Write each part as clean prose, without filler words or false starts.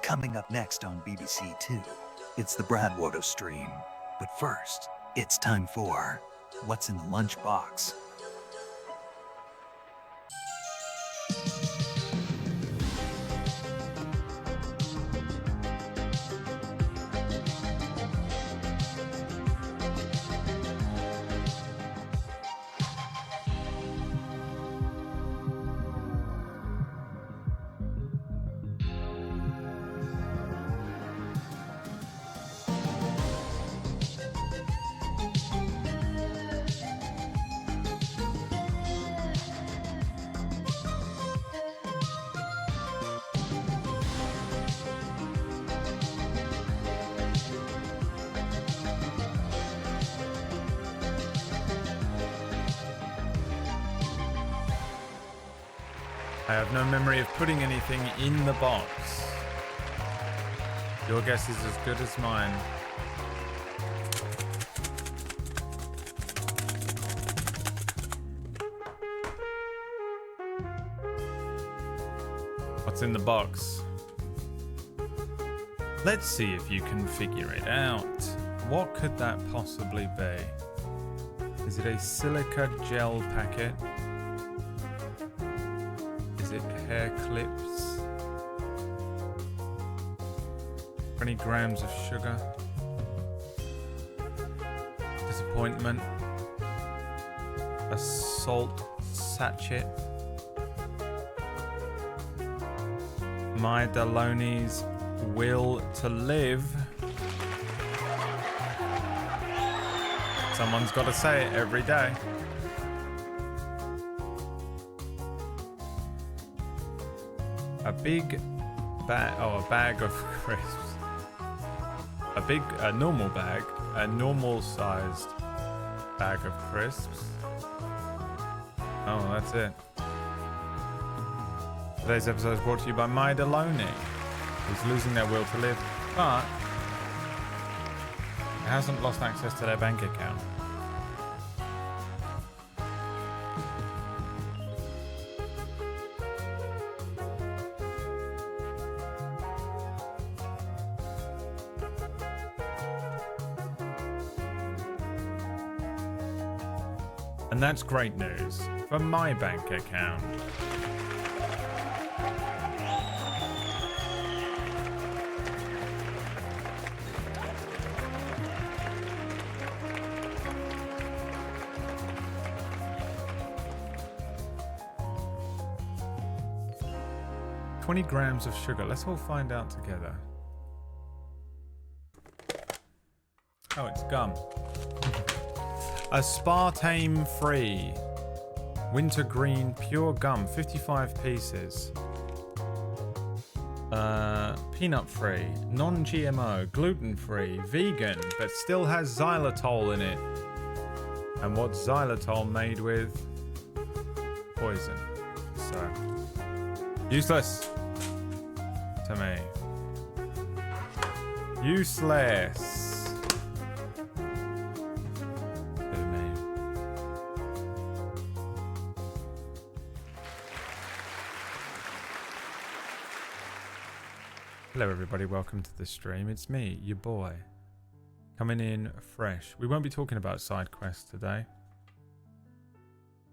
Coming up next on BBC Two, it's the Bradwater stream. But first, it's time for What's in the Lunchbox? I have no memory of putting anything in the box. Your guess is as good as mine. What's in the box? Let's see if you can figure it out. What could that possibly be? Is it a silica gel packet? Is it hair clips? 20 grams of sugar? Disappointment? A salt sachet? My Deloney's will to live? Someone's got to say it every day. A big bag, a bag of crisps. A normal bag, a normal sized bag of crisps. Oh, that's it. Today's episode is brought to you by My Deloney, who's losing their will to live, but hasn't lost access to their bank account. And that's great news for my bank account. $20 grams of sugar. Let's all find out together. Oh, it's gum. Aspartame free wintergreen pure gum, 55 pieces. Peanut free, non-GMO, gluten free, vegan, but still has xylitol in it. And what's xylitol made with? Poison. So useless to me. Useless. Hello everybody, welcome to the stream. It's me, your boy, coming in fresh. We won't be talking about side quests today,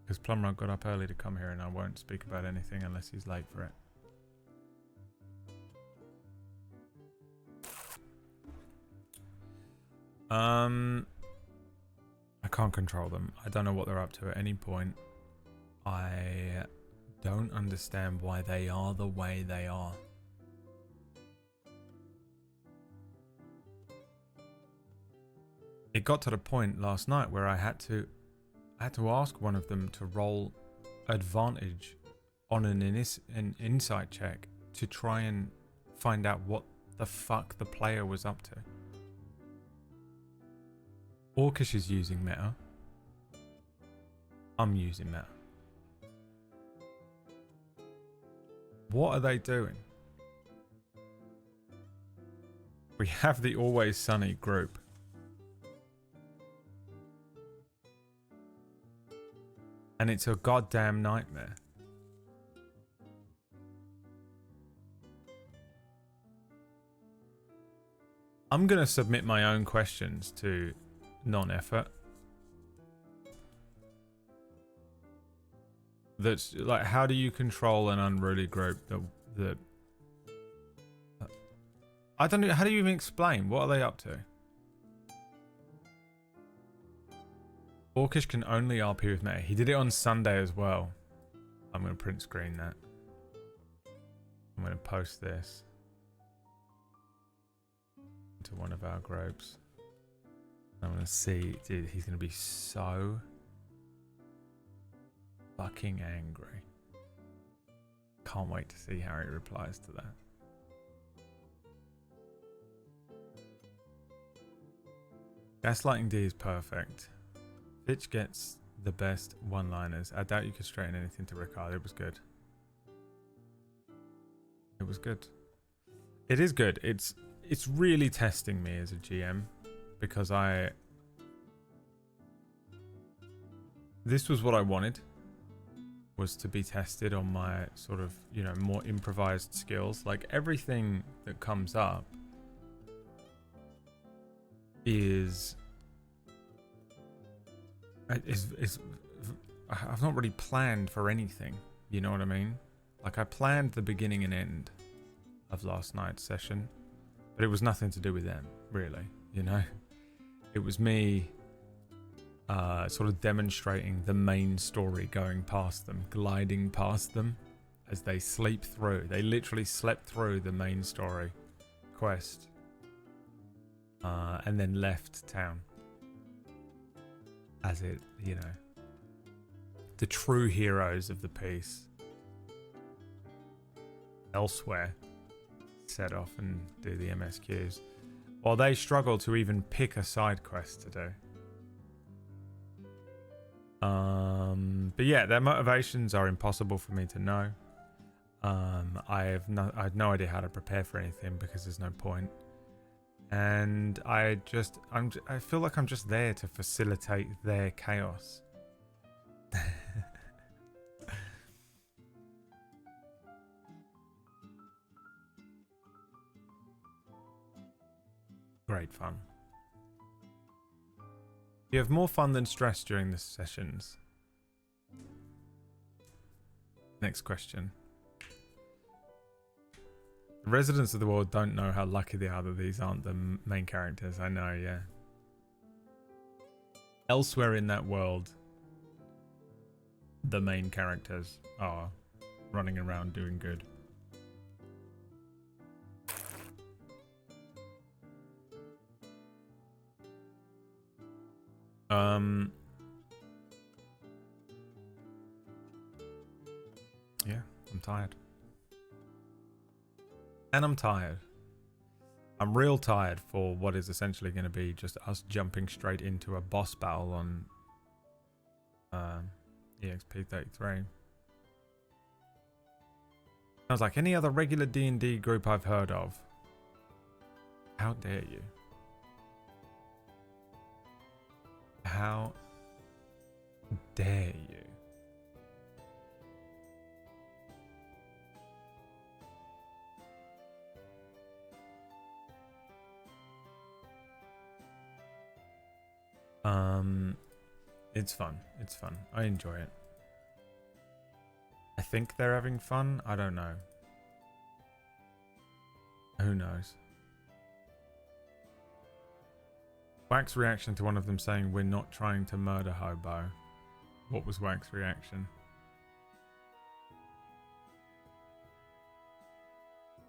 because Plumrock got up early to come here and I won't speak about anything unless he's late for it. I can't control them. I don't know what they're up to at any point. I don't understand why they are the way they are. It got to the point last night where I had to ask one of them to roll advantage on an insight check to try and find out what the fuck the player was up to. Orcish is using meta. I'm using meta. What are they doing? We have the Always Sunny group. And it's a goddamn nightmare. I'm going to submit my own questions to non-effort. That's like, how do you control an unruly group that I don't know, how do you even explain? What are they up to? Orcish can only RP with meta. He did it on Sunday as well. I'm going to print screen that. I'm going to post this to one of our groups. I'm going to see, dude, he's going to be so fucking angry. Can't wait to see how he replies to that. Gaslighting D is perfect. Fitch gets the best one-liners. I doubt you could straighten anything to Rickard. It was good. It was good. It is good. It's really testing me as a GM because this was what I wanted, was to be tested on my sort of, you know, more improvised skills. Like everything that comes up is I've not really planned for anything, you know what I mean? Like I planned the beginning and end of last night's session, but it was nothing to do with them, really, you know? It was me sort of demonstrating the main story, going past them, gliding past them as they sleep through. They literally slept through the main story quest and then left town. As it, you know, the true heroes of the piece elsewhere set off and do the MSQs, while they struggle to even pick a side quest to do. But yeah, their motivations are impossible for me to know. I had no idea how to prepare for anything because there's no point. And I feel like I'm just there to facilitate their chaos. Great fun. You have more fun than stress during the sessions. Next question. The residents of the world don't know how lucky they are that these aren't the main characters. I know, yeah. Elsewhere in that world, the main characters are running around doing good. Yeah, I'm tired. And I'm tired. I'm real tired for what is essentially going to be just us jumping straight into a boss battle on EXP33. Sounds like any other regular D&D group I've heard of. How dare you? How dare you? It's fun. It's fun. I enjoy it. I think they're having fun. I don't know. Who knows? Wax reaction to one of them saying we're not trying to murder Hobo. What was Wax reaction?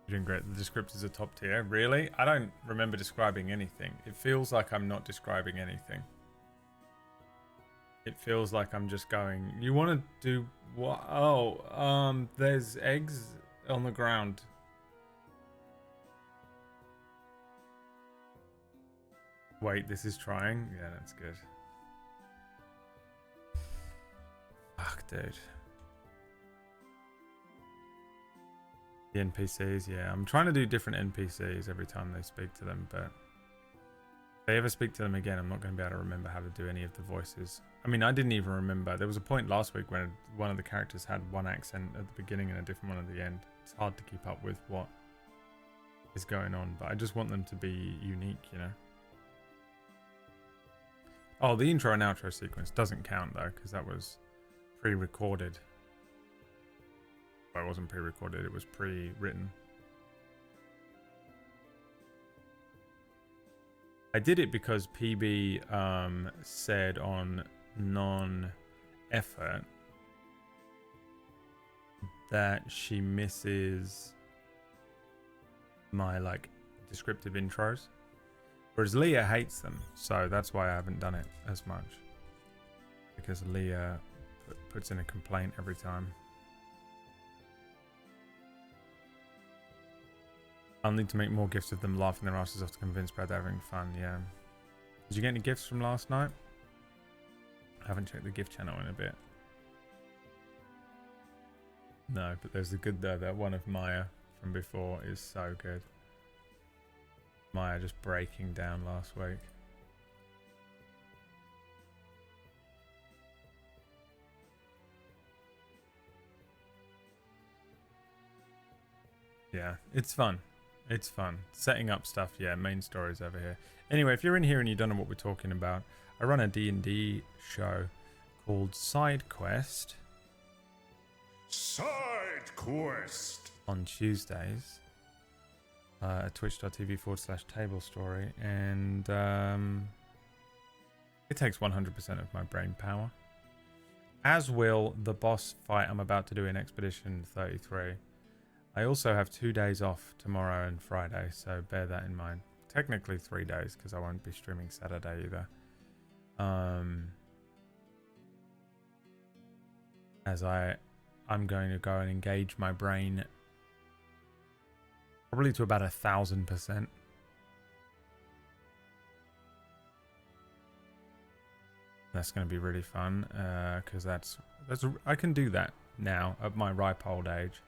You're doing great. The descriptors are top tier. Really? I don't remember describing anything. It feels like I'm not describing anything. It feels like I'm just going, you want to do what? Oh, there's eggs on the ground. Wait, this is trying? Yeah, that's good. Fuck, dude. The NPCs, yeah. I'm trying to do different NPCs every time they speak to them, but if they ever speak to them again, I'm not going to be able to remember how to do any of the voices. I mean, I didn't even remember. There was a point last week when one of the characters had one accent at the beginning and a different one at the end. It's hard to keep up with what is going on, but I just want them to be unique, you know. Oh, the intro and outro sequence doesn't count though, because that was pre-recorded. Well, it wasn't pre-recorded, it was pre-written. I did it because PB said on non-effort that she misses my like descriptive intros, whereas Leah hates them, so that's why I haven't done it as much, because Leah puts in a complaint every time. I'll need to make more gifts of them laughing their asses off to convince Brad they're having fun. Yeah. Did you get any gifts from last night? I haven't checked the gift channel in a bit. No, but there's a good though. That one of Maya from before is so good. Maya just breaking down last week. Yeah, it's fun. It's fun. Setting up stuff, yeah, main stories over here. Anyway, if you're in here and you don't know what we're talking about, I run a D&D show called Side Quest. Side Quest! On Tuesdays. At twitch.tv/table story. And it takes 100% of my brain power. As will the boss fight I'm about to do in Expedition 33. I also have 2 days off tomorrow and Friday, so bear that in mind. Technically 3 days, because I won't be streaming Saturday either. As I'm going to go and engage my brain probably to about 1,000%. That's going to be really fun, because I can do that now at my ripe old age.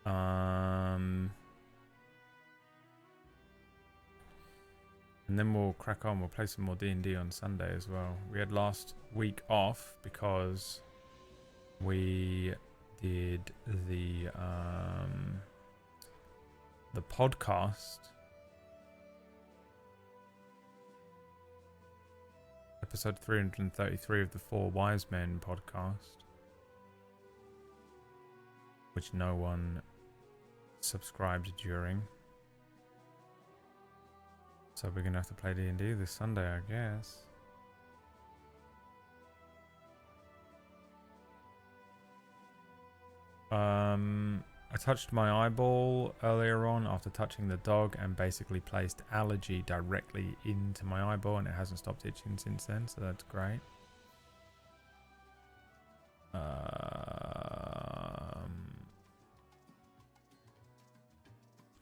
And then we'll crack on. We'll play some more D&D on Sunday as well. We had last week off because we did the podcast, episode 333 of the Four Wise Men podcast, which no one subscribed during. So we're gonna have to play D&D this Sunday, I guess. I touched my eyeball earlier on after touching the dog and basically placed allergy directly into my eyeball, and it hasn't stopped itching since then, so that's great. I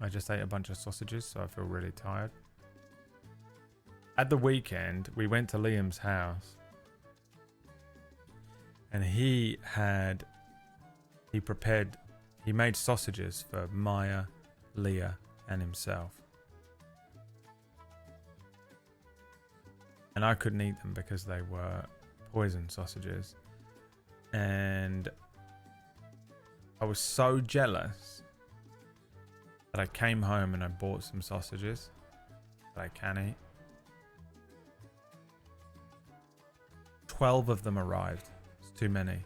just ate a bunch of sausages, so I feel really tired. At the weekend, we went to Liam's house, and he made sausages for Maya, Leah, and himself. And I couldn't eat them because they were poison sausages. And I was so jealous that I came home and I bought some sausages that I can eat. 12 of them arrived. It's too many.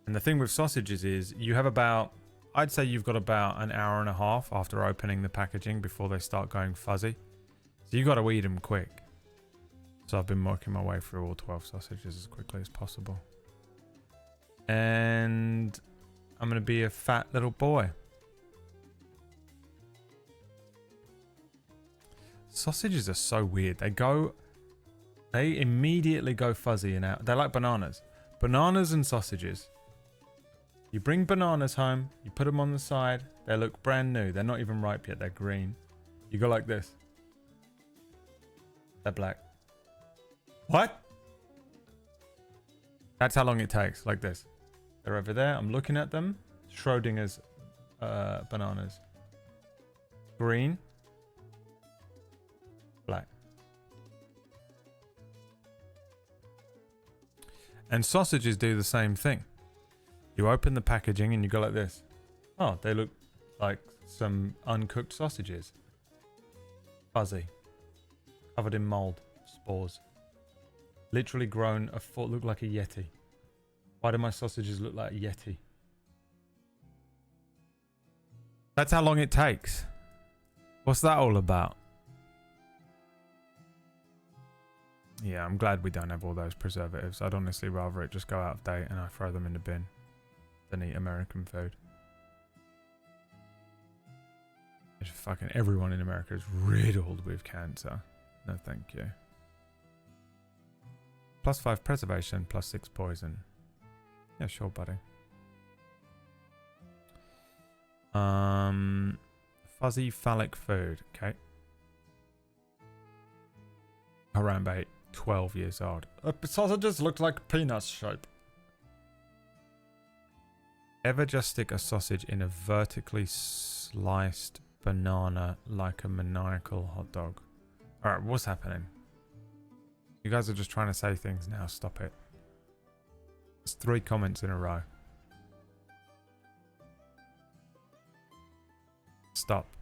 And the thing with sausages is I'd say you've got about an hour and a half after opening the packaging before they start going fuzzy. So you got to eat them quick. So I've been working my way through all 12 sausages as quickly as possible. And I'm going to be a fat little boy. Sausages are so weird. They immediately go fuzzy and out. They're like bananas. Bananas and sausages. You bring bananas home, you put them on the side, they look brand new. They're not even ripe yet, they're green. You go like this. They're black. What? That's how long it takes, like this. They're over there, I'm looking at them. Schrodinger's bananas. Green. Black. And sausages do the same thing. You open the packaging and you go like this. Oh, they look like some uncooked sausages. Fuzzy. Covered in mold. Spores. Literally grown a foot, look like a yeti. Why do my sausages look like a yeti? That's how long it takes. What's that all about? Yeah, I'm glad we don't have all those preservatives. I'd honestly rather it just go out of date and I throw them in the bin than eat American food. It's fucking everyone in America is riddled with cancer. No, thank you. +5 preservation, +6 poison. Yeah, sure, buddy. Fuzzy phallic food. Okay. Harambe, 12 years old. Sausages looked like peanuts shape. Ever just stick a sausage in a vertically sliced banana like a maniacal hot dog? Alright, what's happening? You guys are just trying to say things now. Stop it. It's 3 comments in a row. Stop.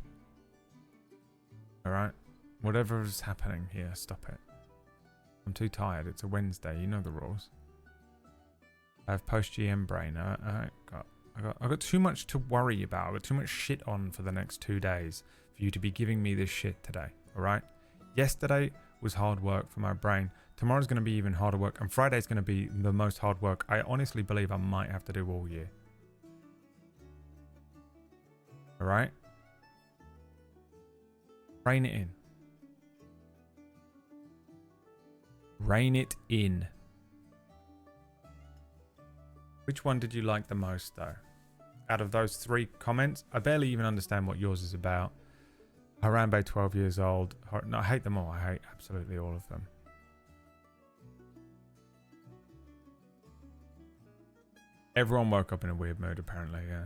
Alright? Whatever is happening here, stop it. I'm too tired. It's a Wednesday. You know the rules. I have post-GM brain. I got too much to worry about. I got too much shit on for the next 2 days for you to be giving me this shit today. Alright? Yesterday was hard work for my brain. Tomorrow's going to be even harder work. And Friday's going to be the most hard work I honestly believe I might have to do all year. Alright? Rein it in. Rein it in. Which one did you like the most, though? Out of those 3 comments, I barely even understand what yours is about. Harambe, 12 years old. No, I hate them all. I hate absolutely all of them. Everyone woke up in a weird mood, apparently, yeah.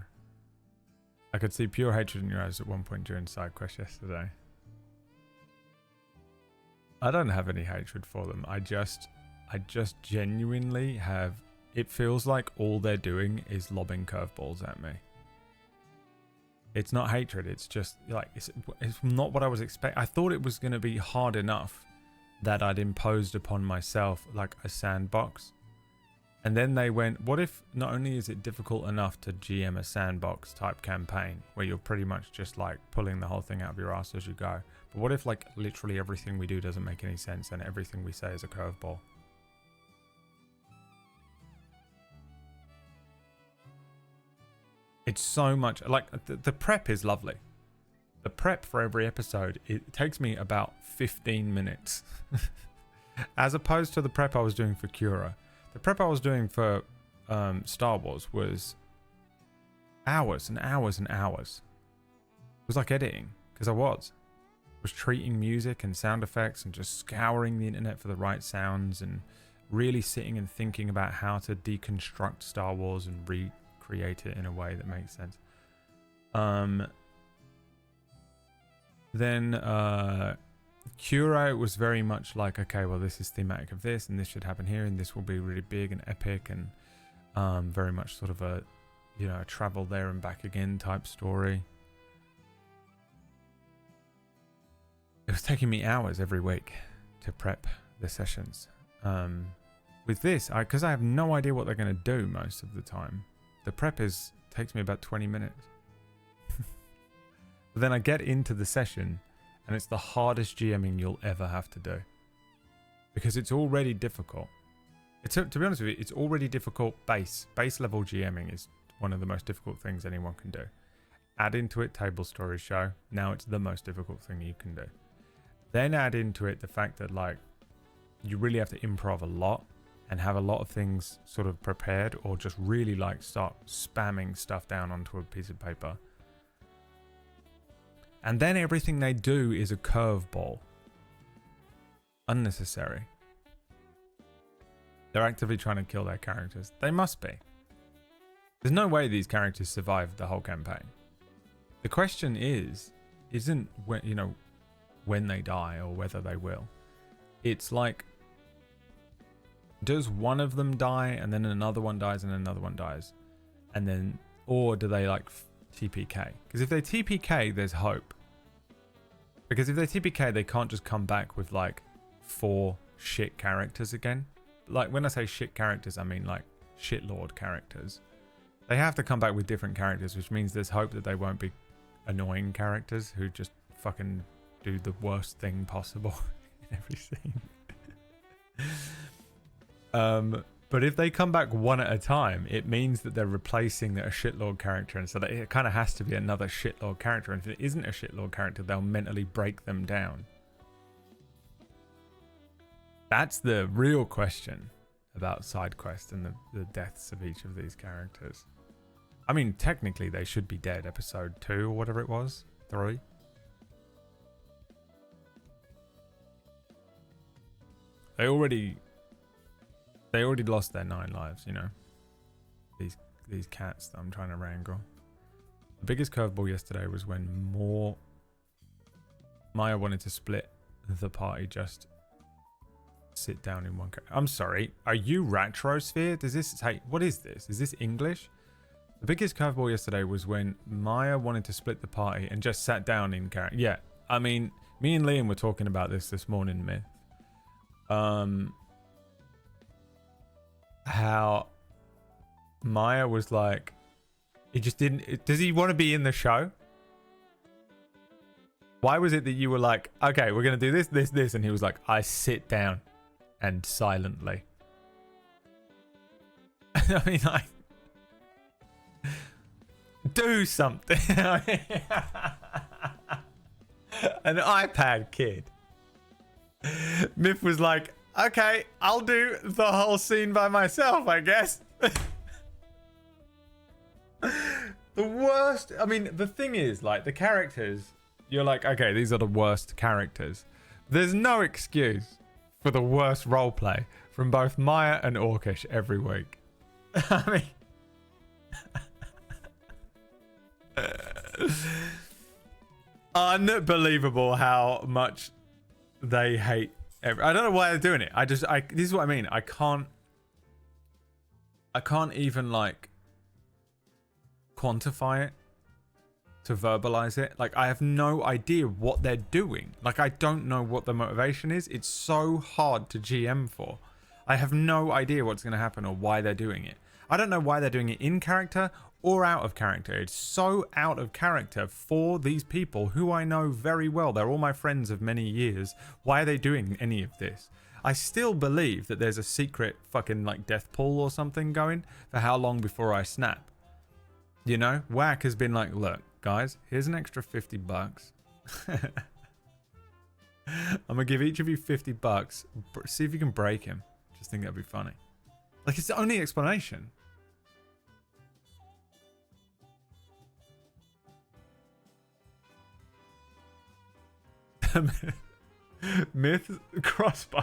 I could see pure hatred in your eyes at one point during side quest yesterday. I don't have any hatred for them. I just genuinely have... It feels like all they're doing is lobbing curveballs at me. It's not hatred. It's just like it's not what I was expecting. I thought it was going to be hard enough that I'd imposed upon myself like a sandbox, and then they went, "What if not only is it difficult enough to GM a sandbox type campaign where you're pretty much just like pulling the whole thing out of your ass as you go, but what if like literally everything we do doesn't make any sense and everything we say is a curveball?" It's so much like the prep is lovely. The prep for every episode, it takes me about 15 minutes as opposed to the prep I was doing for Cura. The prep I was doing for Star Wars was hours and hours and hours. It was like editing because I was treating music and sound effects and just scouring the internet for the right sounds and really sitting and thinking about how to deconstruct Star Wars and recreate it in a way that makes sense. Then Cura was very much like, okay, well, this is thematic of this, and this should happen here, and this will be really big and epic, and very much sort of a, you know, a travel there and back again type story. It was taking me hours every week to prep the sessions. With this, because I have no idea what they're going to do most of the time, the prep takes me about 20 minutes. But then I get into the session, and it's the hardest GMing you'll ever have to do. Because it's already difficult. To be honest with you, it's already difficult base level GMing is one of the most difficult things anyone can do. Add into it table stories show. Now it's the most difficult thing you can do. Then add into it the fact that like you really have to improv a lot and have a lot of things sort of prepared, or just really like start spamming stuff down onto a piece of paper. And then everything they do is a curveball. Unnecessary. They're actively trying to kill their characters. They must be. There's no way these characters survived the whole campaign. The question isn't when, you know, when they die or whether they will. It's like, does one of them die and then another one dies and another one dies? And then, or do they like TPK. Because if they TPK, there's hope. Because if they TPK, they can't just come back with like 4 shit characters again. Like when I say shit characters, I mean like shitlord characters. They have to come back with different characters, which means there's hope that they won't be annoying characters who just fucking do the worst thing possible in every scene. But if they come back one at a time, it means that they're replacing a shitlord character, and so that it kind of has to be another shitlord character. And if it isn't a shitlord character, they'll mentally break them down. That's the real question about side quests and the deaths of each of these characters. I mean, technically they should be dead. Episode 2 or whatever it was, 3. They already lost their 9 lives, you know. These cats that I'm trying to wrangle. The biggest curveball yesterday was when Maya wanted to split the party, just sit down in one. I'm sorry, are you Retrosphere? Does this say, what is this? Is this English? The biggest curveball yesterday was when Maya wanted to split the party and just sat down in character. Yeah, I mean, me and Liam were talking about this morning, Myth. How Maya was like, he just didn't. Does he want to be in the show? Why was it that you were like, okay, we're gonna do this, and he was like, I sit down and silently. I mean, like, do something. An iPad kid. Myth was like, okay, I'll do the whole scene by myself, I guess. The worst. I mean, the thing is, like, the characters, you're like, okay, these are the worst characters. There's no excuse for the worst roleplay from both Maya and Orcish every week. I mean, unbelievable how much they hate I don't know why they're doing it. This is what I mean. I can't even like quantify it to verbalize it. Like, I have no idea what they're doing. Like, I don't know what the motivation is. It's so hard to GM for. I have no idea what's going to happen or why they're doing it. I don't know why they're doing it in character or out of character. It's so out of character for these people who I know very well. They're all my friends of many years. Why are they doing any of this? I still believe that there's a secret fucking like death pool or something going for how long before I snap. You know, Whack has been like, look, guys, here's an extra $50. I'm gonna give each of you $50. See if you can break him. Just think that'd be funny. Like, it's the only explanation. Myth crossbow.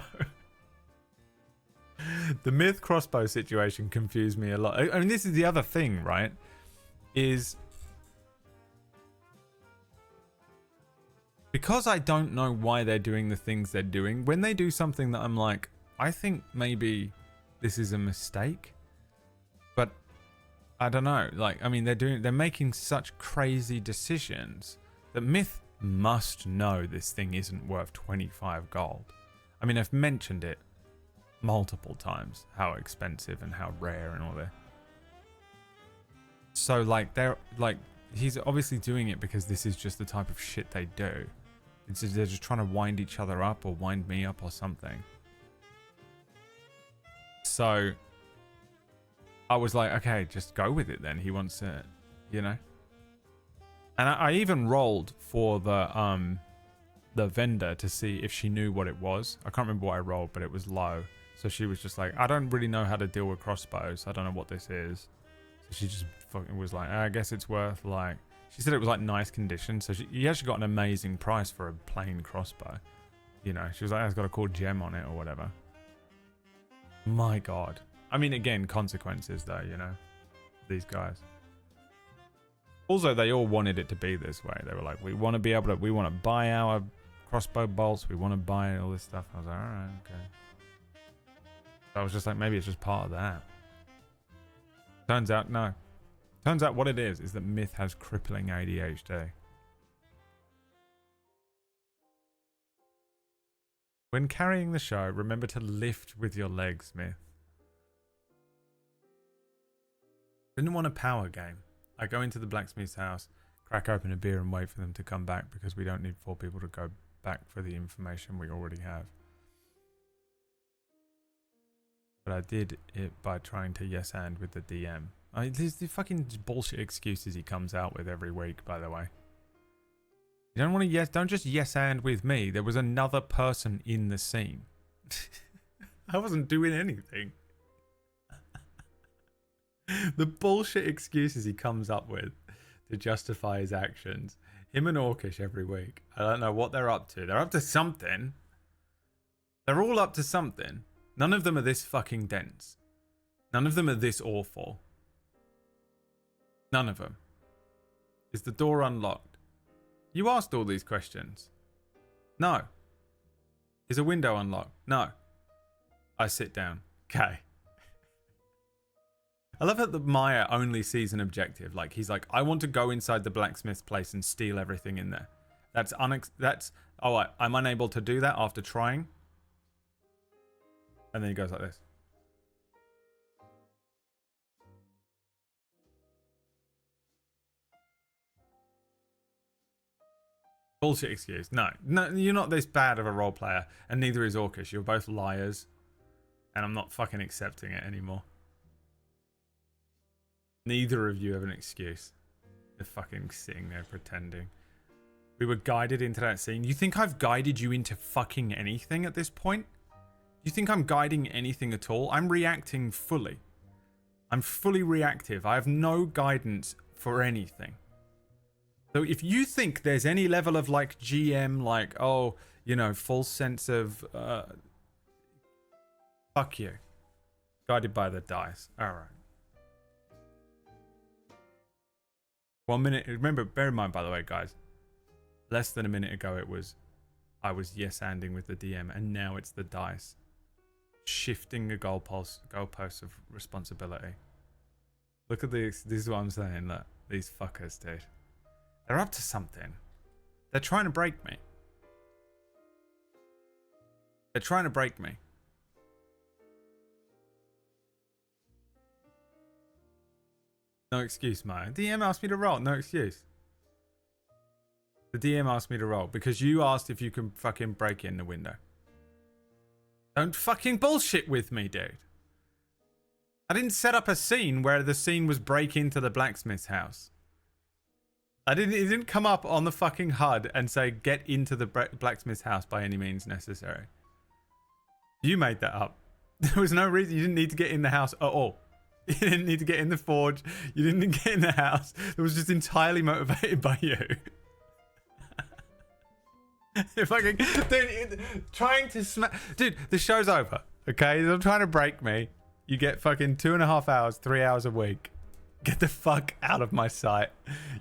The myth crossbow situation confused me a lot. I mean, this is the other thing, right? Is because I don't know why they're doing the things they're doing. When they do something that I'm like, I think maybe this is a mistake, but I don't know. Like, I mean, they're making such crazy decisions that Myth must know this thing isn't worth 25 gold. I mean, I've mentioned it multiple times, how expensive and how rare and all that. So like, he's obviously doing it because this is just the type of shit they do. It's just, they're just trying to wind each other up or wind me up or something. So I was like, okay, just go with it then. He wants to, you know. And I even rolled for the vendor to see if she knew what it was. I can't remember what I rolled, but it was low. So she was just like, I don't really know how to deal with crossbows. I don't know what this is. So she just fucking was like, I guess it's worth like... She said it was like nice condition. So he actually got an amazing price for a plain crossbow. You know, she was like, it's got a cool gem on it or whatever. My God. I mean, again, consequences though, you know. These guys. Also, they all wanted it to be this way. They were like, we want to buy our crossbow bolts. We want to buy all this stuff. I was like, all right, okay. So I was just like, maybe it's just part of that. Turns out, no. Turns out what it is that Myth has crippling ADHD. When carrying the show, remember to lift with your legs, Myth. Didn't want a power game. I go into the blacksmith's house, crack open a beer and wait for them to come back because we don't need 4 people to go back for the information we already have. But I did it by trying to yes and with the DM. There's the fucking bullshit excuses he comes out with every week, by the way. You don't want to don't just yes and with me. There was another person in the scene. I wasn't doing anything. The bullshit excuses he comes up with to justify his actions. Him and Orcish every week. I don't know what they're up to. They're up to something. They're all up to something. None of them are this fucking dense. None of them are this awful. None of them. Is the door unlocked? You asked all these questions. No. Is a window unlocked? No. I sit down. Okay. I love that the Maya only sees an objective. Like, he's like, I want to go inside the blacksmith's place and steal everything in there. I'm unable to do that after trying. And then he goes like this. Bullshit excuse. No, you're not this bad of a role player, and neither is Orcish. You're both liars, and I'm not fucking accepting it anymore. Neither of you have an excuse. They're fucking sitting there pretending. We were guided into that scene. You think I've guided you into fucking anything at this point? You think I'm guiding anything at all? I'm reacting fully. I'm fully reactive. I have no guidance for anything. So if you think there's any level of like GM, like, oh, you know, false sense of, fuck you. Guided by the dice. All right. 1 minute. Remember, bear in mind, by the way, guys, less than a minute ago I was yes-anding with the DM, and now it's the dice. Shifting the goalposts of responsibility. Look at these. This is what I'm saying. Look, these fuckers, dude. They're up to something. They're trying to break me. They're trying to break me. No excuse, Maya. DM asked me to roll. No excuse. The DM asked me to roll because you asked if you can fucking break in the window. Don't fucking bullshit with me, dude. I didn't set up a scene where the scene was break into the blacksmith's house. It didn't come up on the fucking HUD and say get into the blacksmith's house by any means necessary. You made that up. There was no reason. You didn't need to get in the house at all. You didn't need to get in the forge. You didn't need to get in the house. It was just entirely motivated by you. If I can, dude, trying to dude, the show's over. Okay, they're trying to break me. You get fucking 2.5 hours, 3 hours a week. Get the fuck out of my sight.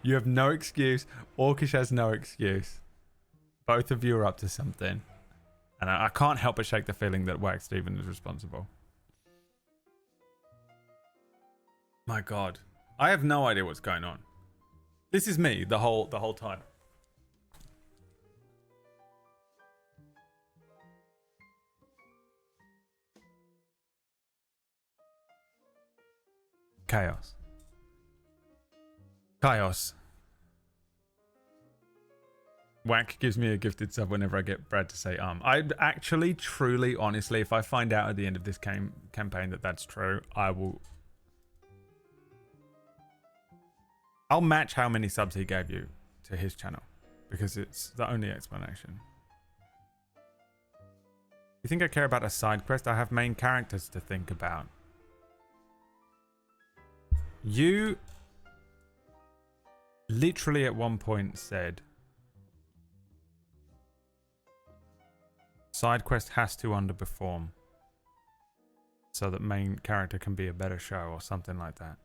You have no excuse. Orcish has no excuse. Both of you are up to something. And I can't help but shake the feeling that Wax Steven is responsible. My God. I have no idea what's going on. This is me the whole time. Chaos. Chaos. Whack gives me a gifted sub whenever I get Brad to say I'd actually, truly, honestly, if I find out at the end of this campaign that that's true, I'll match how many subs he gave you to his channel. Because it's the only explanation. You think I care about a side quest? I have main characters to think about. You literally at one point said side quest has to underperform so that main character can be a better show or something like that.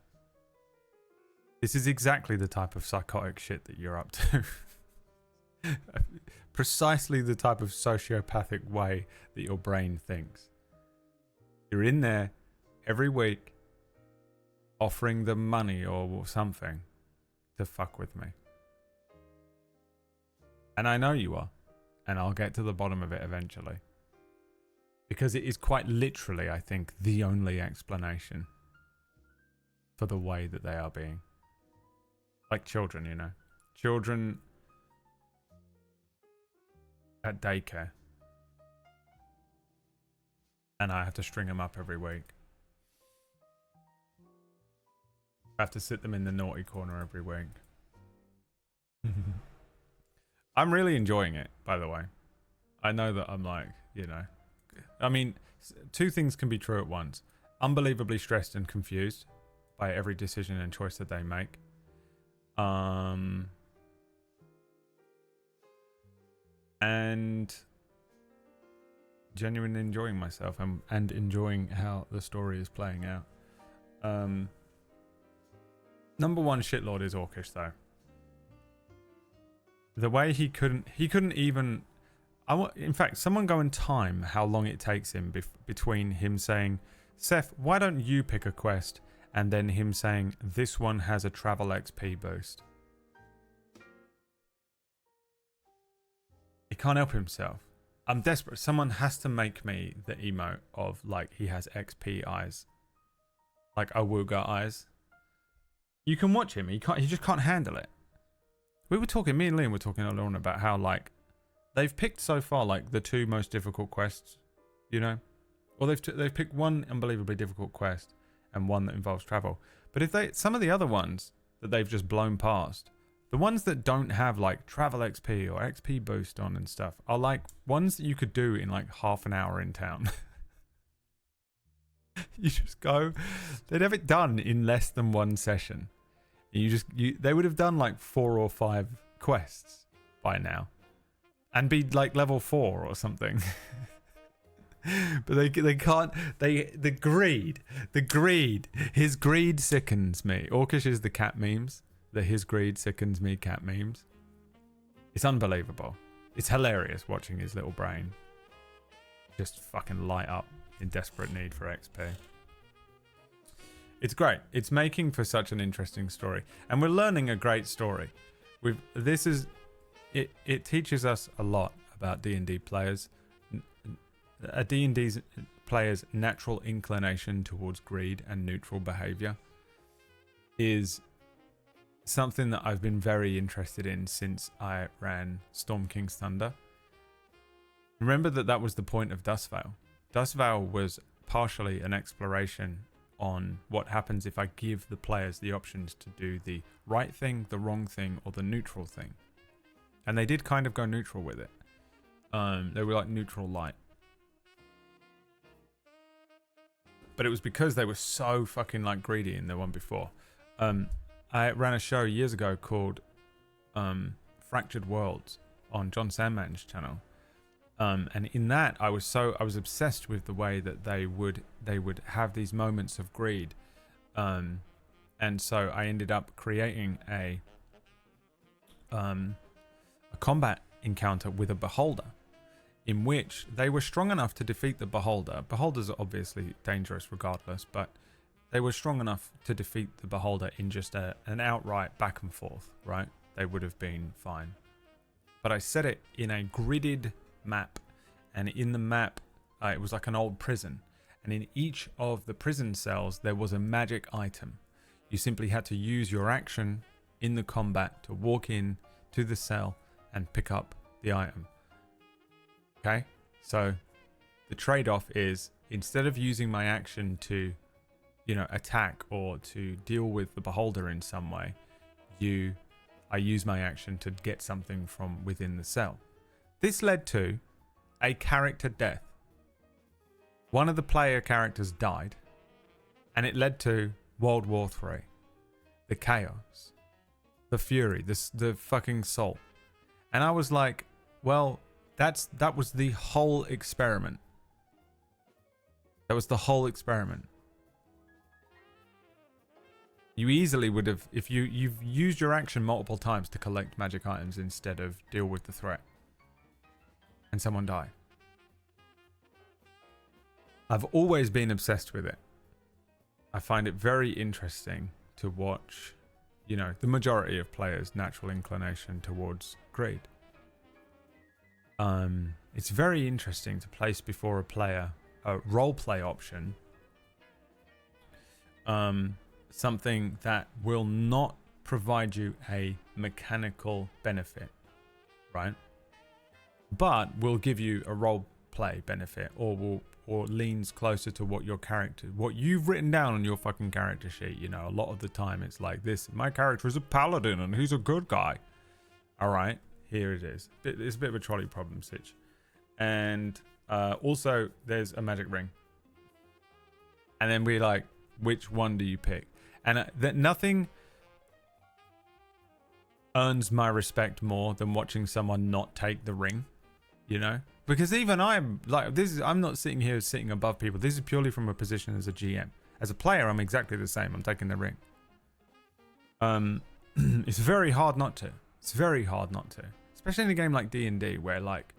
This is exactly the type of psychotic shit that you're up to. Precisely the type of sociopathic way that your brain thinks. You're in there every week offering them money or something to fuck with me. And I know you are. And I'll get to the bottom of it eventually. Because it is quite literally, I think, the only explanation for the way that they are being. Like children, you know. Children at daycare. And I have to string them up every week. I have to sit them in the naughty corner every week. I'm really enjoying it, by the way. I know that I'm like, you know. I mean, two things can be true at once. Unbelievably stressed and confused by every decision and choice that they make. And genuinely enjoying myself and enjoying how the story is playing out. Number one shitlord is Orcish, though. The way he couldn't even... in fact, someone go and time how long it takes him between him saying, Seth, why don't you pick a quest? And then him saying, this one has a travel XP boost. He can't help himself. I'm desperate. Someone has to make me the emote of, like, he has XP eyes. Like, Awuga eyes. You can watch him. He just can't handle it. Me and Liam were talking earlier on about how, like, they've picked so far, like, the two most difficult quests, you know? Or they've picked one unbelievably difficult quest and one that involves travel. But if some of the other ones that they've just blown past, the ones that don't have, like, travel XP or XP boost on and stuff are, like, ones that you could do in, like, half an hour in town. You just go... They'd have it done in less than one session. They would have done, like, 4 or 5 quests by now. And be, like, level 4 or something. But they can't... The greed. His greed sickens me. Orcish is the cat memes. His greed sickens me cat memes. It's unbelievable. It's hilarious watching his little brain just fucking light up in desperate need for XP. It's great. It's making for such an interesting story. And we're learning a great story. It teaches us a lot about D&D players. A D&D player's natural inclination towards greed and neutral behavior is something that I've been very interested in since I ran Storm King's Thunder. Remember that was the point of Dustvale. Dustvale was partially an exploration on what happens if I give the players the options to do the right thing, the wrong thing, or the neutral thing. And they did kind of go neutral with it. They were like neutral light. But it was because they were so fucking like greedy in the one before. I ran a show years ago called Fractured Worlds on John Sandman's channel. And in that, I was obsessed with the way that they would have these moments of greed, and so I ended up creating a combat encounter with a beholder, in which they were strong enough to defeat the beholder. Beholders are obviously dangerous regardless, but they were strong enough to defeat the beholder in just an outright back and forth. Right? They would have been fine, but I set it in a gridded map, and in the map it was like an old prison, and in each of the prison cells there was a magic item. You simply had to use your action in the combat to walk in to the cell and pick up the item. Okay, so the trade-off is, instead of using my action to, you know, attack or to deal with the beholder in some way, I use my action to get something from within the cell. This led to a character death. One of the player characters died, and it led to World War III. The chaos, the fury, the fucking soul. And I was like, well, that was the whole experiment. That was the whole experiment. You easily would have, if you've used your action multiple times to collect magic items instead of deal with the threat, and someone died. I've always been obsessed with it. I find it very interesting to watch, you know, the majority of players' natural inclination towards greed. It's very interesting to place before a player a role play option, something that will not provide you a mechanical benefit, right? But will give you a role play benefit, or leans closer to what you've written down on your fucking character sheet. You know, a lot of the time it's like this: my character is a paladin and he's a good guy. All right, here it is. It's a bit of a trolley problem, Sitch. And also, there's a magic ring. And then we're like, which one do you pick? And that nothing earns my respect more than watching someone not take the ring, you know? Because even I'm like, I'm not sitting above people. This is purely from a position as a GM. As a player, I'm exactly the same. I'm taking the ring. It's very hard not to. It's very hard not to. Especially in a game like D&D, where like,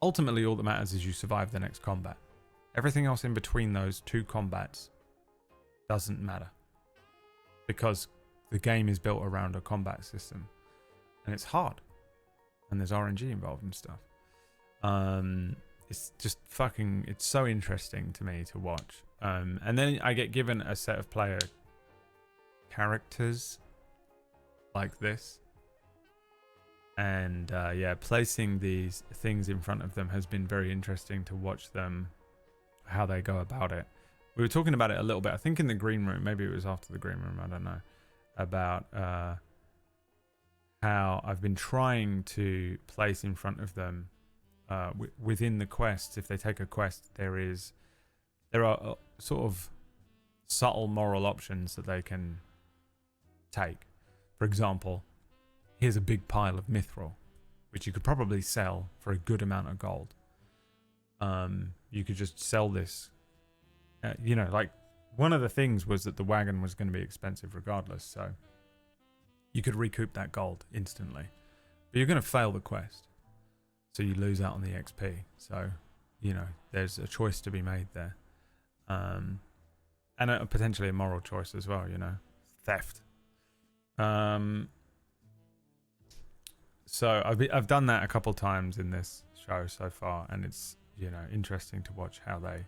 ultimately all that matters is you survive the next combat. Everything else in between those two combats doesn't matter. Because the game is built around a combat system. And it's hard. And there's RNG involved and stuff. It's just fucking, it's so interesting to me to watch. And then I get given a set of player characters like this. And yeah, placing these things in front of them has been very interesting to watch them, how they go about it. We were talking about it a little bit, I think in the green room, maybe it was after the green room, I don't know, about how I've been trying to place in front of them within the quests. If they take a quest, there are sort of subtle moral options that they can take. For example, here's a big pile of mithril, which you could probably sell for a good amount of gold. You could just sell this. You know, like, one of the things was that the wagon was going to be expensive regardless, so you could recoup that gold instantly. But you're going to fail the quest, so you lose out on the XP. So, you know, there's a choice to be made there. And potentially a moral choice as well, you know. Theft. So I've done that a couple times in this show so far, and it's, you know, interesting to watch how they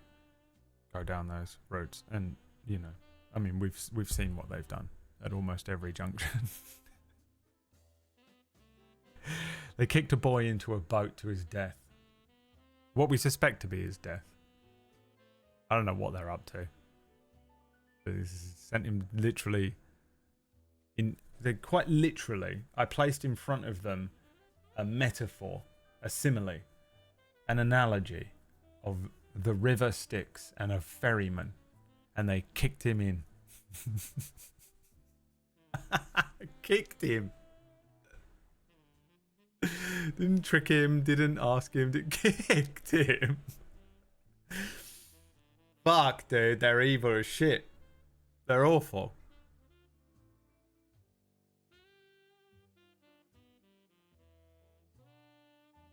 go down those routes. And, you know, I mean, we've seen what they've done at almost every junction. They kicked a boy into a boat to his death. What we suspect to be his death. I don't know what they're up to. They sent him literally quite literally, I placed in front of them a metaphor, a simile, an analogy of the river Styx and a ferryman, and they kicked him in. Kicked him. Didn't trick him, didn't ask him, kicked him. Fuck, dude, they're evil as shit. They're awful.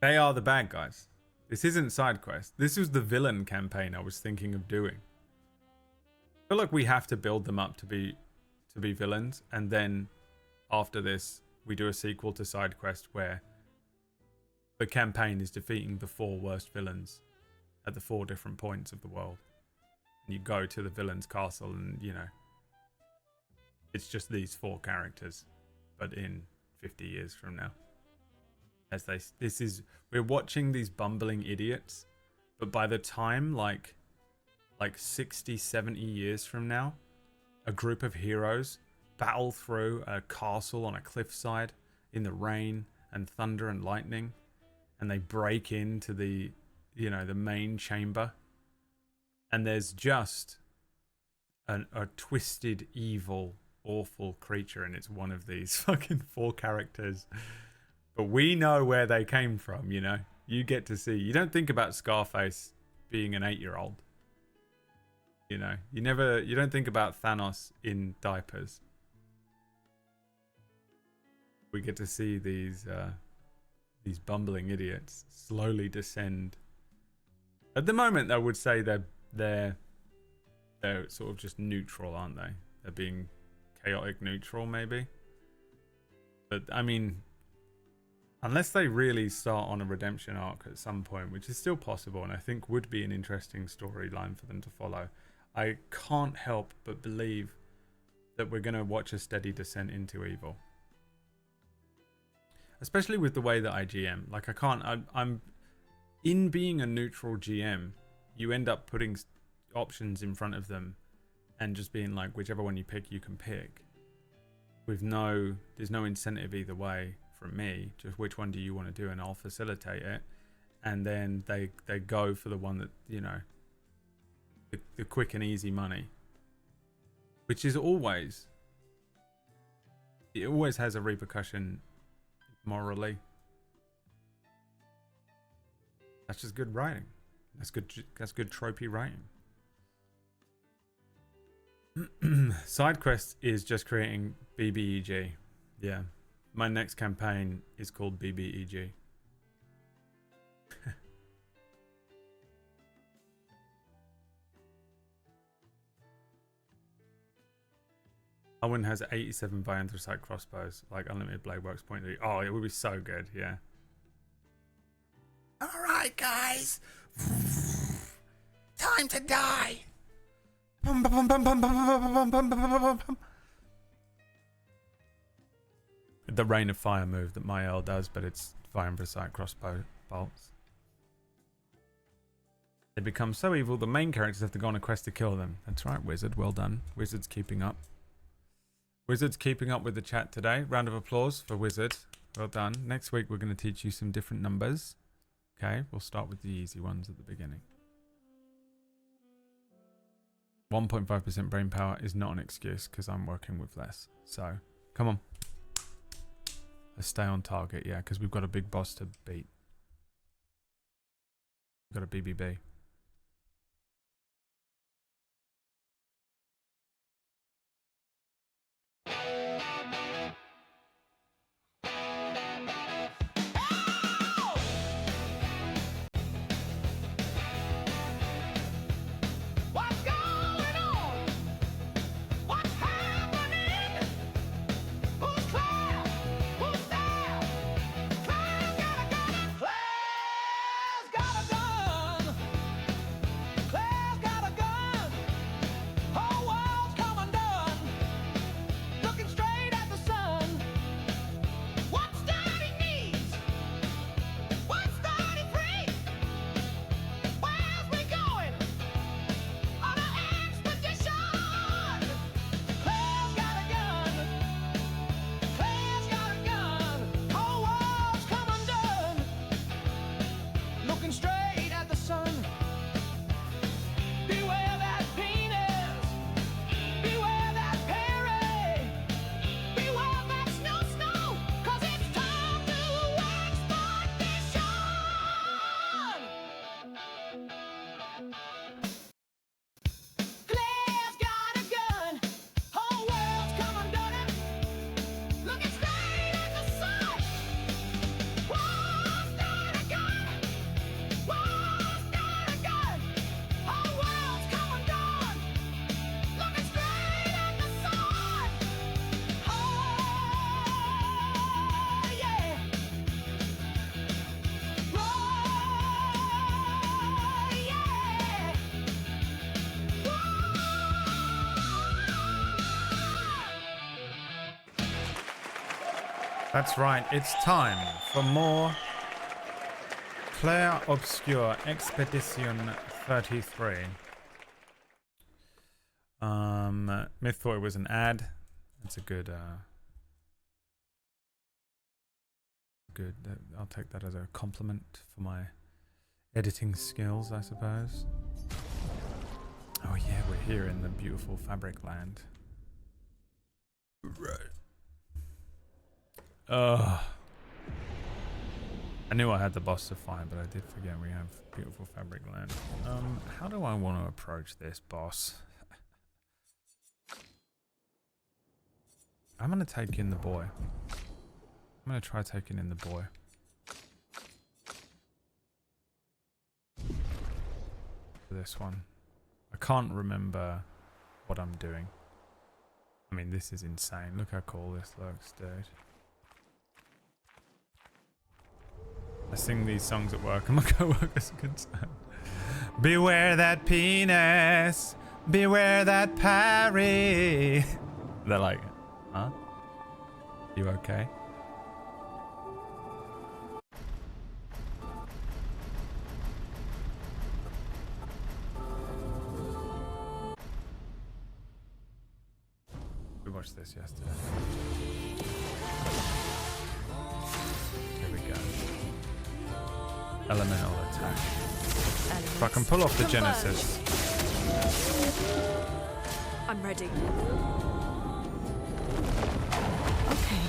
They are the bad guys. This isn't side quest. This was the villain campaign I was thinking of doing. I feel like we have to build them up to be villains, and then after this, we do a sequel to side quest where the campaign is defeating the 4 worst villains at the 4 different points of the world. And you go to the villain's castle, and, you know, it's just these 4 characters, but in 50 years from now. We're watching these bumbling idiots, but by the time like 60, 70 years from now, a group of heroes battle through a castle on a cliffside in the rain and thunder and lightning, and they break into the main chamber, and there's just a twisted, evil, awful creature, and it's one of these fucking 4 characters. But we know where they came from, you know. You get to see. You don't think about Scarface being an 8-year-old. You know, you don't think about Thanos in diapers. We get to see these bumbling idiots slowly descend. At the moment, I would say they're they're sort of just neutral, aren't they? They're being chaotic neutral, maybe. But I mean, unless they really start on a redemption arc at some point, which is still possible, and I think would be an interesting storyline for them to follow, I can't help but believe that we're going to watch a steady descent into evil. Especially with the way that I GM. Like, I'm in being a neutral GM, you end up putting options in front of them and just being like, whichever one you pick, you can pick. There's no incentive either way from me. Just which one do you want to do, and I'll facilitate it. And then they go for the one that, you know, the quick and easy money, which is always, it always has a repercussion morally. That's just good writing. That's good tropey writing. Side quest is just creating BBEG. Yeah, my next campaign is called BBEG. Owen has 87 by anthracite crossbows, like unlimited blade works point. Oh, it would be so good. Yeah. All right, guys. Time to die. The rain of fire move that my L does, but it's fire anthracite crossbow bolts. They become so evil, the main characters have to go on a quest to kill them. That's right, Wizard. Well done. Wizard's keeping up. Wizard's keeping up with the chat today. Round of applause for Wizard. Well done. Next week, we're going to teach you some different numbers. Okay, we'll start with the easy ones at the beginning. 1.5% brain power is not an excuse because I'm working with less. So, come on. Let's stay on target, yeah, because we've got a big boss to beat. We've got a BBB. That's right, it's time for more Clair Obscur Expedition 33. Myth thought it was an ad. It's a good I'll take that as a compliment for my editing skills, I suppose. Oh yeah, we're here in the beautiful fabric land. Right. I knew I had the boss to fight, but I did forget we have beautiful fabric land. How do I want to approach this boss? I'm gonna take in the boy. I'm gonna try taking in the boy. This one. I can't remember what I'm doing. I mean, this is insane. Look how cool this looks, dude. I sing these songs at work and my co-workers can say, beware that penis, beware that parry. They're like, huh? You okay? We watched this yesterday. Here we go. Elemental attack. If I can pull off the Genesis. I'm ready. Okay.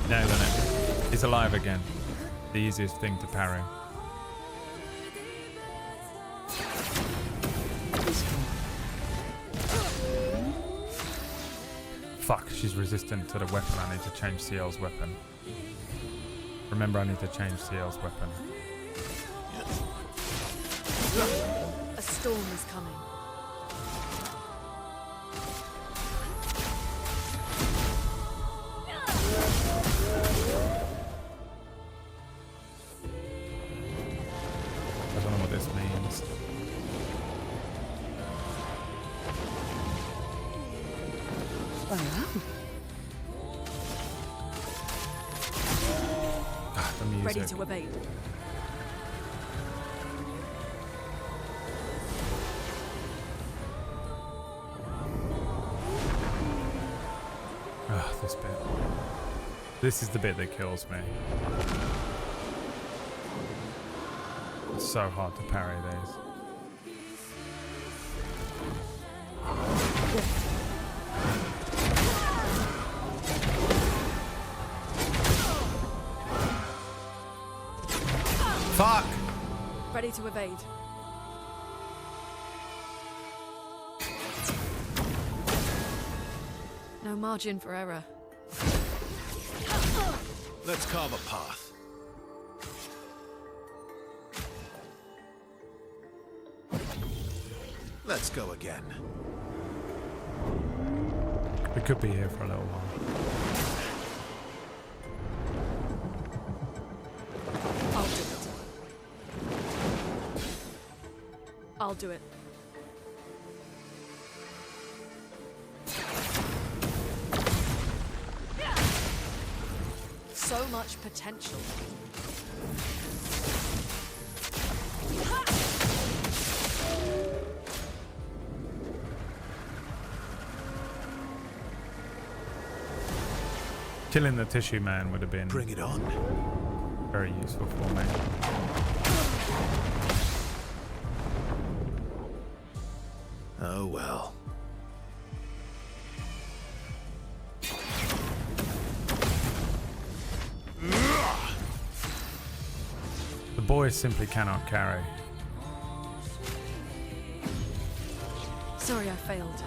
Nailing it. He's alive again. The easiest thing to parry. Fuck, she's resistant to the weapon. I need to change CL's weapon. Remember, I need to change CL's weapon. A storm is coming. I don't know what this means. Ah, the music. Ready to obey. Ah, this bit. This is the bit that kills me. It's so hard to parry these. Fuck! Ready to evade. No margin for error. Let's carve a path. Let's go again. We could be here for a little while. I'll do it. I'll do it. So much potential. Killing the tissue man would have been Bring it on. very useful for me. Oh well. The boys simply cannot carry. Sorry I failed.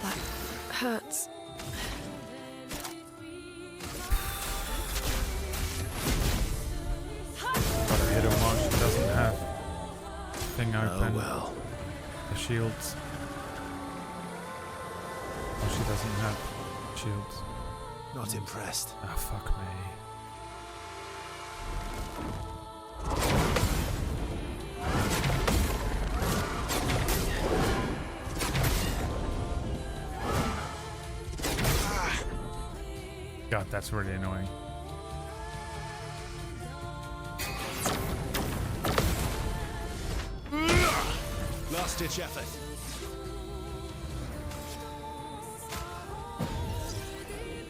That hurts. Gotta hit him while she doesn't have thing open. Oh well. The shields. Oh, she doesn't have shields. Not impressed. Ah, fuck me. God, that's really annoying. Last ditch effort.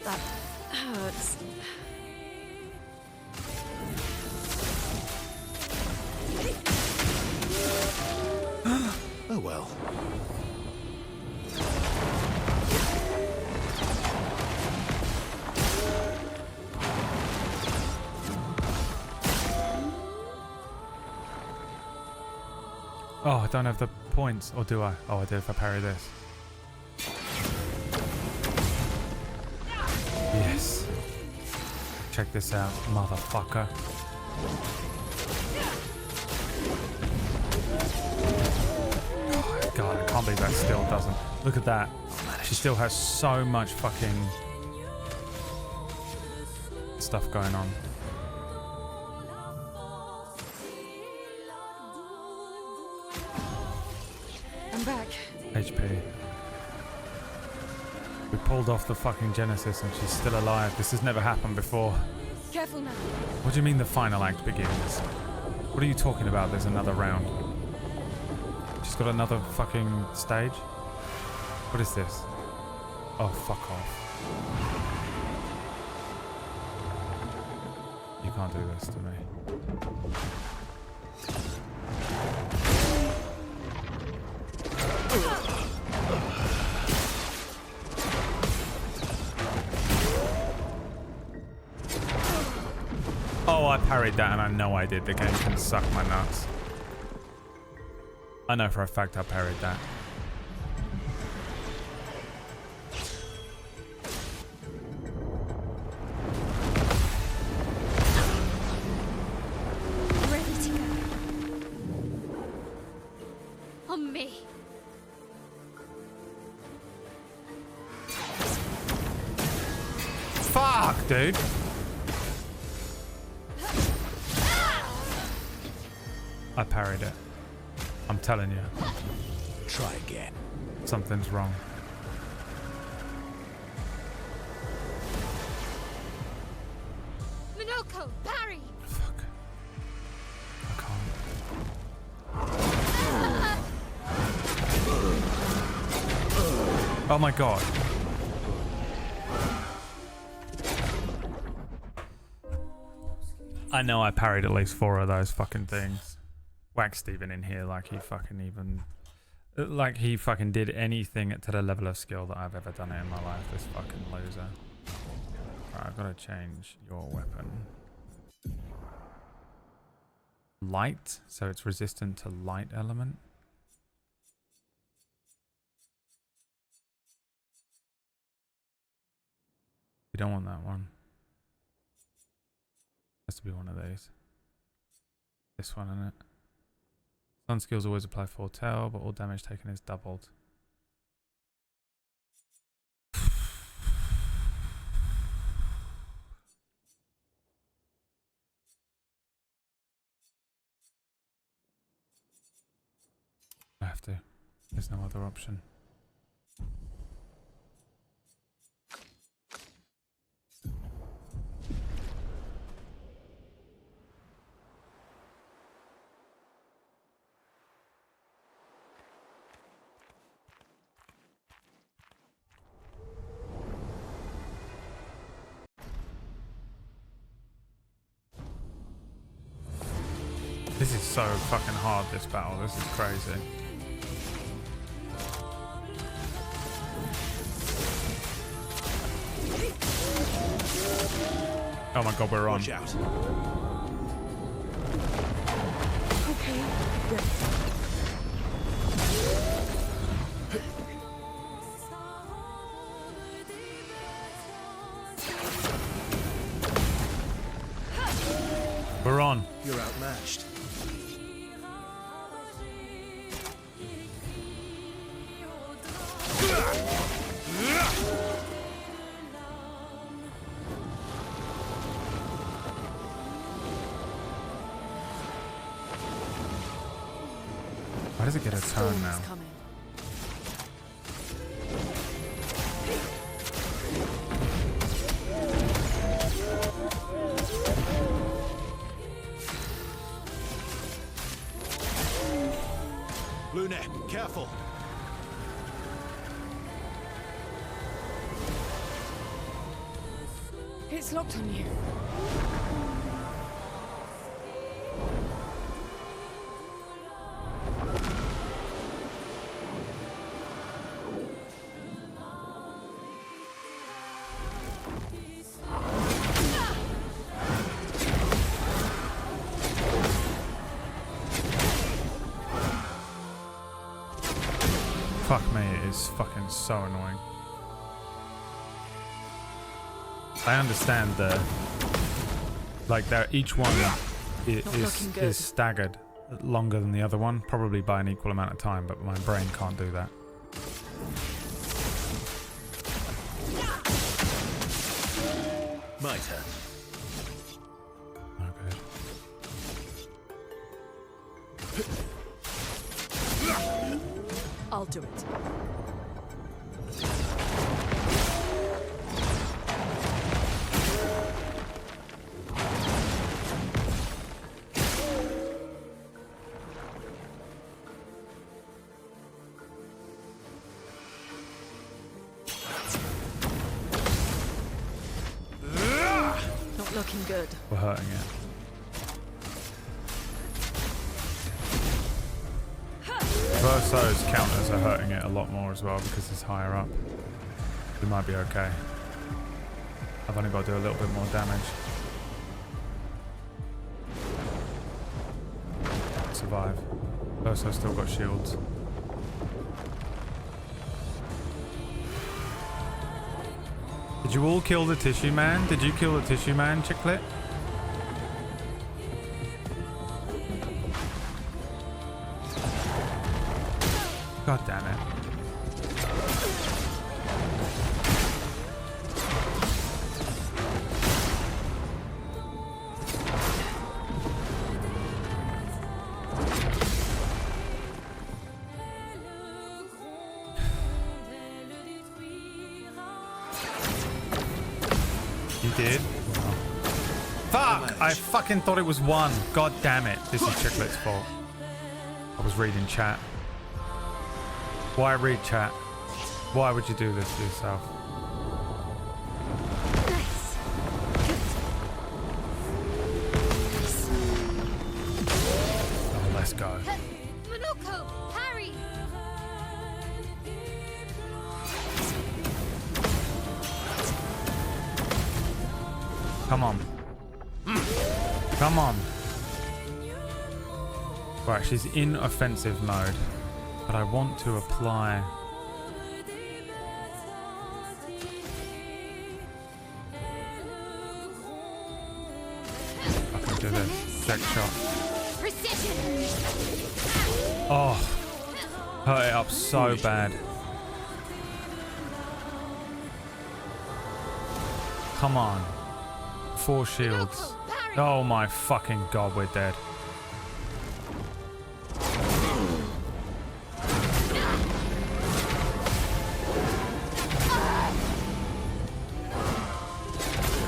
That hurts. Oh well. Oh, I don't have the points. Or do I? Oh, I do if I parry this. Yes. Check this out, motherfucker. Oh, God, I can't believe that still doesn't. Look at that. She still has so much fucking stuff going on. I'm back. HP. We pulled off the fucking Genesis and she's still alive. This has never happened before. Careful now. What do you mean the final act begins? What are you talking about? There's another round. She's got another fucking stage? What is this? Oh, fuck off. You can't do this to me. Oh, I parried that and I know I did. The game can suck my nuts. I know for a fact I parried that. Ready to go. On me. Fuck, dude. I parried it. I'm telling you. Try again. Something's wrong. Minoko, parry. Fuck. I can't. Oh my god. I know I parried at least 4 of those fucking things. Whack Steven in here like he fucking even... Like he fucking did anything to the level of skill that I've ever done it in my life, this fucking loser. Right, I've got to change your weapon. Light, so it's resistant to light element. We don't want that one. Has to be one of these. This one, isn't it? Sun skills always apply foretell, but all damage taken is doubled. I have to. There's no other option. This is so fucking hard, this battle. This is crazy. Oh my god, we're on. Watch out. Okay. Good. We're on. You're outmatched. Why does it get a turn now? Storm's coming. Lune, careful. It's locked on you. Fuck me, it is fucking so annoying. I understand like each one is staggered longer than the other one, probably by an equal amount of time, but my brain can't do that. My turn. Oh, good. I'll do it. Not looking good. We're hurting it. Verso's counters are hurting it a lot more as well because it's higher up. We might be okay. I've only got to do a little bit more damage. Survive. Verso's still got shields. Did you all kill the tissue man? Did you kill the tissue man, Chicklet? God damn it. You did? Wow. Fuck! I fucking thought it was one. God damn it. This is Chicklet's fault. I was reading chat. Why read chat? Why would you do this to yourself? Nice. Oh, let's go. Monoko, parry. Come on. Come on. Right, she's in offensive mode. But I want to apply... I can do this. Check shot. Precision. Oh. Hurt it up so bad. Come on. 4 shields. Oh my fucking god, we're dead.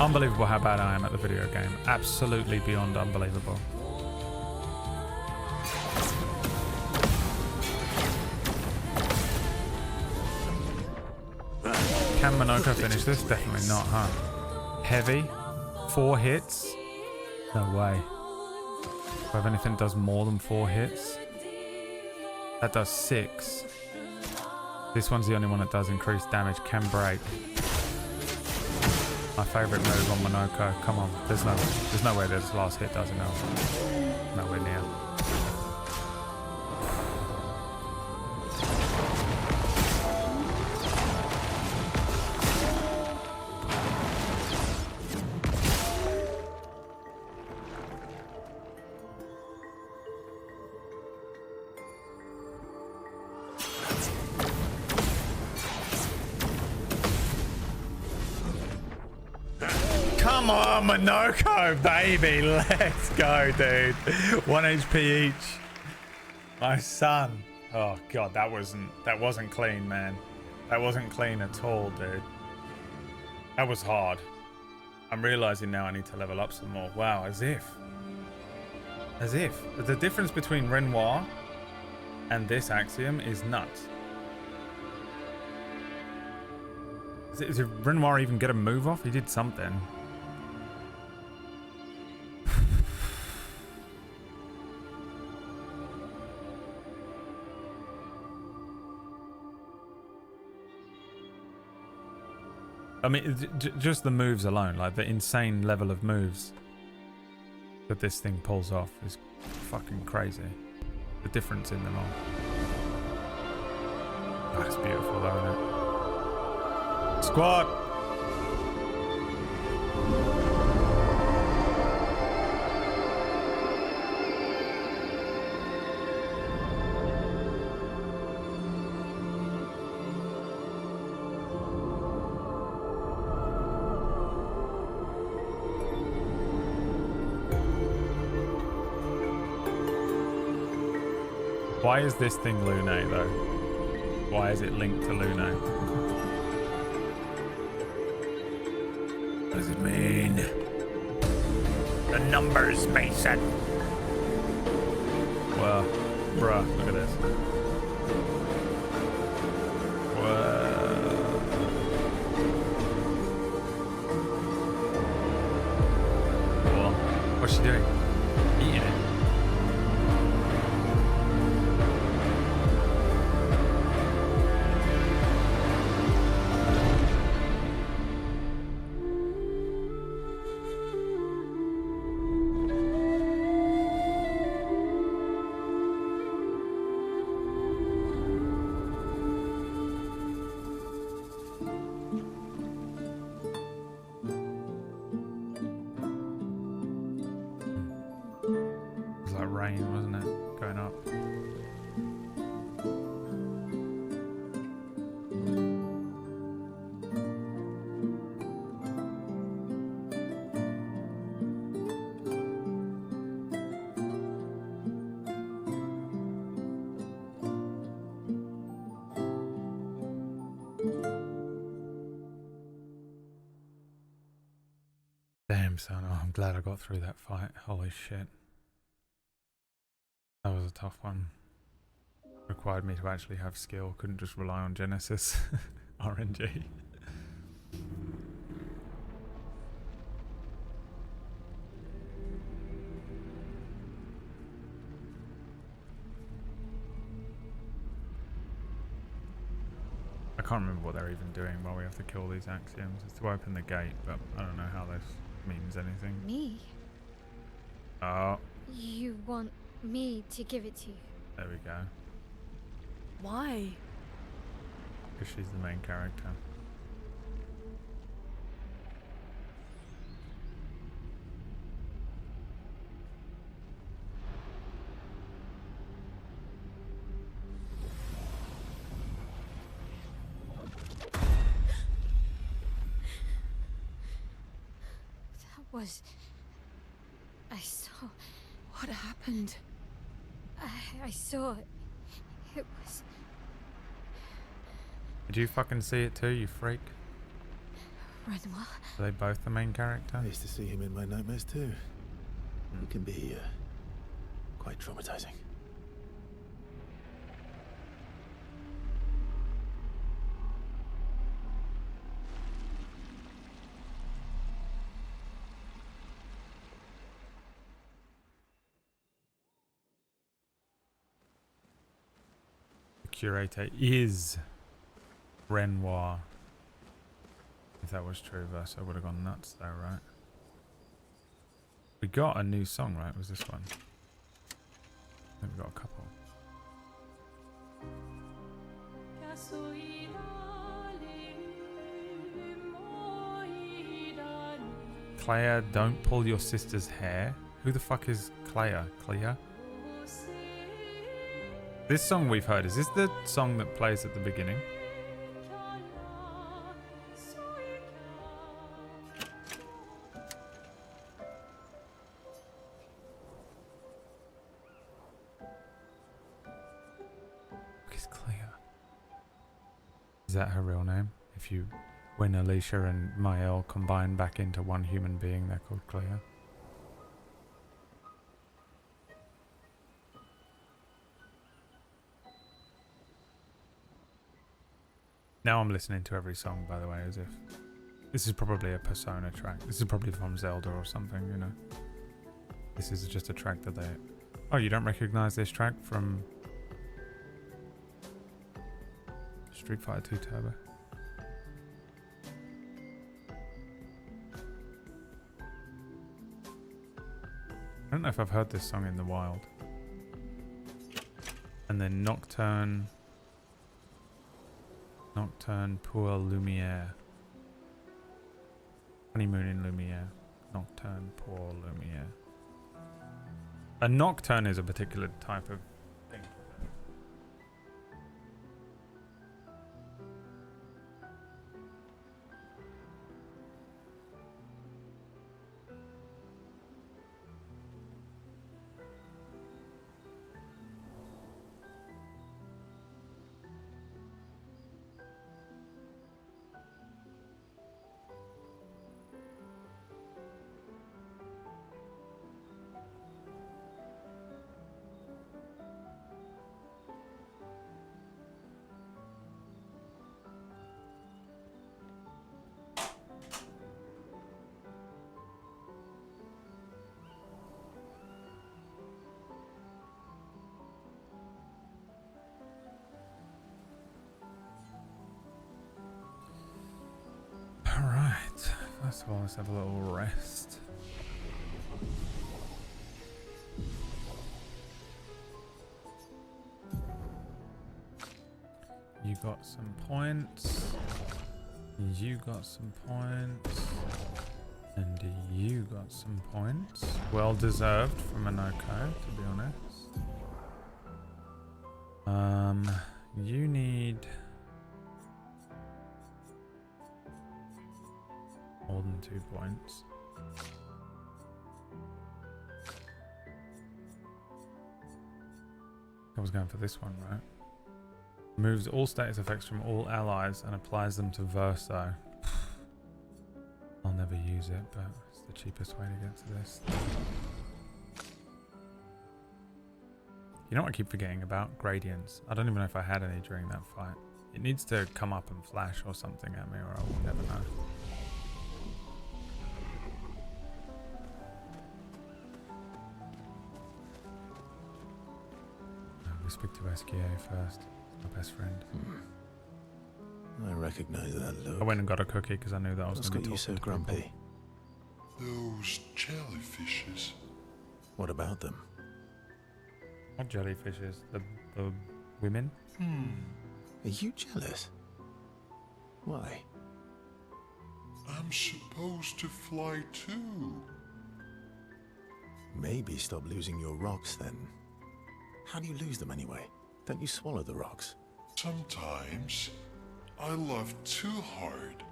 Unbelievable how bad I am at the video game. Absolutely beyond unbelievable. Can Monoko finish this? Definitely not, huh? Heavy? 4 hits? No way. Do I have anything that does more than 4 hits? That does 6. This one's the only one that does increased damage. Can break. My favourite move on Monoko. Come on. There's no way this last hit does enough. Nowhere near. Come on, Monoko, baby. Let's go, dude. 1 HP each. My son. Oh god, that wasn't clean, man. That wasn't clean at all, dude. That was hard. I'm realizing now I need to level up some more. Wow, as if. As if. The difference between Renoir and this Axiom is nuts. Did Renoir even get a move off? He did something. I mean, just the moves alone, like the insane level of moves that this thing pulls off is fucking crazy. The difference in them all. That's beautiful though, isn't it? Squad! Why is this thing Lune though? Why is it linked to Lune? What does it mean? The numbers, Mason. Well, bruh, look at this. Whoa. Cool. What's she doing? Eating it. Rain, wasn't it? Going up. Damn, son. Oh, I'm glad I got through that fight. Holy shit. That was a tough one. Required me to actually have skill. Couldn't just rely on Genesis. RNG. I can't remember what they're even doing while we have to kill these axioms. It's to open the gate, but I don't know how this means anything. Me? Oh, You want me to give it to you? there we go. Why? Because she's the main character. I saw. What happened? I saw. It was. Did you fucking see it too, you freak? Renoir. Are they both the main character? I used to see him in my nightmares too. It can be quite traumatizing. Curator is Renoir. If that was true of us, I would have gone nuts though, right? We got a new song, right? Was this one? I think we got a couple. Clair, don't pull your sister's hair. Who the fuck is Clair? Clair? This song we've heard, is this the song that plays at the beginning? What is Clair? Is that her real name? When Alicia and Mael combine back into one human being, they're called Clair. Now I'm listening to every song, by the way, as if this is probably a Persona track. This is probably from Zelda or something, you know. This is just a track that they... Oh, you don't recognize this track from Street Fighter 2 Turbo? I don't know if I've heard this song in the wild. And then Nocturne... Nocturne pour lumière. Honeymoon in lumière. Nocturne pour lumière. A nocturne is a particular type of thing. Alright, first of all, let's have a little rest. You got some points. You got some points. And you got some points. Well deserved from Minoko, to be honest. You need more than 2 points. I was going for this one, right? Removes all status effects from all allies and applies them to Verso. I'll never use it, but it's the cheapest way to get to this. You know what I keep forgetting about? Gradients. I don't even know if I had any during that fight. It needs to come up and flash or something at me, or I will never know. We speak to SKA first. My best friend. I recognize that look. I went and got a cookie because I knew that I was What's going to got be you so talking to people. grumpy? Those jellyfishes. What about them? Not jellyfishes, the women. Are you jealous? Why? I'm supposed to fly too. Maybe stop losing your rocks then. How do you lose them anyway? Don't you swallow the rocks? Sometimes I love too hard.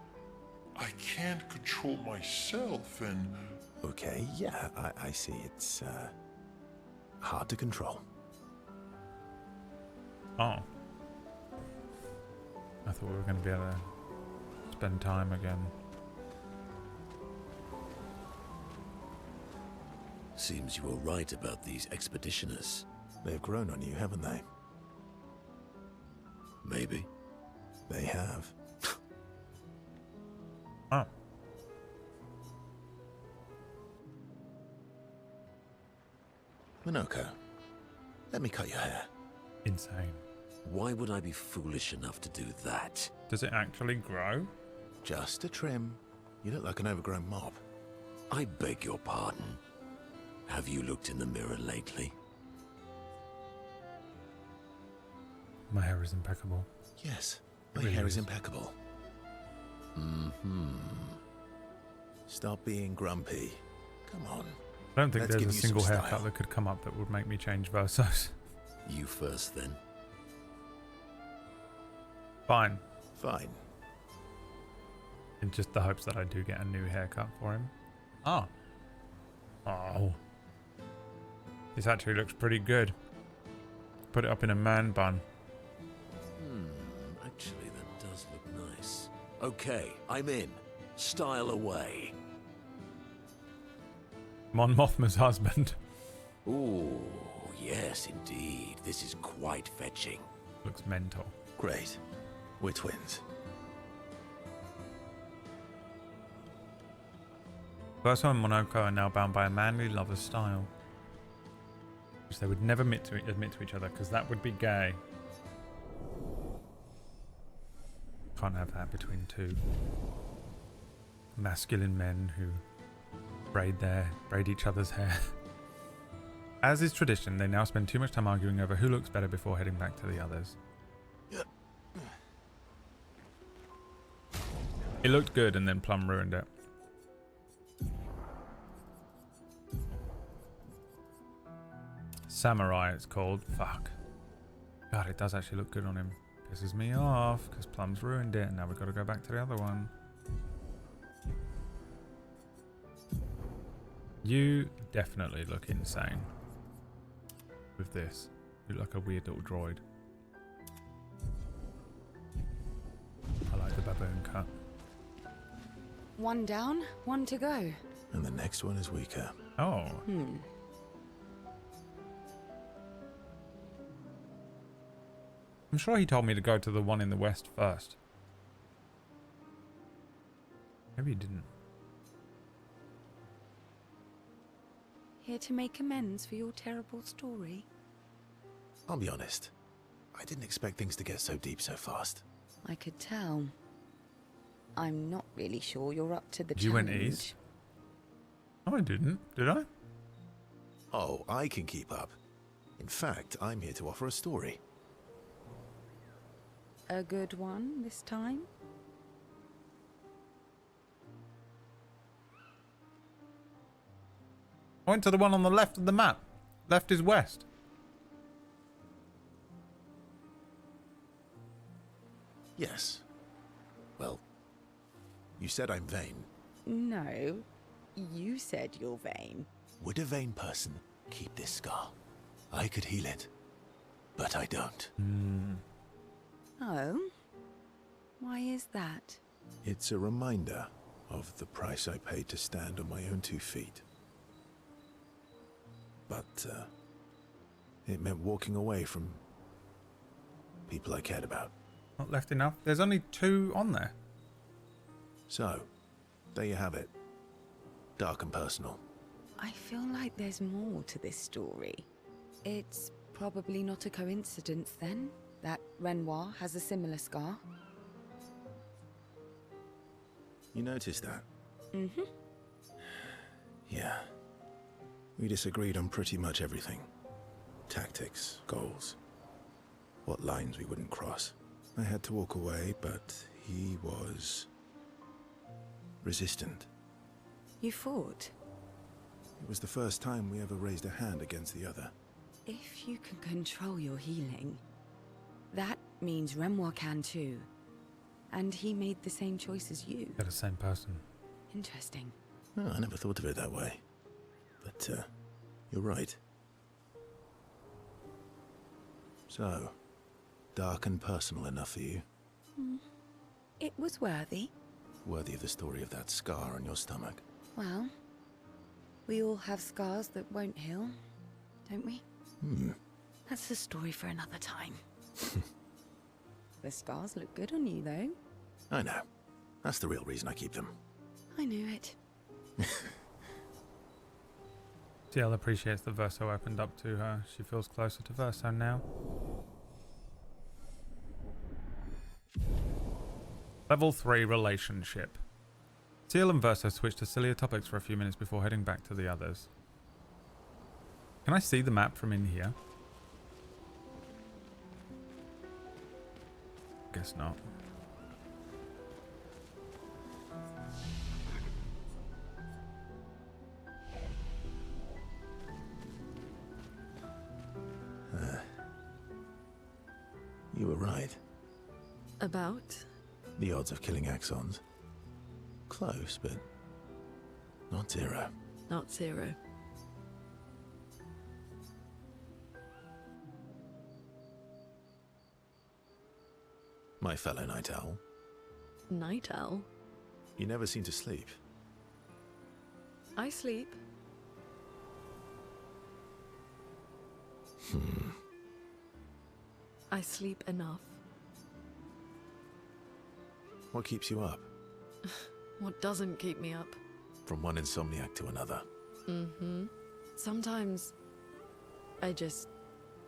I can't control myself and... Okay, yeah, I see. It's, hard to control. Oh. I thought we were going to be able to spend time again. Seems you were right about these expeditioners. They've grown on you, haven't they? Maybe. They have. Oh. Minoko, let me cut your hair. Insane. Why would I be foolish enough to do that? Does it actually grow? Just a trim. You look like an overgrown mob. I beg your pardon. Have you looked in the mirror lately? My hair is impeccable. Yes, my Really hair is. is impeccable. Stop being grumpy. Come on. I don't think Let's there's give a you some single haircut style. that could come up that would make me change Versos. You first, then. Fine. Fine. In just the hopes that I do get a new haircut for him. Oh. Oh. This actually looks pretty good. Put it up in a man bun. Actually, that does look nice. Okay, I'm in. Style away. Mon Mothma's husband. Ooh, yes, indeed. This is quite fetching. Looks mental. Great. We're twins. Verso and Monoko are now bound by a manly lover's style, which they would never admit to each other because that would be gay. Can't have that between two masculine men who braid each other's hair. As is tradition, they now spend too much time arguing over who looks better before heading back to the others. It looked good and then Plum ruined it. Samurai it's called. Fuck. God, it does actually look good on him. Pisses me off because Plum's ruined it and now we've got to go back to the other one. You definitely look insane with this. You look like a weird little droid. I like the baboon cut. One down, one to go. And the next one is weaker. Oh. I'm sure he told me to go to the one in the west first. Maybe he didn't. Here to make amends for your terrible story. I'll be honest. I didn't expect things to get so deep so fast. I could tell. I'm not really sure you're up to the You challenge. went east? No, I didn't. Did I? Oh, I can keep up. In fact, I'm here to offer a story. A good one this time? I went to the one on the left of the map. Left is west. Yes. Well, you said I'm vain. No, you said you're vain. Would a vain person keep this scar? I could heal it, but I don't. Oh? Why is that? It's a reminder of the price I paid to stand on my own 2 feet. But, it meant walking away from people I cared about. Not left enough. There's only 2 on there. So, there you have it. Dark and personal. I feel like there's more to this story. It's probably not a coincidence then that Renoir has a similar scar. You noticed that? Mm-hmm. Yeah. We disagreed on pretty much everything. Tactics, goals, what lines we wouldn't cross. I had to walk away, but he was resistant. You fought? It was the first time we ever raised a hand against the other. If you can control your healing, that means Renoir can too. And he made the same choice as you. They're the same person. Interesting. Oh, I never thought of it that way. But, you're right. So, dark and personal enough for you? It was worthy. Worthy of the story of that scar on your stomach. Well, we all have scars that won't heal, don't we? That's a story for another time. The scars look good on you, though. I know. That's the real reason I keep them. I knew it. TL appreciates the Verso opened up to her. She feels closer to Verso now. Level 3 relationship. TL and Verso switch to sillier topics for a few minutes before heading back to the others. Can I see the map from in here? Guess not. You were right. About? The odds of killing Axons. Close, but not zero. Not zero. My fellow Night Owl. Night owl? You never seem to sleep. I sleep. I sleep enough. What keeps you up? What doesn't keep me up? From one insomniac to another. Sometimes I just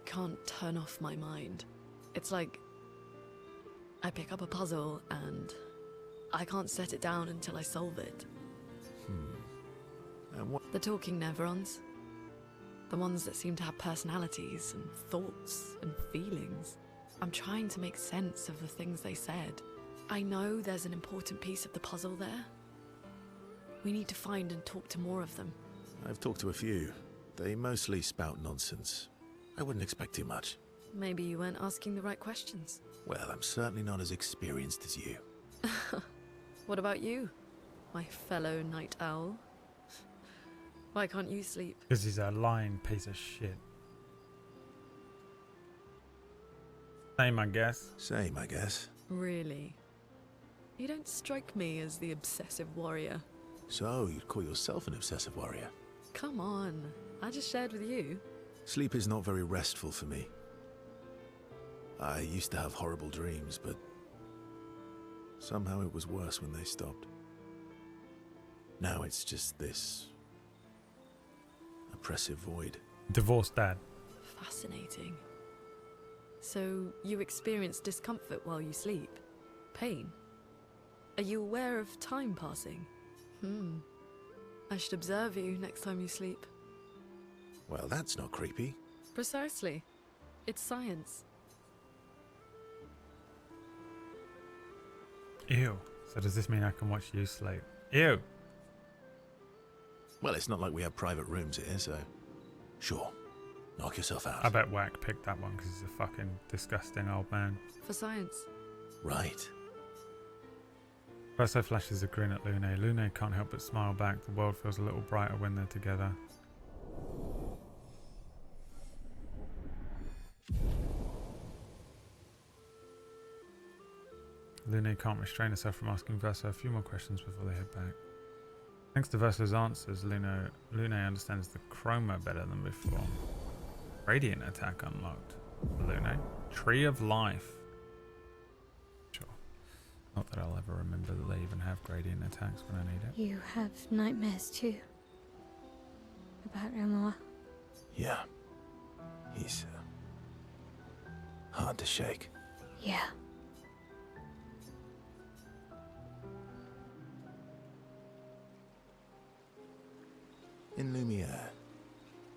can't turn off my mind. It's like I pick up a puzzle and I can't set it down until I solve it. And what? The talking neurons. The ones that seem to have personalities and thoughts and feelings. I'm trying to make sense of the things they said. I know there's an important piece of the puzzle there. We need to find and talk to more of them. I've talked to a few. They mostly spout nonsense. I wouldn't expect too much. Maybe you weren't asking the right questions. Well, I'm certainly not as experienced as you. What about you, my fellow night owl? Why can't you sleep? Because he's a lying piece of shit. Same, I guess. Same, I guess. Really? You don't strike me as the obsessive warrior. So, you'd call yourself an obsessive warrior? Come on, I just shared with you. Sleep is not very restful for me. I used to have horrible dreams, but somehow it was worse when they stopped. Now it's just this oppressive void. Divorced dad. Fascinating. So, you experience discomfort while you sleep? Pain? Are you aware of time passing? I should observe you next time you sleep. Well, that's not creepy. Precisely. It's science. Ew. So does this mean I can watch you sleep? Ew. Well, it's not like we have private rooms here, so sure. Knock yourself out. I bet Whack picked that one because he's a fucking disgusting old man. For science. Right. Verso flashes a grin at Lune. Lune can't help but smile back. The world feels a little brighter when they're together. Lune can't restrain herself from asking Verso a few more questions before they head back. Thanks to Verso's answers, Lune understands the chroma better than before. Radiant attack unlocked. Lune. Tree of Life. Sure. Not that I'll ever remember that they even have gradient attacks when I need it. You have nightmares too. About Renoir. Yeah. He's hard to shake. Yeah. In Lumiere,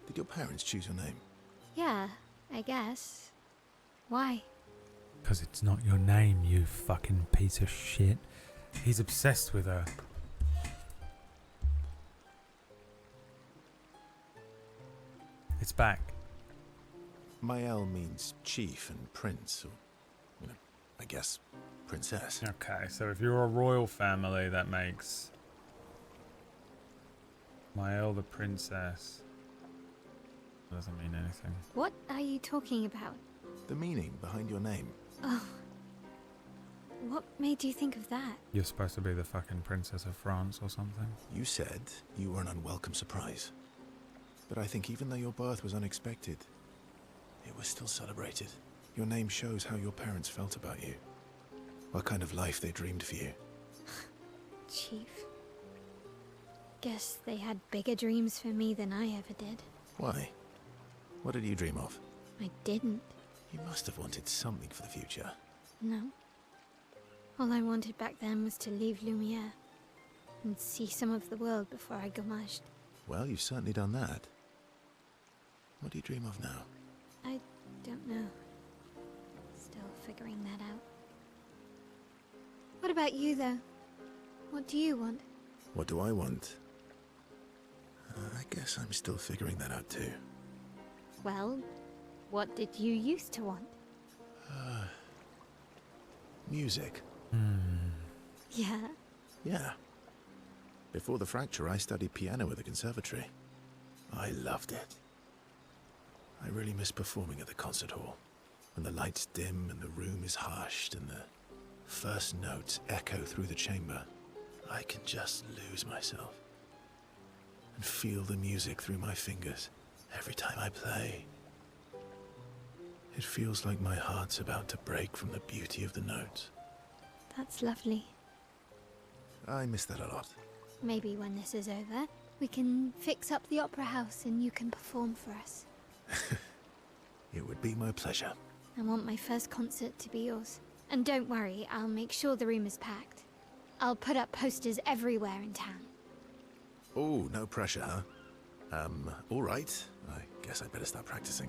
did your parents choose your name? Yeah, I guess. Why? Because it's not your name, you fucking piece of shit. He's obsessed with her. It's back. Mael means chief and prince, or, I guess, princess. Okay, so if you're a royal family, that makes Mael the princess. Doesn't mean anything. What are you talking about? The meaning behind your name. Oh. What made you think of that? You're supposed to be the fucking princess of France or something. You said you were an unwelcome surprise. But I think even though your birth was unexpected, it was still celebrated. Your name shows how your parents felt about you. What kind of life they dreamed for you. Chief. Guess they had bigger dreams for me than I ever did. Why? What did you dream of? I didn't. You must have wanted something for the future. No. All I wanted back then was to leave Lumiere and see some of the world before I gommaged. Well, you've certainly done that. What do you dream of now? I don't know. Still figuring that out. What about you, though? What do you want? What do I want? I guess I'm still figuring that out too. Well, what did you used to want? Music. Yeah. Yeah. Before the fracture, I studied piano at the conservatory. I loved it. I really miss performing at the concert hall. When the lights dim and the room is hushed and the first notes echo through the chamber, I can just lose myself and feel the music through my fingers every time I play. It feels like my heart's about to break from the beauty of the notes. That's lovely. I miss that a lot. Maybe when this is over, we can fix up the opera house and you can perform for us. It would be my pleasure. I want my first concert to be yours. And don't worry, I'll make sure the room is packed. I'll put up posters everywhere in town. Oh, no pressure, huh? All right. I guess I'd better start practicing.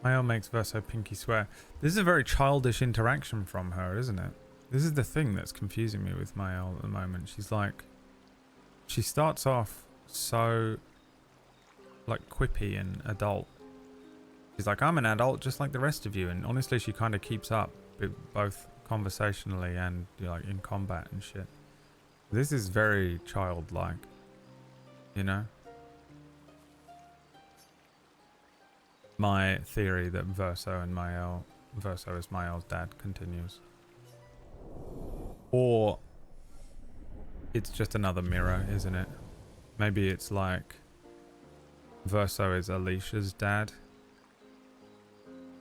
Mael makes Verso Pinky swear. This is a very childish interaction from her, isn't it? This is the thing that's confusing me with Mael at the moment. She's like, she starts off so like quippy and adult. She's like, I'm an adult just like the rest of you, and honestly she kind of keeps up both conversationally and, you know, like in combat and shit. This is very childlike, you know? My theory that Verso is Mael's dad continues. Or it's just another mirror, isn't it? Maybe it's like Verso is Alicia's dad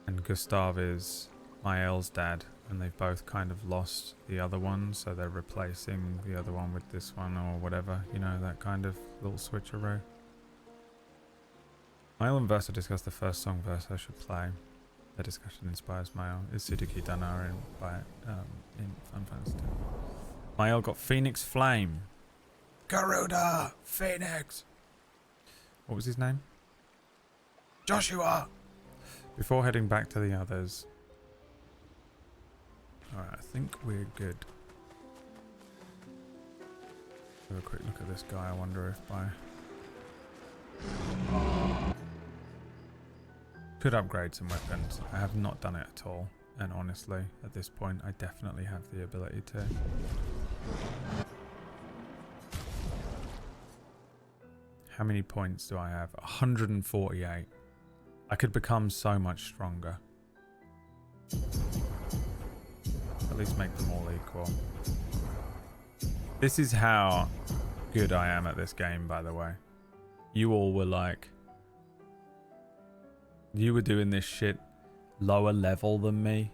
and Gustav is Mael's dad, and they've both kind of lost the other one, so they're replacing the other one with this one or whatever, you know, that kind of little switcheroo. Mael and Verso discuss the first song Verso should play. The discussion inspires Mael. Is Sudoku Danar in Final Fantasy X? Mael got Phoenix Flame. Garuda! Phoenix! What was his name? Joshua! Before heading back to the others. Alright, I think we're good. Have a quick look at this guy. I wonder if by... Could upgrade some weapons. I have not done it at all. And honestly, at this point, I definitely have the ability to. How many points do I have? 148. I could become so much stronger. At least make them all equal. This is how good I am at this game, by the way. You all were like... You were doing this shit lower level than me.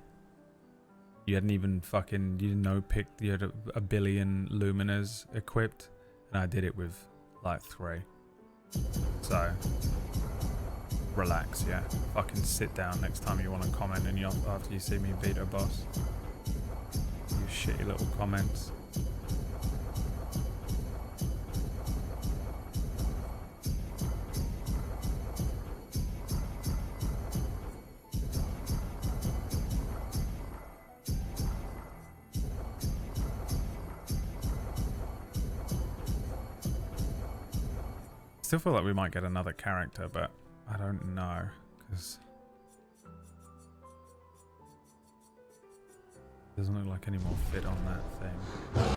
You hadn't even fucking... You no-picked... You had a billion Luminas equipped. And I did it with, like, 3. So... Relax, yeah. Fucking sit down next time you want to comment and after you see me beat a boss. You shitty little comments. Still feel like we might get another character, but I don't know, because doesn't look like any more fit on that thing.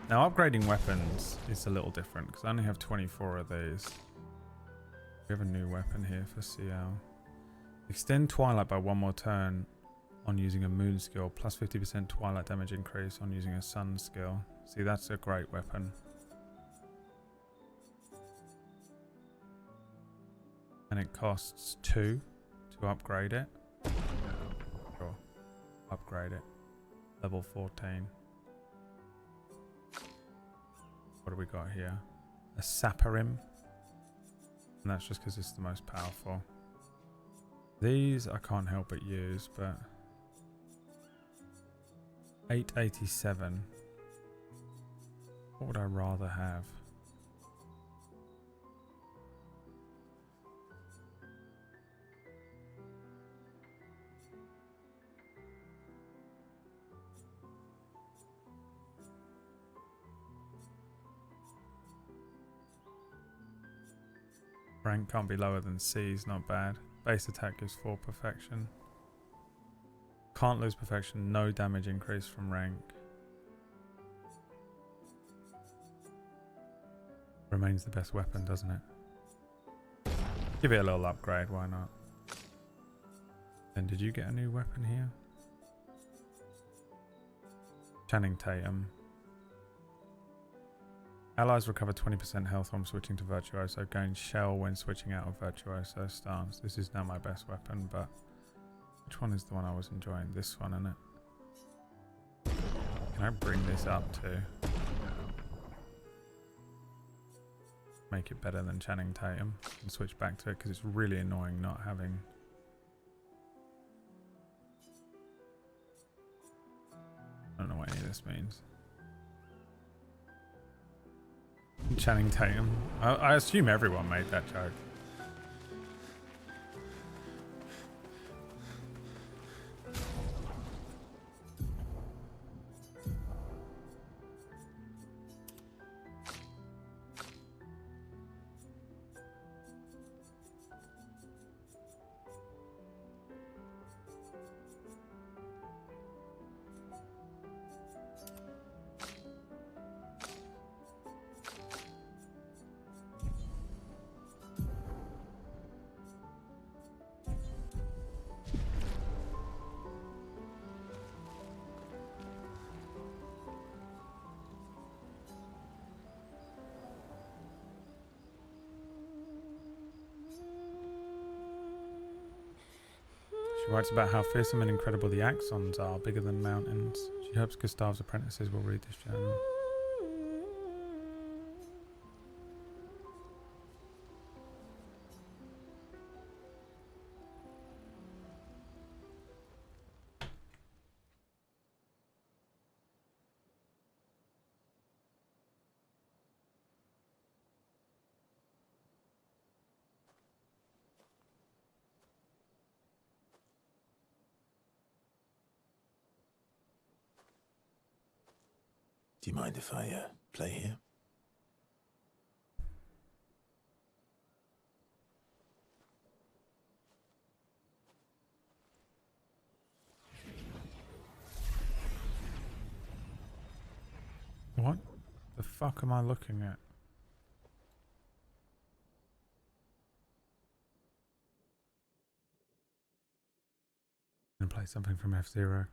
Now upgrading weapons is a little different because I only have 24 of these. We have a new weapon here for CL. Extend Twilight by 1 more turn on using a moon skill, plus 50% Twilight damage increase on using a sun skill. See, that's a great weapon. And it costs 2 to upgrade it. Sure. Upgrade it. Level 14. What do we got here? A Saparim. And that's just because it's the most powerful. These I can't help but use, but... 887. What would I rather have? Rank can't be lower than C's, not bad. Base attack gives 4 perfection. Can't lose perfection, no damage increase from rank. Remains the best weapon, doesn't it? Give it a little upgrade, why not? Then did you get a new weapon here? Channing Tatum. Allies recover 20% health when switching to Virtuoso. Gain shell when switching out of Virtuoso stance. This is now my best weapon, but which one is the one I was enjoying? This one, isn't it? Can I bring this up too? Make it better than Channing Tatum and switch back to it because it's really annoying not having... I don't know what any of this means. Channing Tatum. I assume everyone made that joke. She writes about how fearsome and incredible the Axons are, bigger than mountains. She hopes Gustave's apprentices will read this journal. Do you mind if I play here? What the fuck am I looking at? I'm gonna play something from F-Zero.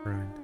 Brilliant.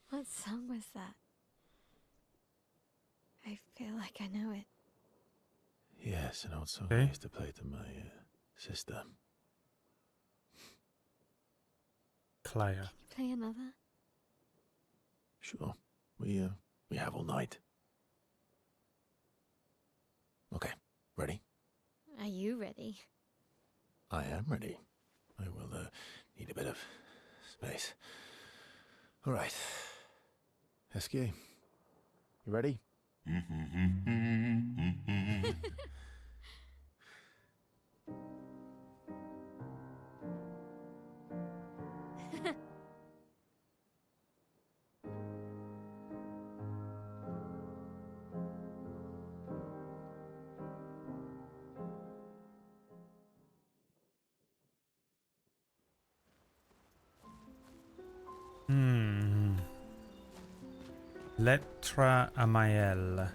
What song was that? I feel like I know it. Yes, an old song Okay. I used to play to my sister. Clair. Can you play another? Sure. We have all night. Okay, ready? Are you ready? I am ready. I will need a bit of space. All right. Esquier, you ready? Lettre à Maëlle.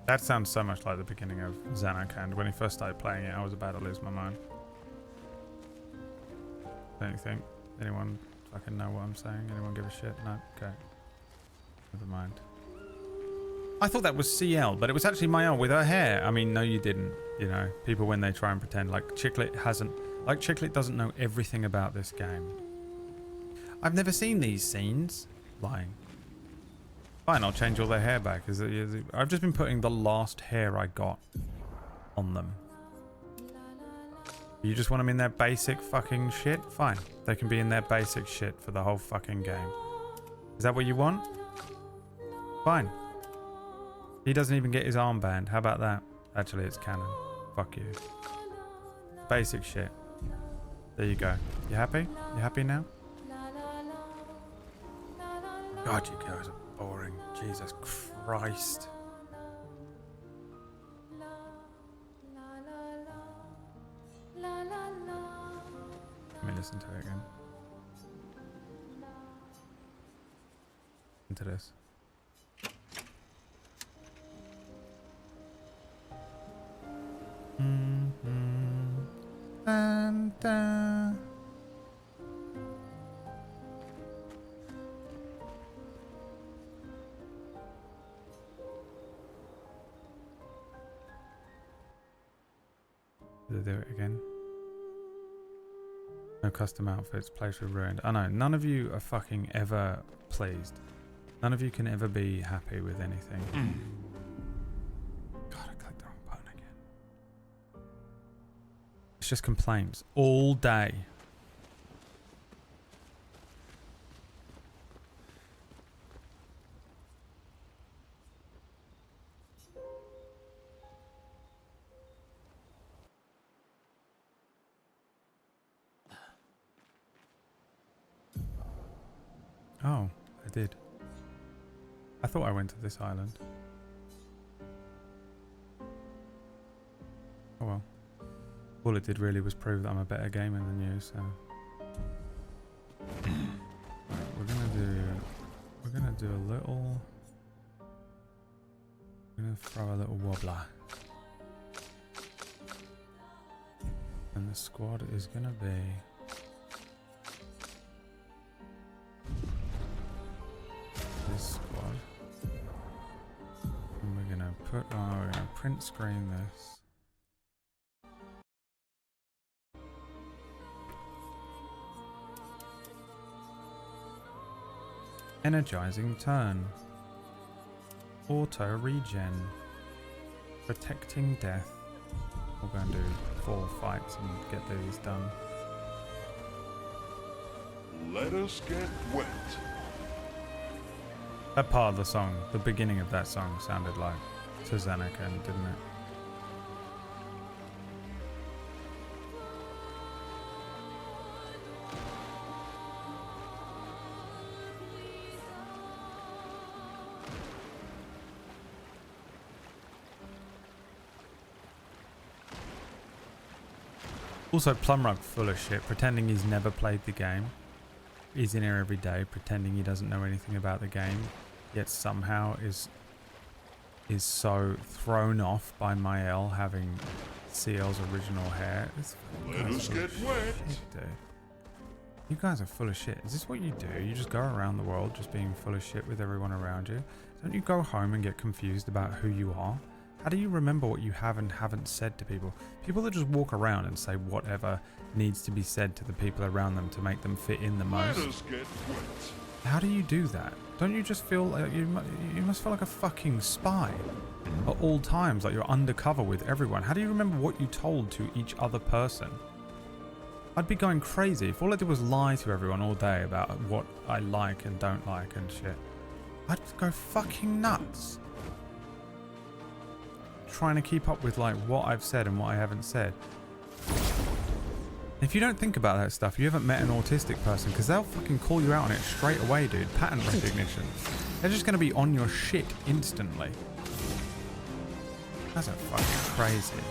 That sounds so much like the beginning of Xanarkand. When he first started playing it, I was about to lose my mind. Don't you think? Anyone fucking know what I'm saying? Anyone give a shit? No? Okay. Never mind. I thought that was CL, but it was actually Maëlle with her hair. I mean, no, you didn't. You know, people when they try and pretend like Chiclet doesn't know everything about this game. I've never seen these scenes. Lying. Fine, I'll change all their hair back. I've just been putting the last hair I got on them. You just want them in their basic fucking shit? Fine. They can be in their basic shit for the whole fucking game. Is that what you want? Fine. He doesn't even get his armband. How about that? Actually, it's canon. Fuck you. Basic shit. There you go. You happy? You happy now? God, you guys are boring. Jesus Christ. Let me listen to it again. Listen to this. And do it again. No custom outfits, place were ruined. I know, none of you are fucking ever pleased. None of you can ever be happy with anything. God, I clicked the wrong button again. It's just complaints all day. Oh, I did. I thought I went to this island. Oh well. All it did really was prove that I'm a better gamer than you, so. Right, we're gonna do a little. We're gonna throw a little wobbler. And the squad is gonna be this squad. And we're gonna print screen this. Energizing turn. Auto regen. Protecting death. We're going to do 4 fights and get these done. Let us get wet. That part of the song, the beginning of that song, sounded like Tzanika, didn't it? Also, Plumrug full of shit, pretending he's never played the game. He's in here every day, pretending he doesn't know anything about the game, yet somehow is so thrown off by Mael having CL's original hair. Let us get wet. Shit, dude. You guys are full of shit. Is this what you do? You just go around the world just being full of shit with everyone around you? Don't you go home and get confused about who you are? How do you remember what you have and haven't said to people? People that just walk around and say whatever needs to be said to the people around them to make them fit in the most. Let us get wet. How do you do that? Don't you just feel like you must feel like a fucking spy at all times, like you're undercover with everyone? How do you remember what you told to each other person? I'd be going crazy if all I did was lie to everyone all day about what I like and don't like and shit. I'd go fucking nuts. Trying to keep up with like what I've said and what I haven't said. If you don't think about that stuff, you haven't met an autistic person, because they'll fucking call you out on it straight away, dude. Pattern recognition. They're just going to be on your shit instantly. That's a fucking crazy.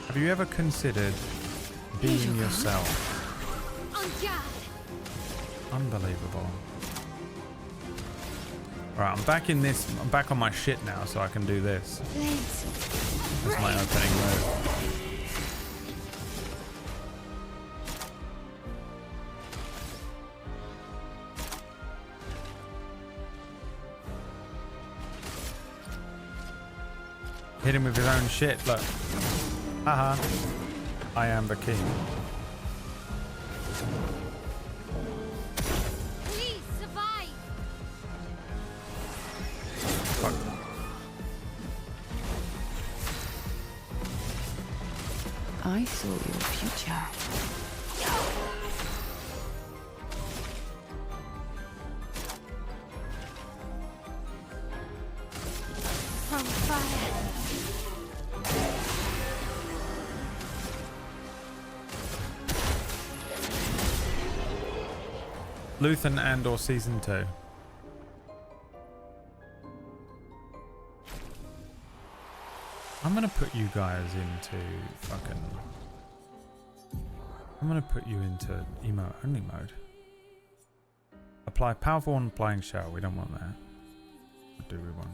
Have you ever considered being yourself? Unbelievable. Alright, I'm back on my shit now, so I can do this. That's my opening move. Hit him with his own shit, look. Haha. I am the king. Please survive. Fuck. I saw your future. Luthen and or season 2. I'm gonna put you guys into fucking... I'm gonna put you into emote only mode. Apply powerful on flying shell. We don't want that. What do we want?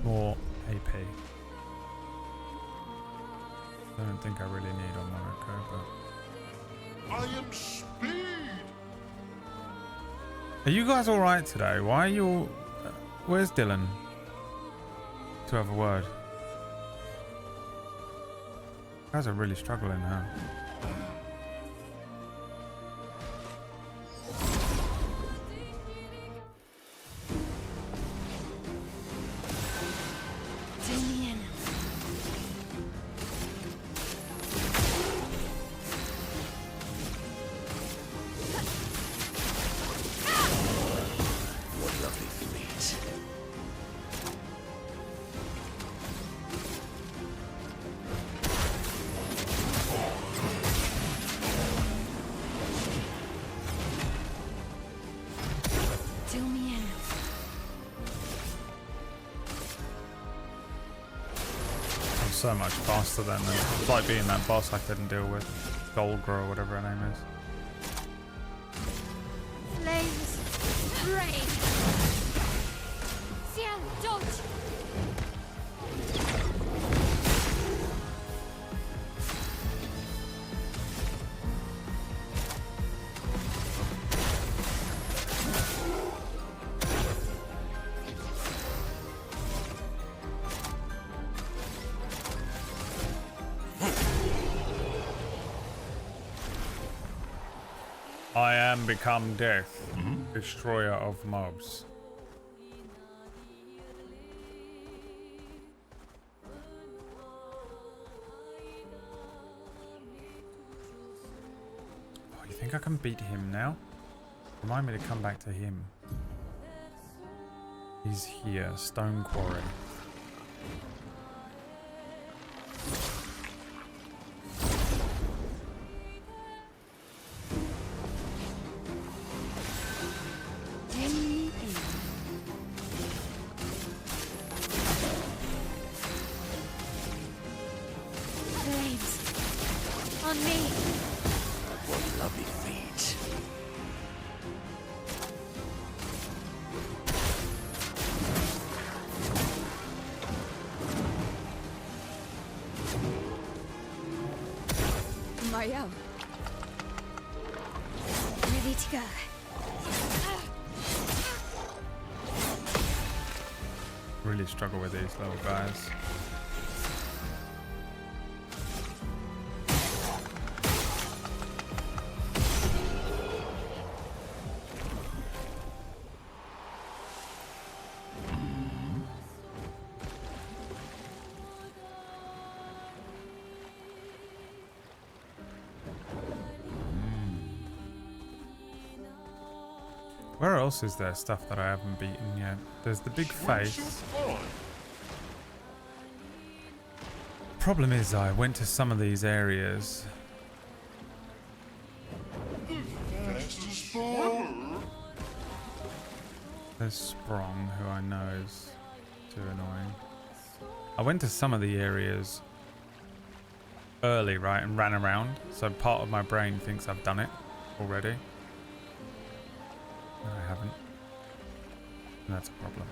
More AP. I don't think I really need on Monaco, but... I am speed. Are you guys alright today? Why are you all... where's Dylan? To have a word. You guys are really struggling, huh? So much faster than them. It's like being that boss I couldn't deal with. Golgra or whatever her name is. Flames, rain. Ciel, dodge. I am become death, destroyer of mobs. Oh, you think I can beat him now? Remind me to come back to him. He's here, Stone Quarry. Mario. Ready to go. Really struggle with these little guys. Where else is there stuff that I haven't beaten yet? There's the big face. Problem is, I went to some of these areas. Fastest farmer. There's Sprong, who I know is too annoying. I went to some of the areas early, right, and ran around. So part of my brain thinks I've done it already. No, I haven't. And that's a problem.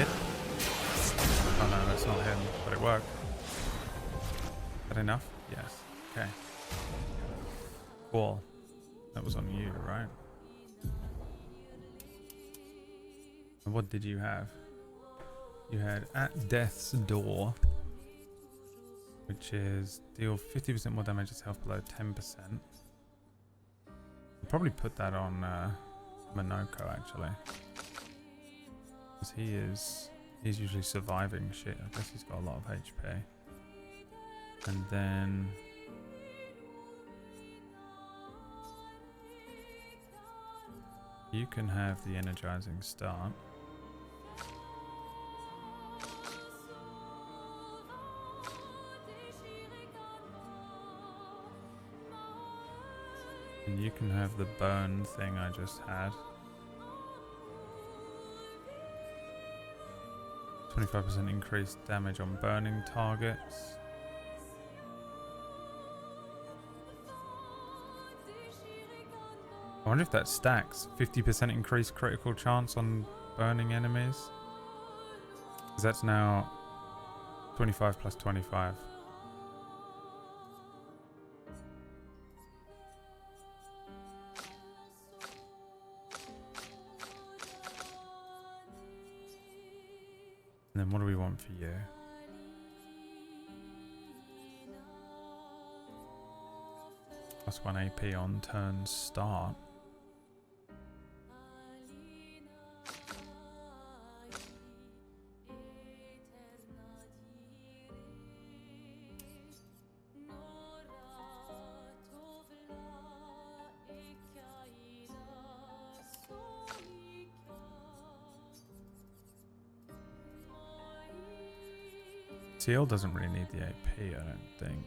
did. Oh no, that's not him, but it worked. Is that enough? Yes. Okay. Cool. That was on you, right? And what did you have? You had At Death's Door, which is deal 50% more damage as health below 10%. I'll probably put that on Monoko actually. Because he's usually surviving shit. I guess he's got a lot of HP. And then you can have the energizing start. And you can have the burn thing I just had. 25% increased damage on burning targets. I wonder if that stacks. 50% increased critical chance on burning enemies. Because that's now 25 plus 25. And then what do we want for you? Plus 1 AP on turn start. Seal doesn't really need the AP, I don't think.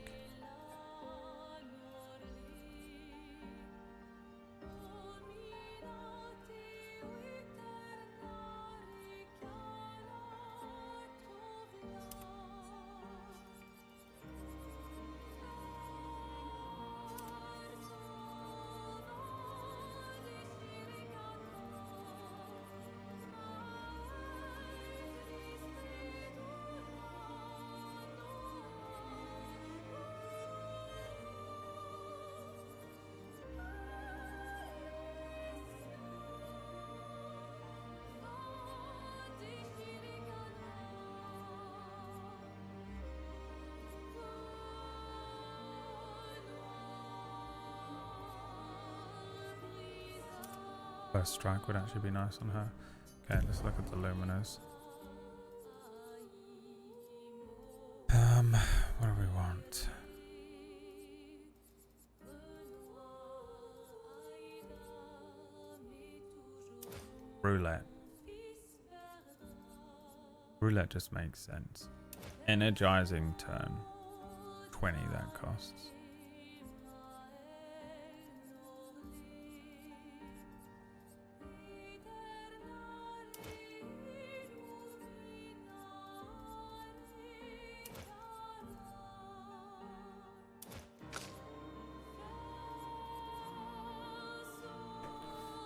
First strike would actually be nice on her. Okay, let's look at the luminous. What do we want? Roulette. Roulette just makes sense. Energizing turn. 20 that costs.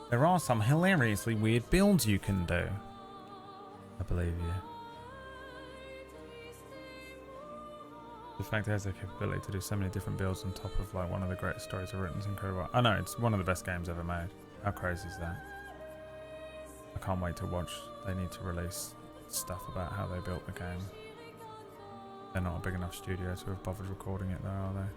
There are some hilariously weird builds you can do. I believe you. The fact it has the capability to do so many different builds on top of like one of the greatest stories ever written is incredible. I know, it's one of the best games ever made. How crazy is that? I can't wait to watch. They need to release stuff about how they built the game. They're not a big enough studio to have bothered recording it though, are they?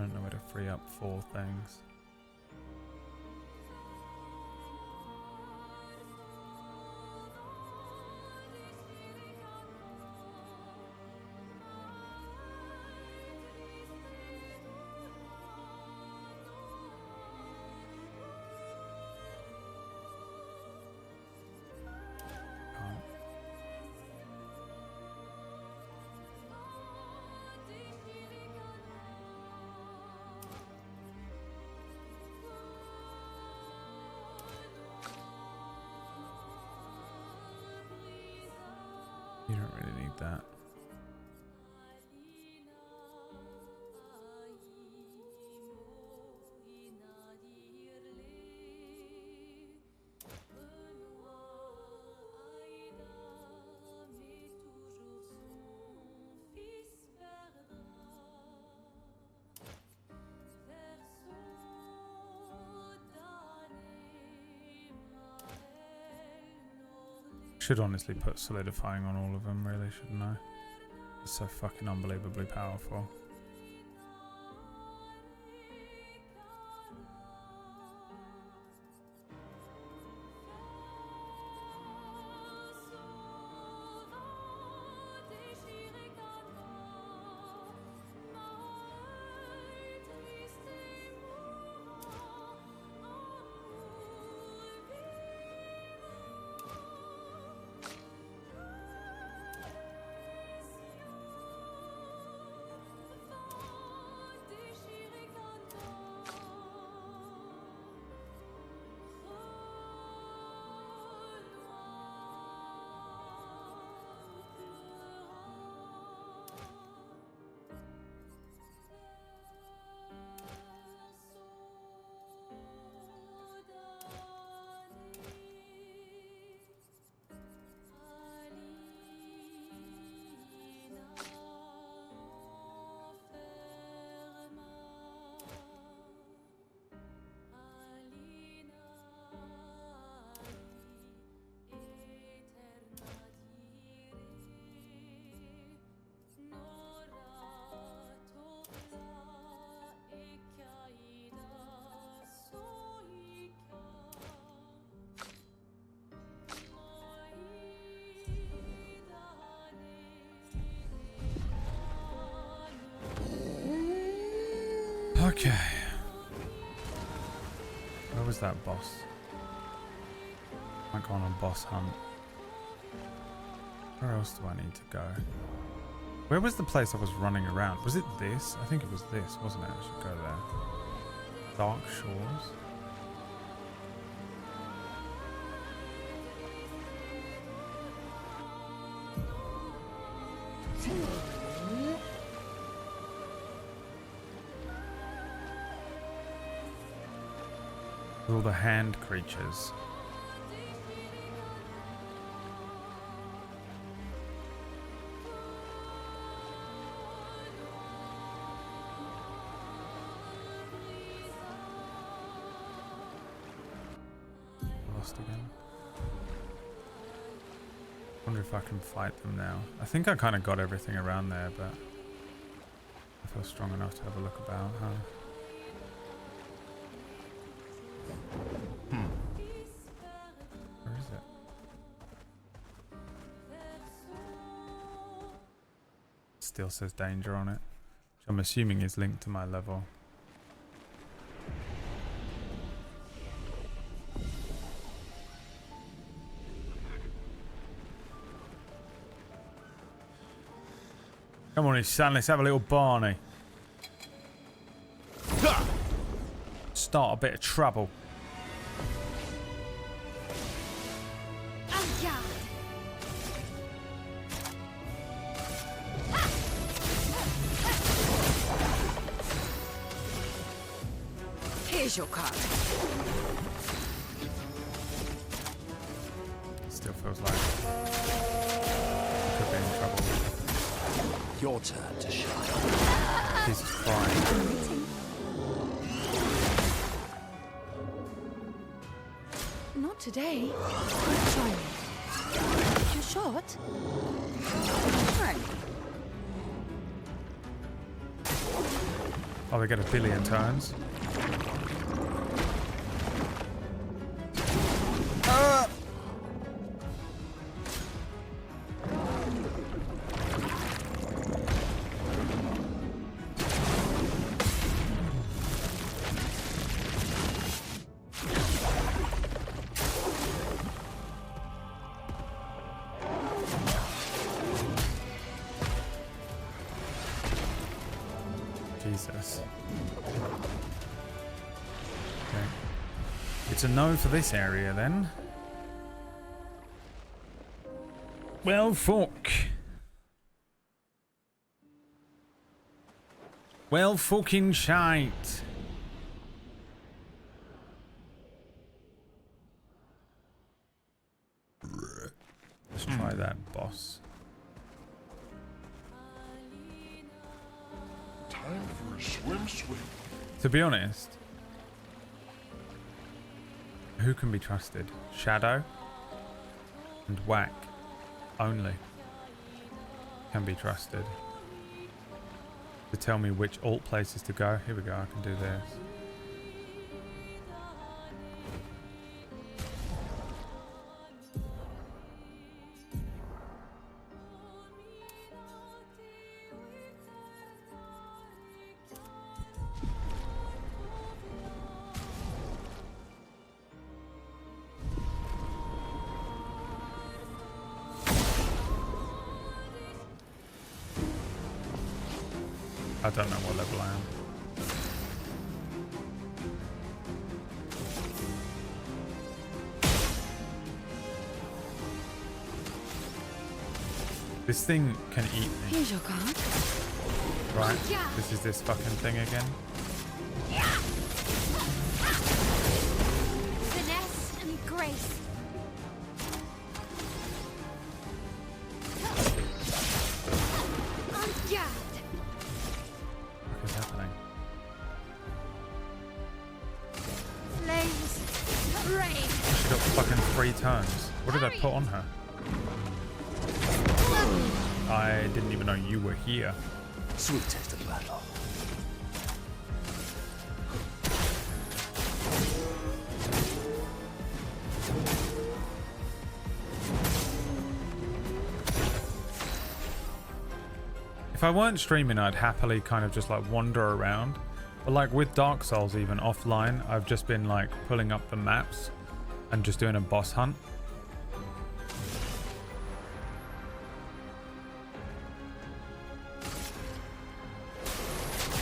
I don't know where to free up 4 things. You don't really need that. Should honestly put solidifying on all of them, really, shouldn't I? It's so fucking unbelievably powerful. Okay. Where was that boss? I might go on a boss hunt. Where else do I need to go? Where was the place I was running around? Was it this? I think it was this, wasn't it? I should go there. Dark Shores? All the hand creatures. Lost again. Wonder if I can fight them now. I think I kind of got everything around there, but I feel strong enough to have a look about, huh? Where is it? Still says danger on it, which I'm assuming is linked to my level. Come on, son, let's have a little Barney. Start a bit of trouble. Here's your card. Still feels like I could be in trouble. Your turn to shine. He's fine. Not today. Try me. Your shot? Try me. Oh, they get a billion turns. Jesus. Okay. It's a no for this area then. Well, fuck. Well, fucking shite. Let's try that, boss. Time for a swim. To be honest, who can be trusted? Shadow and Whack only can be trusted to tell me which alt places to go. Here we go, I can do this. I don't know what level I am. This thing can eat me. Here's your card. Right? This is this fucking thing again. Finesse and grace. What is happening? Flames. Rain. She got fucking 3 turns. What did I put on her? I didn't even know you were here. Sweet taste of battle. If I weren't streaming, I'd happily kind of just like wander around. But like with Dark Souls, even offline, I've just been like pulling up the maps and just doing a boss hunt.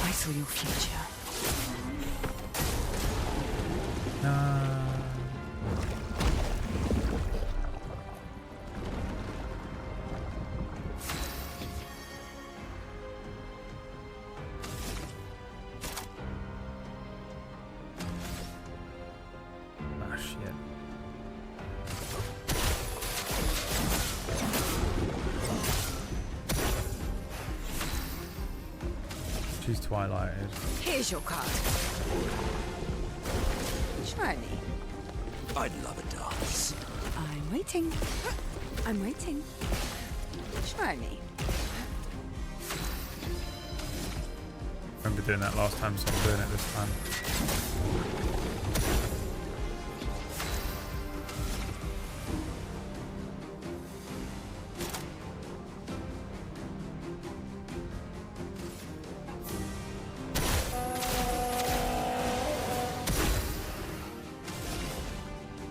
I saw your future. Ah, shit. She's twilighted. Here's your card. Try me. I'd love a dance. I'm waiting. I'm waiting. Try me. Remember doing that last time, so I'm doing it this time.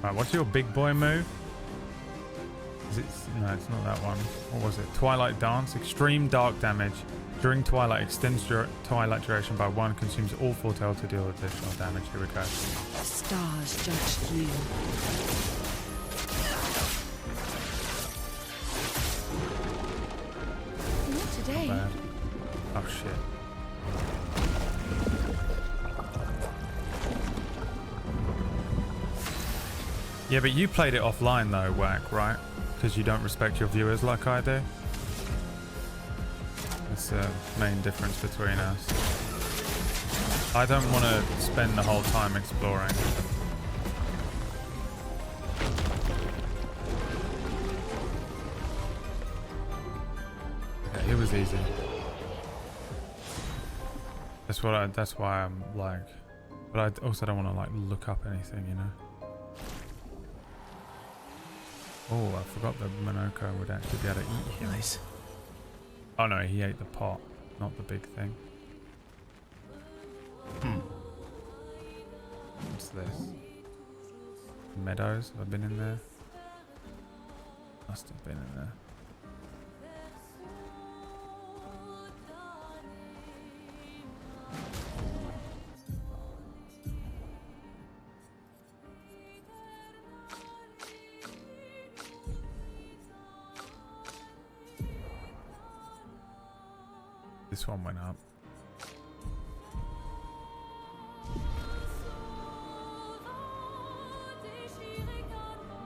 Right, what's your big boy move? Is it? No, it's not that one. What was it? Twilight Dance. Extreme dark damage. During Twilight, extends Twilight duration by 1, consumes all foretell to deal additional damage. Here we go. The stars judged you. Not today. Bad. Oh shit. Yeah, but you played it offline though, Whack, right? Because you don't respect your viewers like I do. That's the main difference between us. I don't want to spend the whole time exploring. Okay, it was easy. That's why I'm like, but I also don't want to like look up anything, you know. Oh, I forgot that Monoko would actually be able to eat him. Nice. Oh no, he ate the pot, not the big thing. What's this? Meadows? Have I been in there? Must have been in there. This one went up.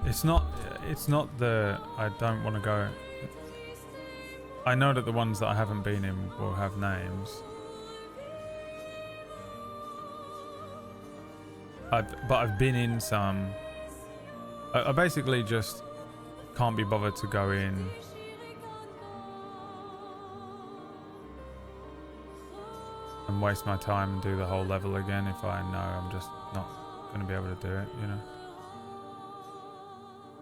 It's not the I don't want to go. I know that the ones that I haven't been in will have names. But I've been in some. I basically just can't be bothered to go in and waste my time and do the whole level again if I know I'm just not going to be able to do it, you know.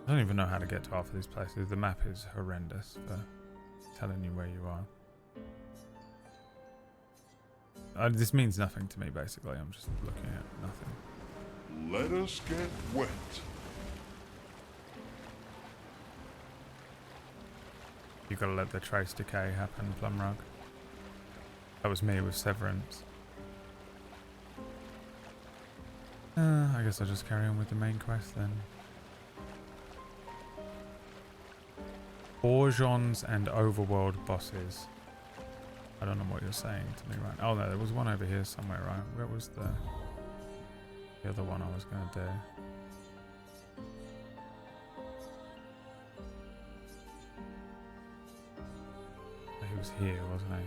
I don't even know how to get to half of these places. The map is horrendous for telling you where you are. This means nothing to me, basically. I'm just looking at nothing. Let us get wet. You gotta let the trace decay happen, Plumrug. That was me with Severance. I guess I'll just carry on with the main quest then. Bourgeons and overworld bosses. I don't know what you're saying to me right now. Oh no, there was one over here somewhere, right? Where was the other one I was going to do? He was here, wasn't he?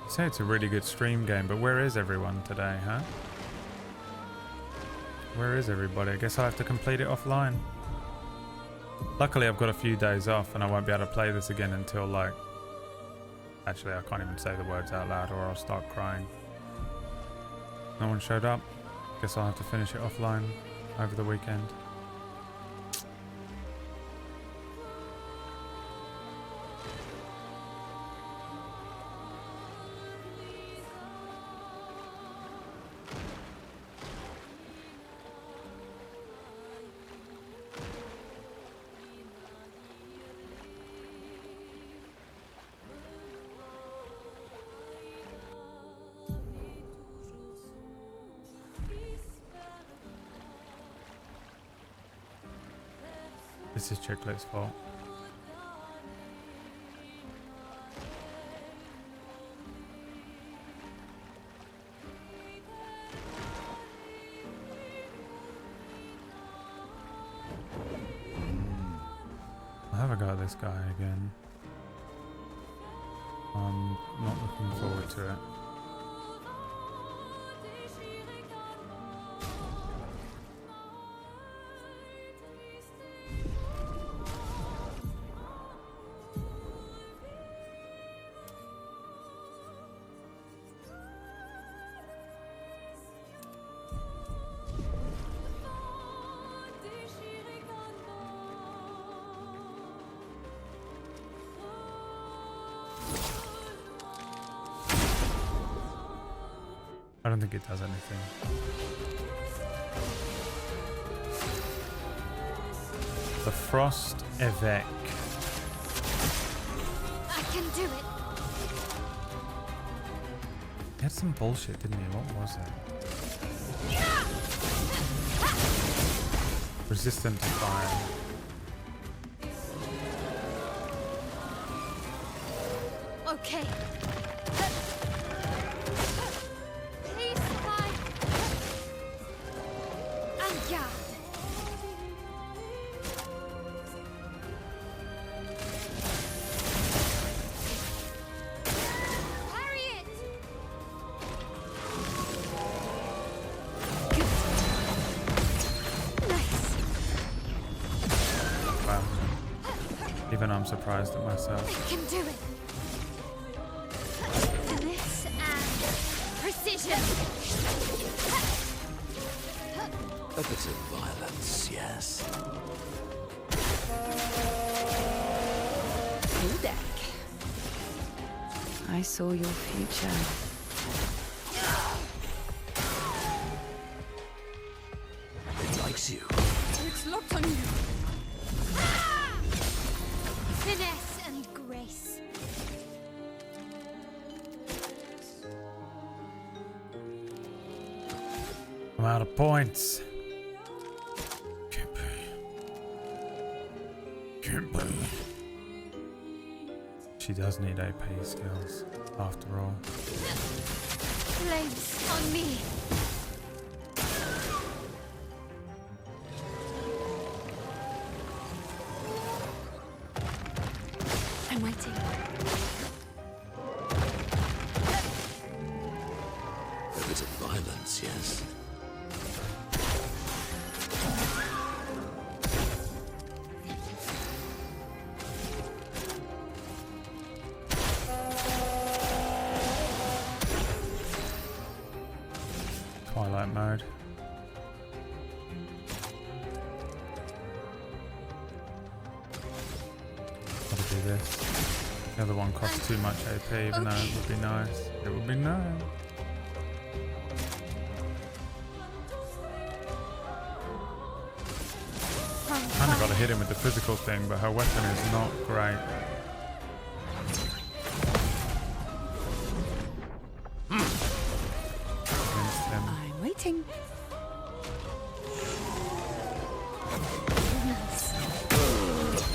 You say it's a really good stream game, but where is everyone today, huh? Where is everybody? I guess I'll have to complete it offline. Luckily, I've got a few days off and I won't be able to play this again until like... Actually, I can't even say the words out loud or I'll start crying. No one showed up. Guess I'll have to finish it offline over the weekend. This is Chicklet's fault. I'll have a go at this guy again. I'm not looking forward to it. I don't think it does anything. The Frost Évêque. I can do it. He had some bullshit, didn't he? What was it? Resistant to fire. Okay. Please fly. And guard. Parry it. Good. surprised at myself. I can do it. Finesse and precision. A bit of violence, yes. Dudek. I saw your future. It likes you. It's locked on you. Finesse and grace. I'm out of points. Can't be. Can't be. She does need AP skills, after all. Flames on me. I'm waiting. A bit of violence, yes. Twilight mode. Gotta do this. The other one costs too much AP, even though it would be nice. It would be nice. Kinda gotta hit him with the physical thing, but her weapon is not great. Against him. I'm waiting.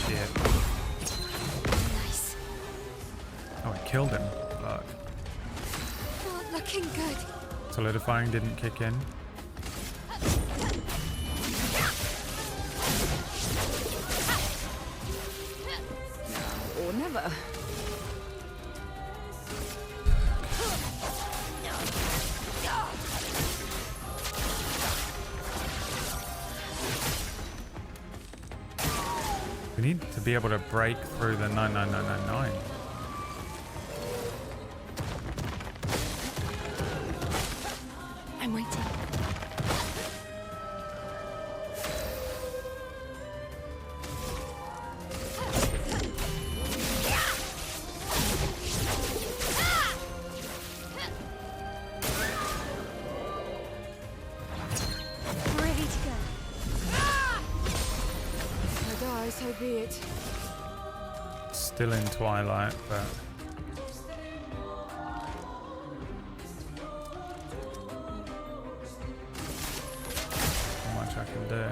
Shit. Nice. Oh, it killed him. Fuck. Not looking good. Solidifying didn't kick in. Or never. We need to be able to break through the 99999. I'm waiting. Ready to go. If I die, so be it. Still in Twilight, but not much I can do.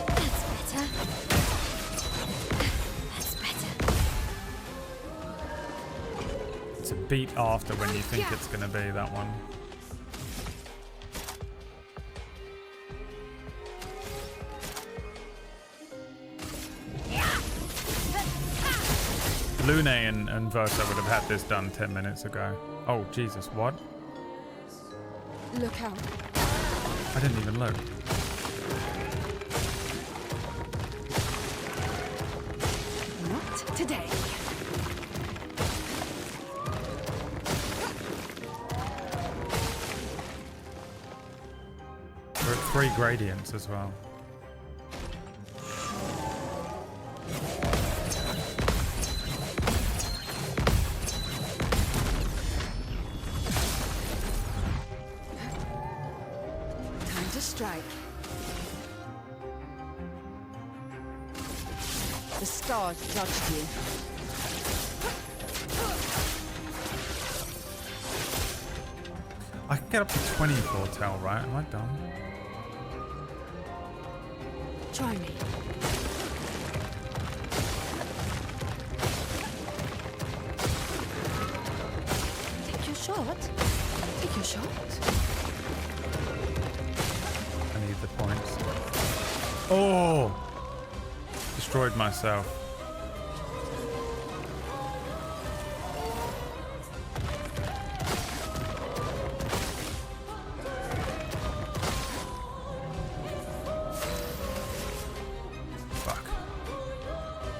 That's better. That's better. It's a beat after when you think it's going to be that one. Lune and Versa would have had this done 10 minutes ago. Oh, Jesus, what? Look out. I didn't even look. Not today. We're at 3 gradients as well. Time to strike. The stars judged you. I can get up to 24 tel, right? Am I dumb? Try me. Take your shot. Take your shot. I need the points. Oh! Destroyed myself.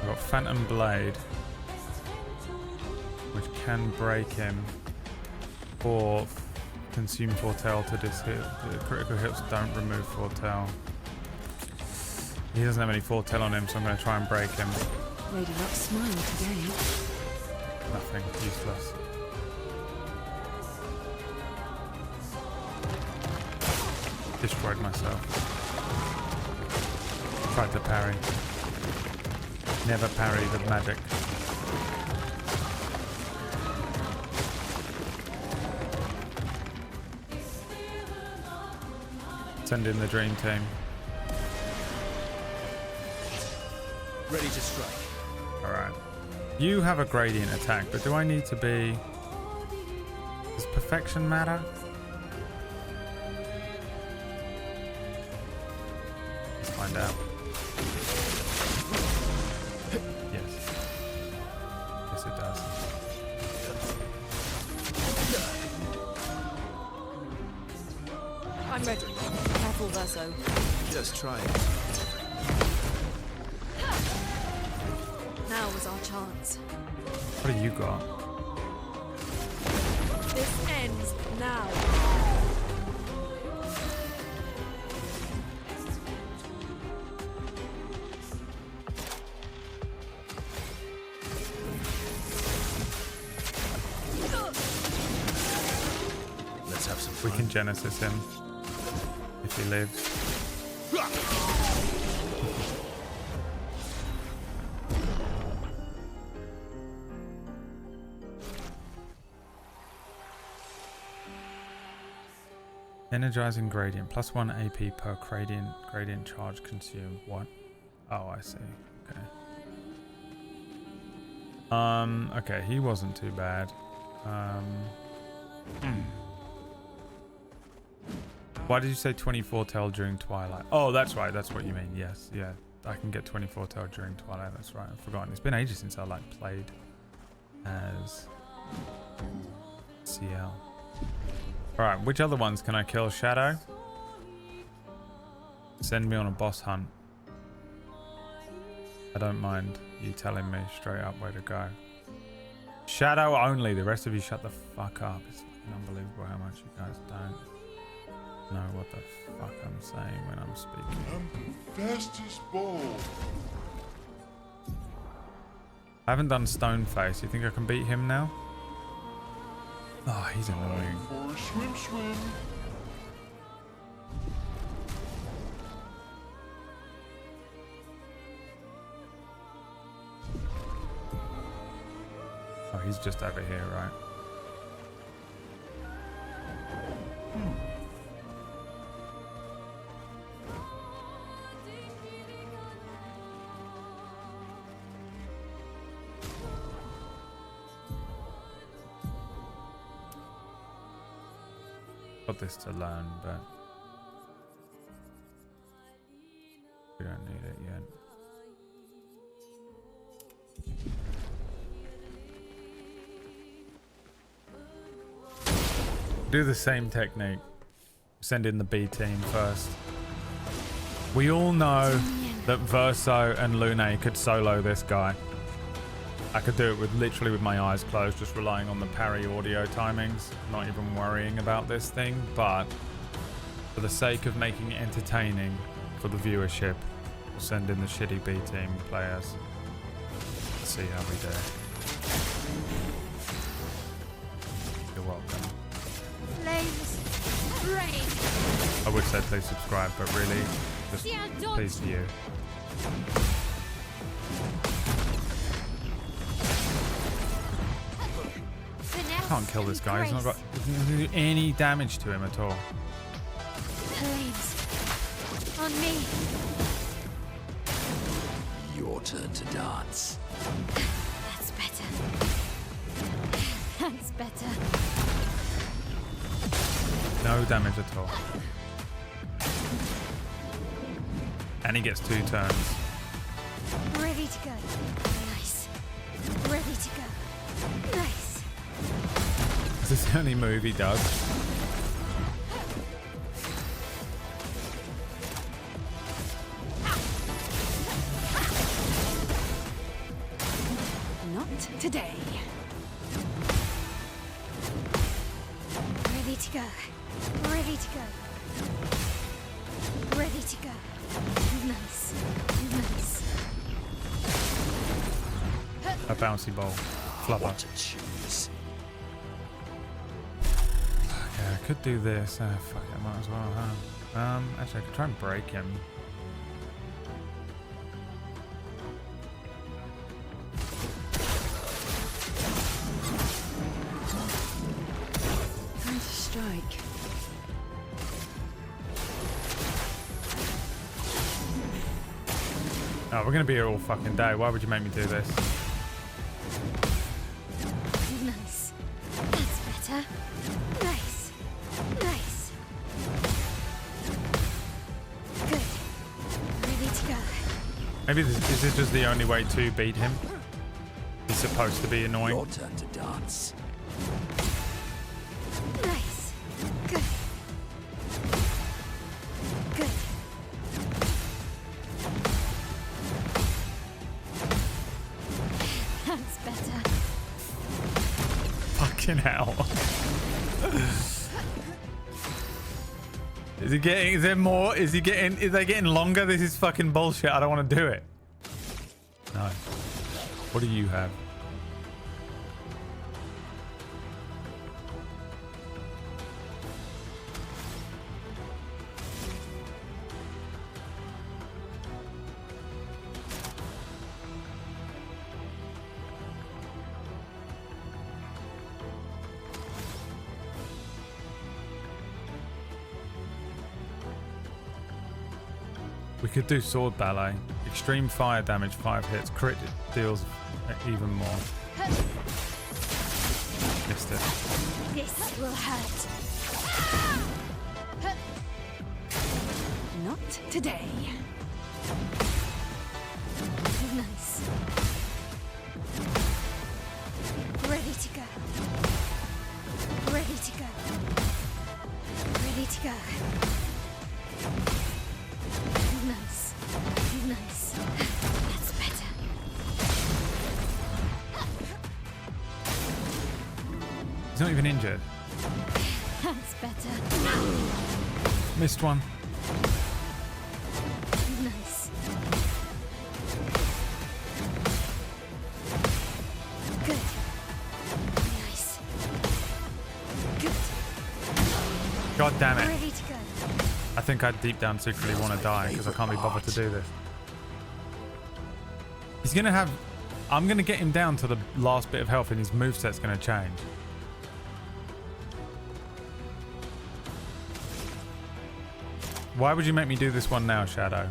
I've got Phantom Blade, which can break him, or consume Foretell to hit. The critical hits don't remove Foretell. He doesn't have any Foretell on him, so I'm going to try and break him. Lady Luck's smile today. Nothing, useless. Destroyed myself. Tried to parry. Never parry the magic. Send in the dream team. Ready to strike. Alright. You have a gradient attack, but do I need to be... Does perfection matter? Let's find out. Yes. Yes, it does. I'm ready. Careful, Verso. Just try it. Now is our chance. What have you got? This ends now. Let's have some We fun. can Genesis him. If he lives. Energizing gradient. +1 AP per gradient charge consumed. What? Oh, I see. Okay. Okay, he wasn't too bad. Why did you say 24 tail during Twilight? Oh, that's right. That's what you mean. Yes, yeah. I can get 24 tail during Twilight. That's right. I've forgotten. It's been ages since I played as CL. Alright, which other ones can I kill? Shadow? Send me on a boss hunt. I don't mind you telling me straight up where to go. Shadow only. The rest of you shut the fuck up. It's fucking unbelievable how much you guys don't know what the fuck I'm saying when I'm speaking. I'm the fastest ball. I haven't done Stoneface. You think I can beat him now? Oh, he's annoying. For a swim, swim. Oh, he's just over here, right? Got this to learn, but we don't need it yet. Do the same technique. Send in the B team first. We all know that Verso and Lune could solo this guy. I could do it with literally with my eyes closed, just relying on the parry audio timings, not even worrying about this thing, but for the sake of making it entertaining for the viewership, we'll send in the shitty B team players. Let's see how we do. You're welcome. Flames, rain. I would say please subscribe, but really, just please view. I can't kill this guy. He's not got any damage to him at all. Flames on me. Your turn to dance. That's better. That's better. No damage at all. And he gets 2 turns. Ready to go. Nice. Ready to go. Nice. This is the only move he does. today. Ready to go. Ready to go. Ready to go. Nice. Nice. A bouncy ball. Flubber. What to choose? Yeah, I could do this. Fuck it, I might as well, huh? Actually, I could try and break him. Time to strike. Oh, we're gonna be here all fucking day. Why would you make me do this? Nice. That's better. Nice. Nice. Good. Ready to go. Maybe this is just the only way to beat him. He's supposed to be annoying. Your turn to dance. Nice. Good. Good. That's better. Fucking hell. Is he getting, is there more? Is he getting, is they getting longer? This is fucking bullshit. I don't want to do it. No. What do you have? We could do sword ballet. Extreme fire damage, 5 hits. Crit deals even more. Missed it. This will hurt. Not today. Nice. Ready to go. Ready to go. Ready to go. Nice. Nice. That's better. He's not even injured. That's better. Missed one. Nice. Good. Nice. Good. God damn it. Ready to go. I think I deep down secretly want to die because I can't be bothered to do this. He's going to have... I'm going to get him down to the last bit of health and his moveset's going to change. Why would you make me do this one now, Shadow?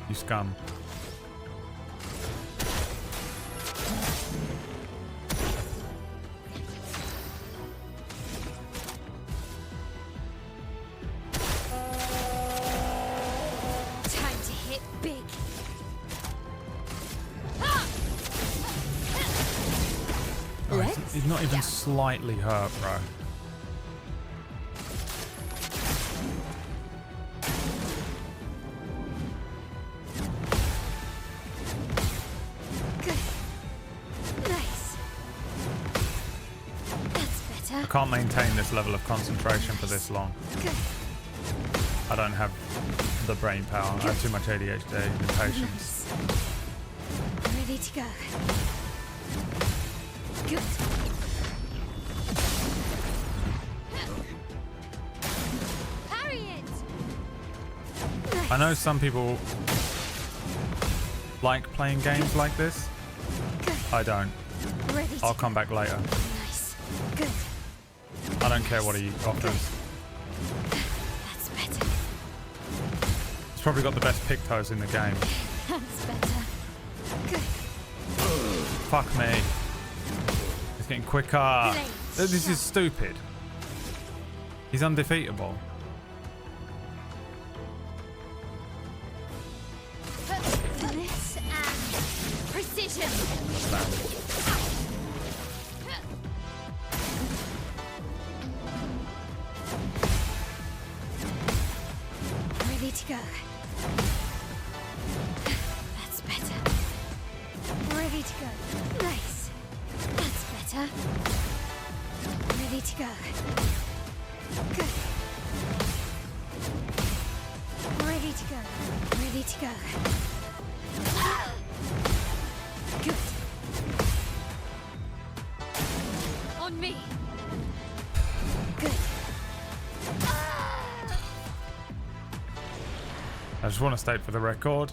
You scum. Time to hit big. Oh, he's not even slightly hurt, bro. Good. Nice. That's better. I can't maintain this level of concentration for this long. Good. I don't have the brain power. I have too much ADHD and impatience. Nice. Ready to go. Good. Parry it. Nice. I know some people like playing games like this. Good. I don't. Ready to I'll go. come back later. Nice. Good. I don't care what he offers. That's better. He's probably got the best pictos in the game. That's better. Good. Fuck me. It's getting quicker. This is stupid. He's undefeatable. Finesse and precision. Ready to go. That's better. Ready to go. Nice. better. Ready to go. Good. Ready to go. Ready to go. Good. On me. Good. I just want to state for the record,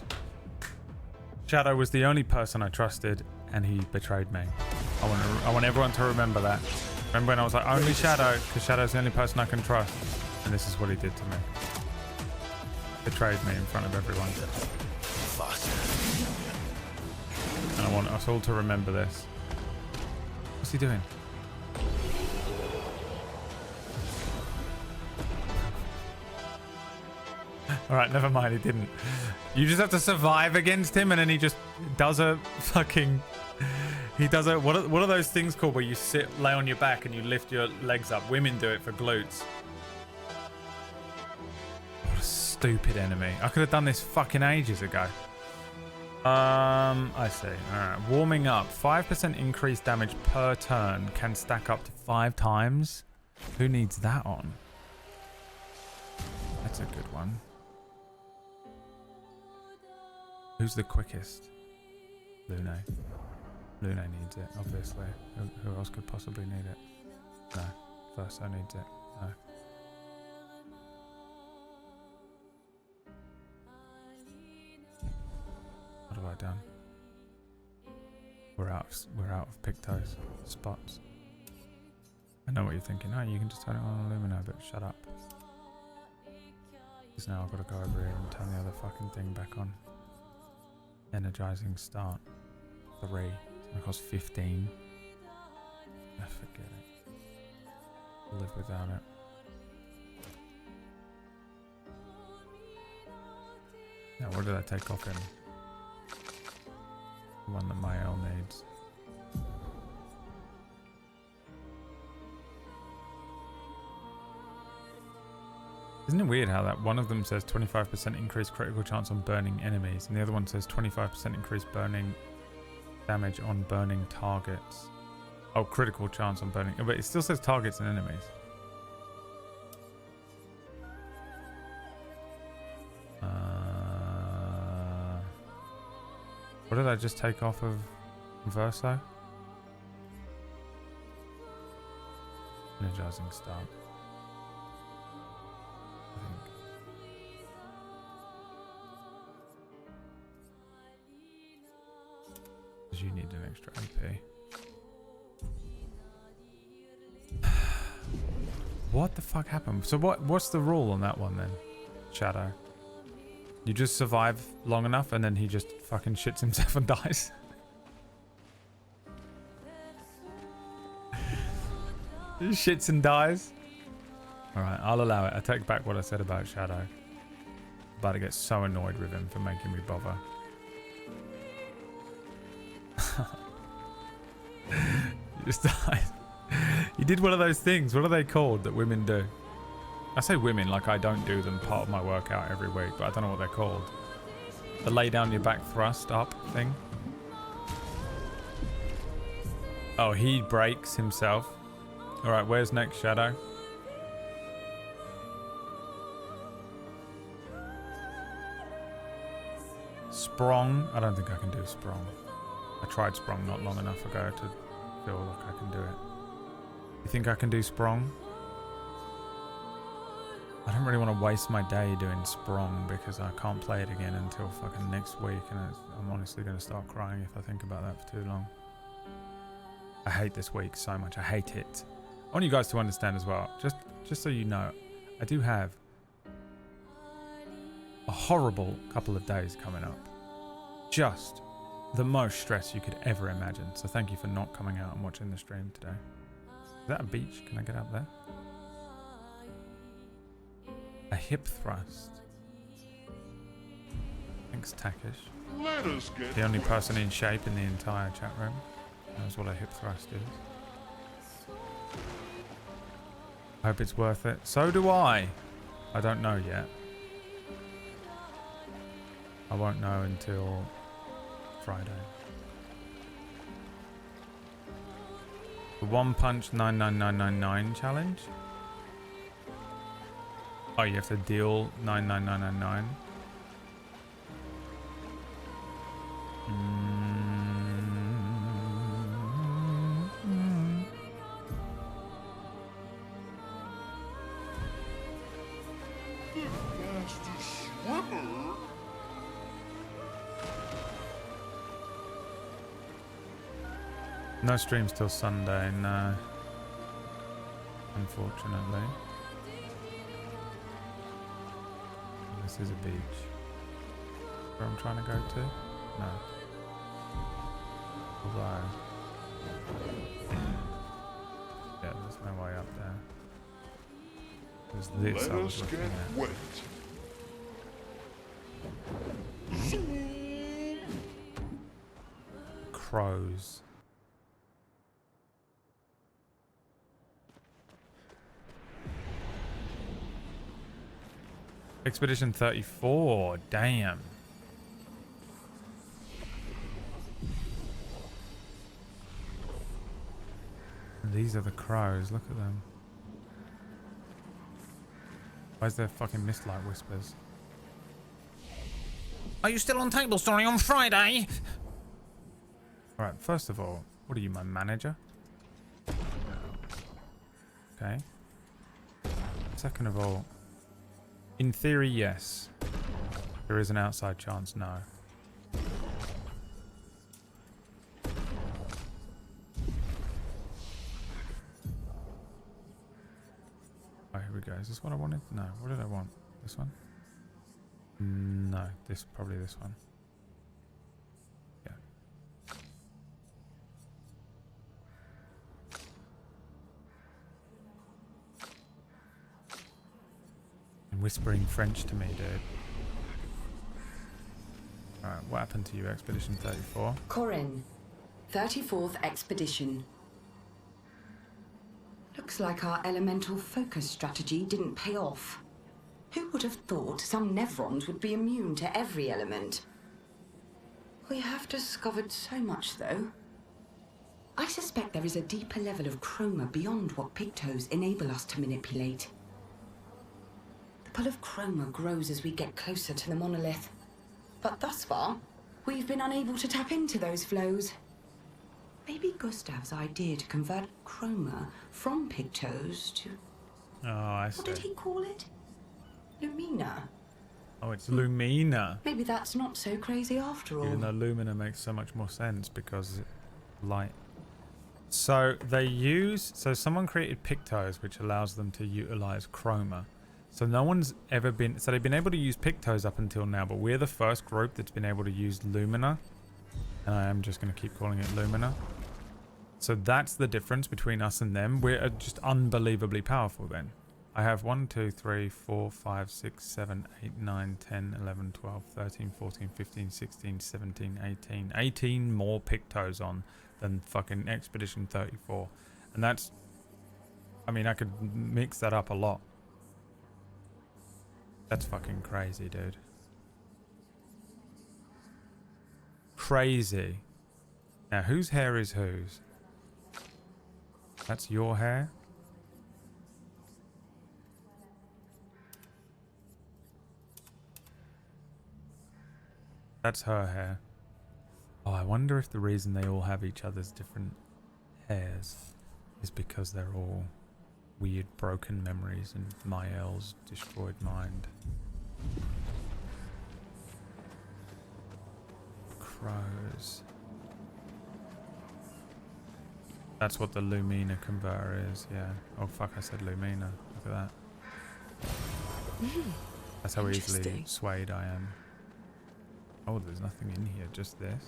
Shadow was the only person I trusted, and he betrayed me. I want everyone to remember that. Remember when I was like, only Shadow, because Shadow's the only person I can trust, and this is what he did to me. Betrayed me in front of everyone. And I want us all to remember this. What's he doing? Alright, never mind, he didn't. You just have to survive against him, and then he just does a fucking... He does a... What are those things called where you lay on your back and you lift your legs up? Women do it for glutes. What a stupid enemy. I could have done this fucking ages ago. I see. Alright, warming up. 5% increased damage per turn can stack up to 5 times. Who needs that on? That's a good one. Who's the quickest? Lune. Lune needs it, obviously. Who else could possibly need it? No. Verso needs it. No. What have I done? We're out of Picto's spots. I know what you're thinking. No, you can just turn it on Illumino, but shut up. Because now I've got to go over here and turn the other fucking thing back on. Energizing start. 3. It's gonna cost 15. I forget it. I'll live without it. Now, what did I take off him? The one that Mael needs. Isn't it weird how that one of them says 25% increased critical chance on burning enemies, and the other one says 25% increased burning damage on burning targets? Oh, critical chance on burning, but it still says targets and enemies. What did I just take off of Verso? Energizing start. You need an extra AP. What the fuck happened? So what's the rule on that one then? Shadow. You just survive long enough and then he just fucking shits himself and dies. He shits and dies. Alright, I'll allow it. I take back what I said about Shadow. I'm about to get so annoyed with him for making me bother. You just died. You did one of those things. What are they called that women do? I say women like I don't do them part of my workout every week, but I don't know what they're called. The lay down your back thrust up thing. Oh, he breaks himself. Alright, where's next, Shadow? Sprung. I don't think I can do Sprung. I tried Sprung not long enough ago to feel like I can do it. You think I can do Sprung? I don't really want to waste my day doing Sprung because I can't play it again until fucking next week, and I'm honestly going to start crying if I think about that for too long. I hate this week so much. I hate it. I want you guys to understand as well, just so you know, I do have a horrible couple of days coming up. Just the most stress you could ever imagine. So thank you for not coming out and watching the stream today. Is that a beach? Can I get up there? A hip thrust. Thanks, Takish. Let us get The only person in shape in the entire chat room knows what a hip thrust is. I hope it's worth it. So do I. I don't know yet. I won't know until Friday. The One Punch 99999 challenge. Oh, you have to deal 99999. Fastest swimmer? No streams till Sunday, no. Unfortunately. This is a beach. Where I'm trying to go to? No. Although... yeah, there's no way up there. There's this Let I was us looking get at. wet. Crows. Expedition 34, damn. These are the crows, look at them. Where's their fucking mist-light whispers? Are you still on Table Story on Friday? Alright, first of all, what are you, my manager? Okay. Second of all, in theory, yes. There is an outside chance, no. Oh, here we go. Is this what I wanted? No. What did I want? This one? No. Probably this one. Yeah. And whispering French to me, dude. Alright, what happened to you, Expedition 34? Corin, 34th Expedition. Looks like our elemental focus strategy didn't pay off. Who would have thought some Nevrons would be immune to every element? We have discovered so much, though. I suspect there is a deeper level of chroma beyond what Pictos enable us to manipulate. The pull of chroma grows as we get closer to the monolith. But thus far, we've been unable to tap into those flows. Maybe Gustav's idea to convert chroma from Pictos to... Oh, I see. what did he call it? Lumina. Oh, it's Lumina. Maybe that's not so crazy after all. Even though Lumina makes so much more sense because it's light. So they use... so someone created Pictos, which allows them to utilize chroma. So no one's ever been... so they've been able to use Pictos up until now, but we're the first group that's been able to use Lumina. And I am just going to keep calling it Lumina. So that's the difference between us and them. We're just unbelievably powerful then. I have 1, 2, 3, 4, 5, 6, 7, 8, 9, 10, 11, 12, 13, 14, 15, 16, 17, 18. 18 more Pictos on than fucking Expedition 34. And that's... I mean, I could mix that up a lot. That's fucking crazy, dude. Crazy. Now, whose hair is whose? That's your hair? That's her hair. Oh, I wonder if the reason they all have each other's different hairs is because they're all weird broken memories and Mael's destroyed mind. Crows. That's what the Lumina converter is, yeah. Oh fuck, I said Lumina. Look at that. That's how easily Interesting. swayed I am. Oh, there's nothing in here, just this.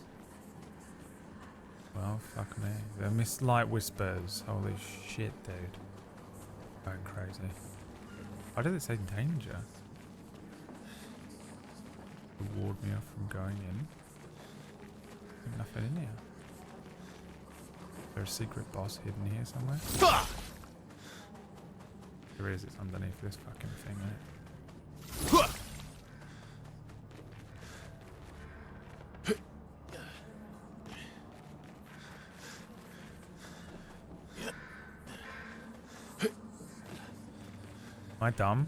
Well, fuck me. They're Mist-Light Whispers. Holy shit, dude. Going crazy. Why did it say danger? To ward me off from going in. There's nothing in here. Is there a secret boss hidden here somewhere? There is, it's underneath this fucking thing, isn't it? I dumb?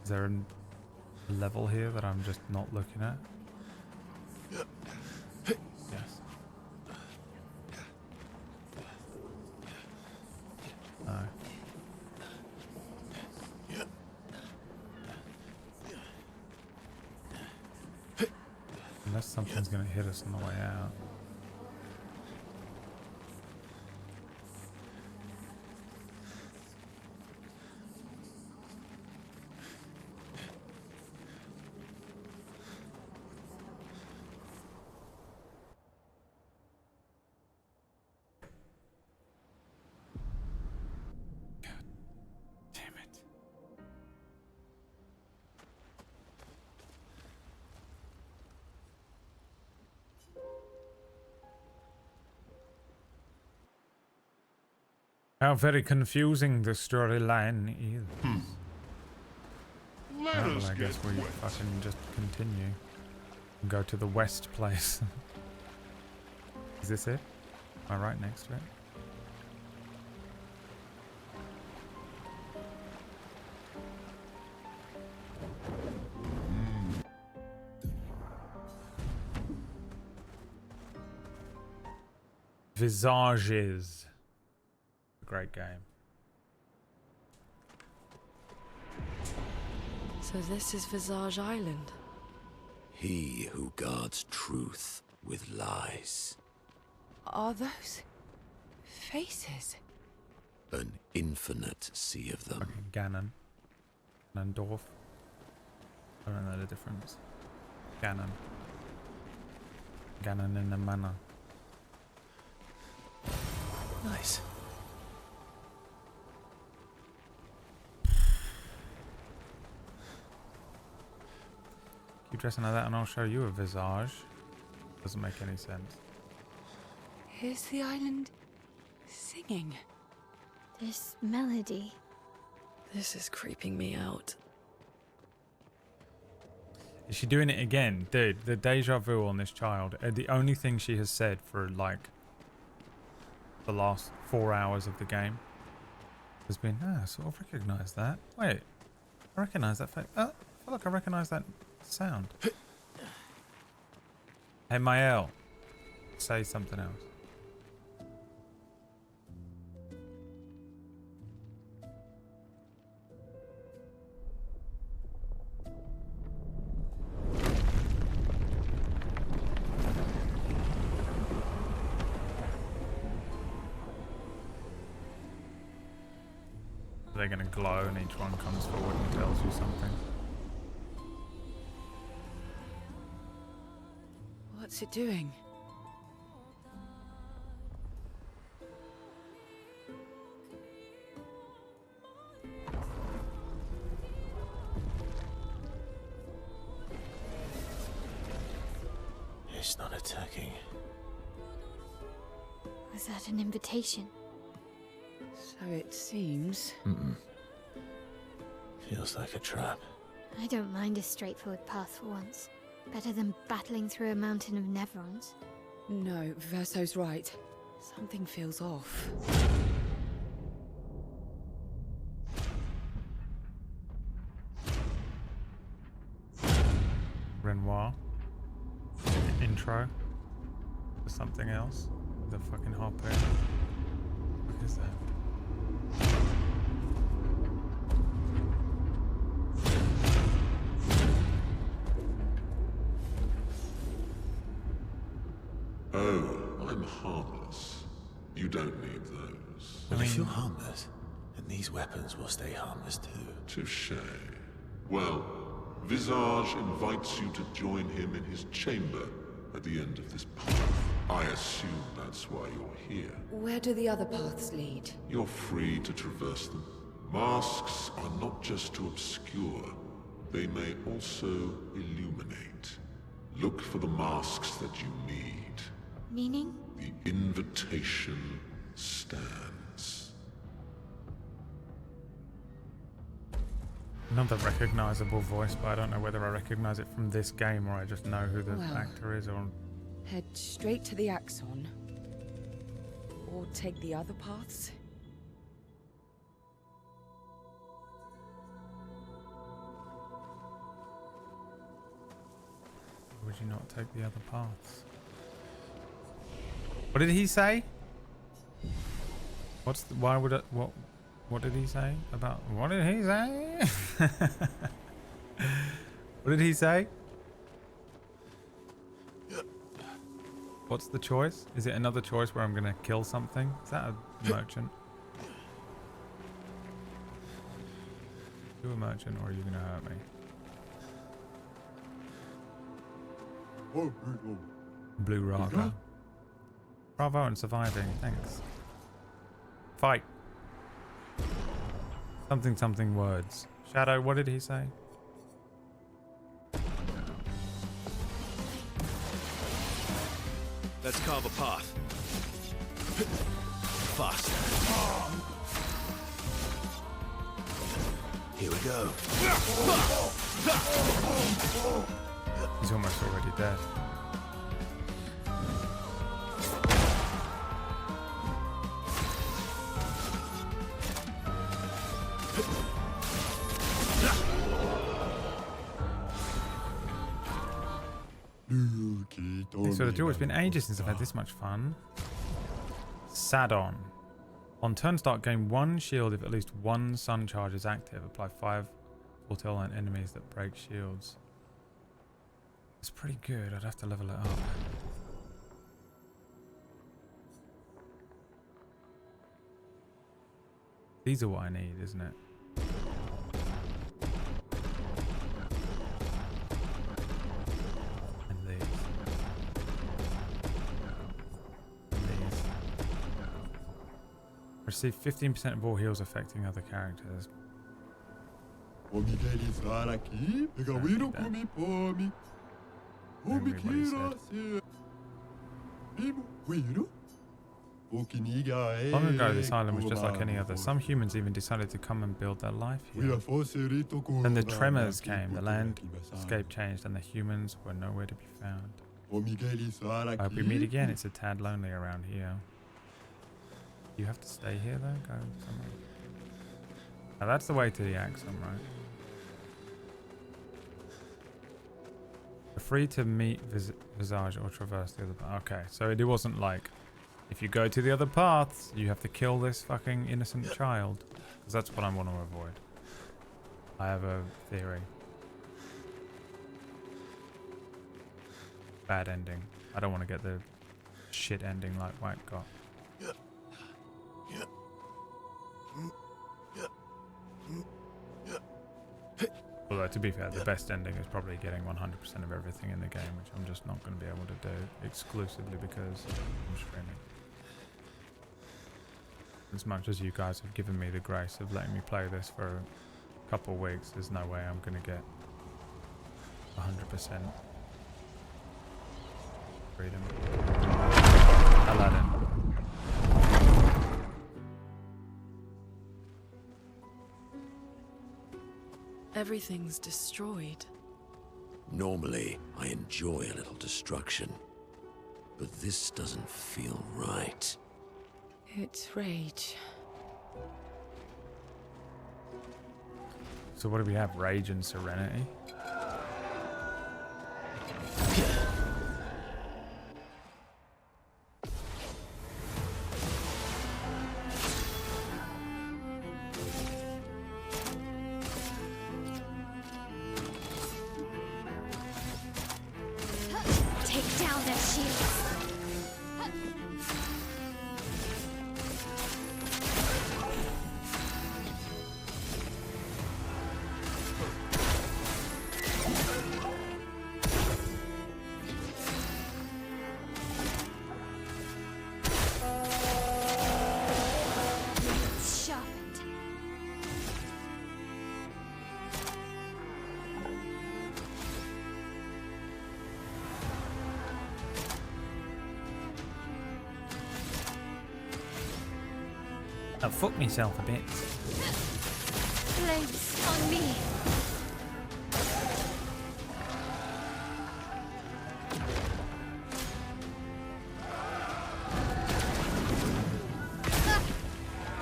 Is there a level here that I'm just not looking at? Yes. No. Unless something's gonna hit us on the way out. How very confusing the storyline is. Well, I guess we fucking just continue and go to the west place. Is this it? Am I right next to it? Visages. Great game. So this is Visage Island. He who guards truth with lies. Are those faces? An infinite sea of them. Fucking Ganon. Ganondorf. I don't know the difference. Ganon. Ganon in the manor. Nice. Keep dressing like that and I'll show you a visage. Doesn't make any sense. Is the island singing? This melody. This is creeping me out. Is she doing it again? Dude, the deja vu on this child. The only thing she has said for like the last 4 hours of the game has been, I sort of recognise that. Wait, I recognise that face. I feel like I recognise that sound. Hey, Mael, say something else. They're going to glow and each one comes forward and tells you something. What's it doing? It's not attacking. Was that an invitation? So it seems. Feels like a trap. I don't mind a straightforward path for once. Better than battling through a mountain of Nevrons. No, Verso's right. Something feels off. Renoir. Intro. For something else. The fucking harpoon. What is that? Oh, I'm harmless. You don't need those. Well, if you're harmless, then these weapons will stay harmless too. Touche. Well, Visage invites you to join him in his chamber at the end of this path. I assume that's why you're here. Where do the other paths lead? You're free to traverse them. Masks are not just to obscure. They may also illuminate. Look for the masks that you need. Meaning? The invitation stands. Another recognizable voice, but I don't know whether I recognize it from this game or I just know who the Well. actor is or... Head straight to the Axon. Or take the other paths? Would you not take the other paths? What did he say? Why would it, what did he say about, what did he say? What did he say? What's the choice? Is it another choice where I'm gonna kill something? Is that a merchant? You a merchant, or are you gonna hurt me? Blue Raga. Bravo on surviving, thanks. Fight. Something words. Shadow, what did he say? Let's carve a path. Fast. Here we go. He's almost already dead. Thanks for the duel. It's been ages since I've had this much fun. Sadon. On turn start, gain 1 shield if at least 1 sun charge is active. Apply 5 foretell on enemies that break shields. It's pretty good. I'd have to level it up. These are what I need, isn't it? And these. And these. Receive 15% of all heals affecting other characters. Don't read what he said. Long ago, this island was just like any other. Some humans even decided to come and build their life here. Then the tremors came, the landscape changed, and the humans were nowhere to be found. I hope we meet again. It's a tad lonely around here. You have to stay here, though? Go somewhere. Now, that's the way to the Axum, right? You're free to meet Visage or traverse the other path. Okay, so it wasn't like, if you go to the other paths, you have to kill this fucking innocent child. Because that's what I want to avoid. I have a theory. Bad ending. I don't want to get the shit ending like White got. Although, to be fair, the best ending is probably getting 100% of everything in the game, which I'm just not going to be able to do exclusively because I'm streaming. As much as you guys have given me the grace of letting me play this for a couple of weeks, there's no way I'm going to get 100% freedom. Aladdin. Everything's destroyed. Normally, I enjoy a little destruction. But this doesn't feel right. It's rage. So what do we have? Rage and Serenity? Take down their shields. Sharpened. I'll fuck myself a bit. Flames on me.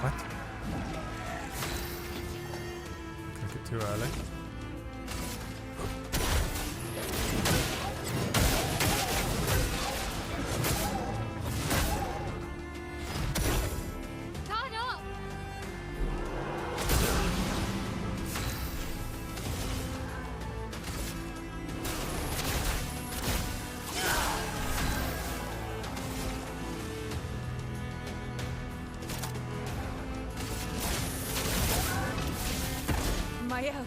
What? Click it too early. Raphael.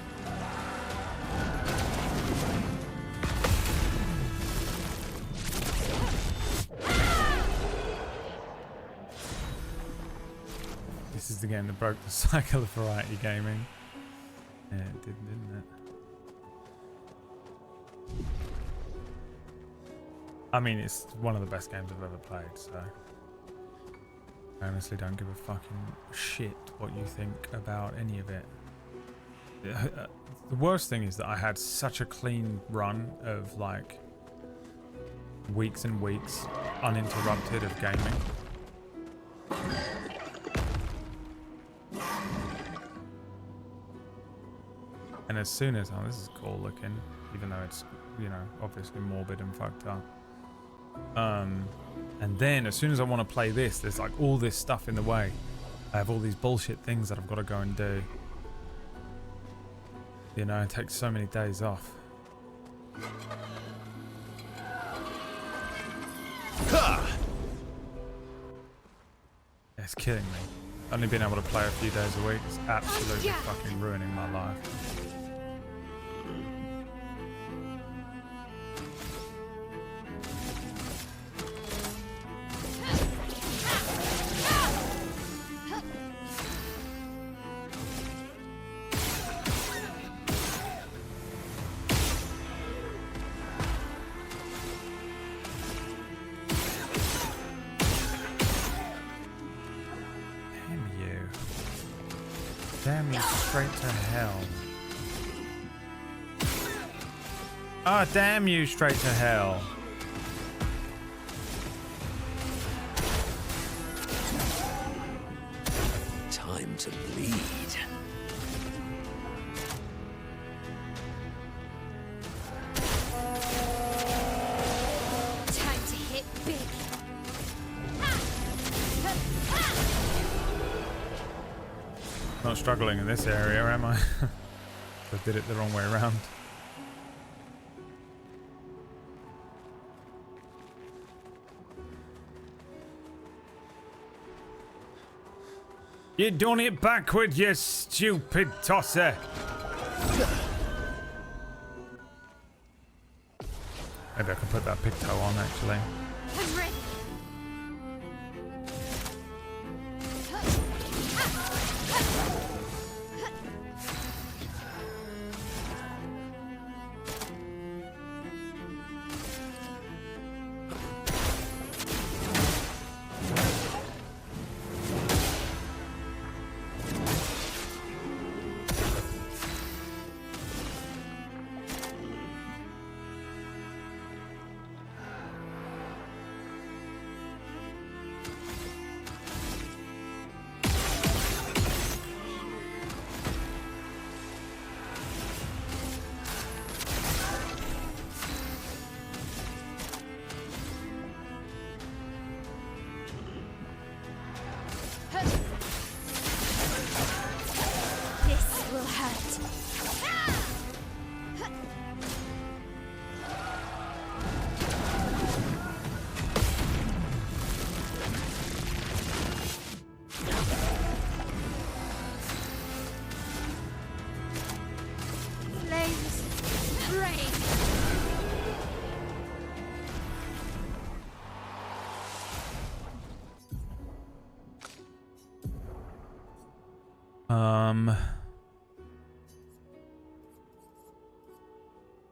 This is the game that broke the cycle of variety gaming. Yeah, it did, didn't it? I mean, it's one of the best games I've ever played, so I honestly don't give a fucking shit what you think about any of it. The worst thing is that I had such a clean run of like weeks and weeks uninterrupted of gaming. And as soon as, oh, this is cool looking, even though it's, you know, obviously morbid and fucked up. And then as soon as I want to play this, there's like all this stuff in the way. I have all these bullshit things that I've got to go and do. You know, it takes so many days off. It's killing me. Only being able to play a few days a week is absolutely fucking ruining my life. Damn you straight to hell. Ah, oh, damn you straight to hell. Time to bleed. Time to hit big. Not struggling in this area, am I? I did it the wrong way around. You're doing it backward, you stupid tosser. Maybe I can put that pigtail on, actually. I'm ready.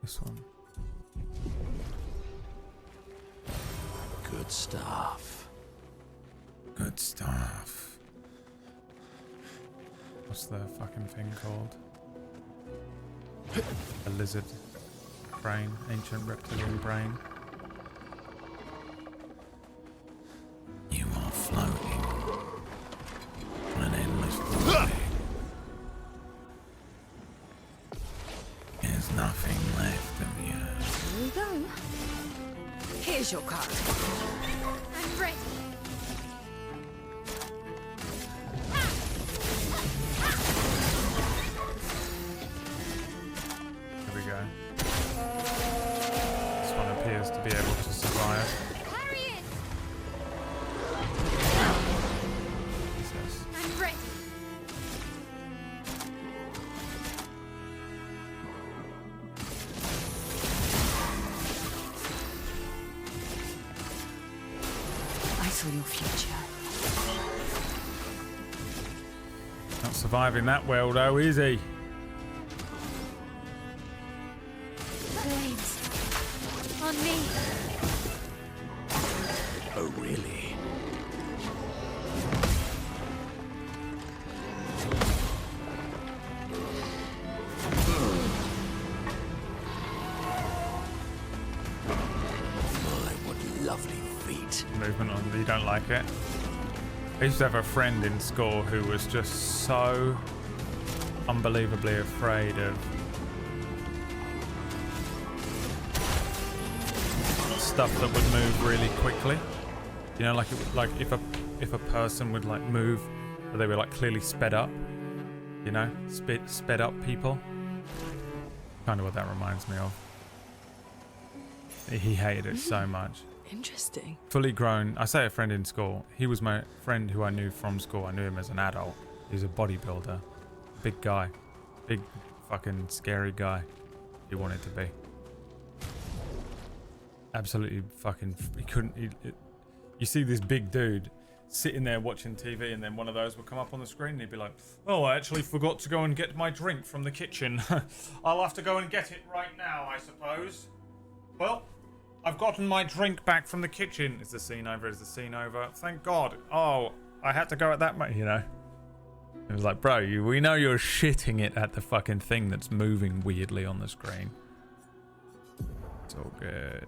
This one. Good stuff. Good stuff. What's the fucking thing called? A lizard brain, ancient reptilian brain. You are floating on an endless void. There's nothing left of you. Here we go. Here's your card. I'm ready. Here we go. This one appears to be able to survive. Harriet! Jesus. I'm ready. for your future. Not surviving that well though, is he? Flames. On me. Oh, really? My, what lovely feet. Movement on, you don't like it? I used to have a friend in school who was just so unbelievably afraid of stuff that would move really quickly. You know, like if a person would like move, or they were like clearly sped up. You know, sped up people. Kind of what that reminds me of. He hated it so much. Interesting. Fully grown. I say a friend in school. He was my friend who I knew from school. I knew him as an adult. He was a bodybuilder. Big guy. Big fucking scary guy. He wanted to be. Absolutely fucking... He couldn't... you see this big dude sitting there watching TV, and then one of those would come up on the screen and he'd be like, oh, I actually forgot to go and get my drink from the kitchen. I'll have to go and get it right now, I suppose. Well... I've gotten my drink back from the kitchen. Is the scene over? Is the scene over? Thank God. Oh, I had to go at that much, you know. It was like, bro, we know you're shitting it at the fucking thing that's moving weirdly on the screen. It's all good.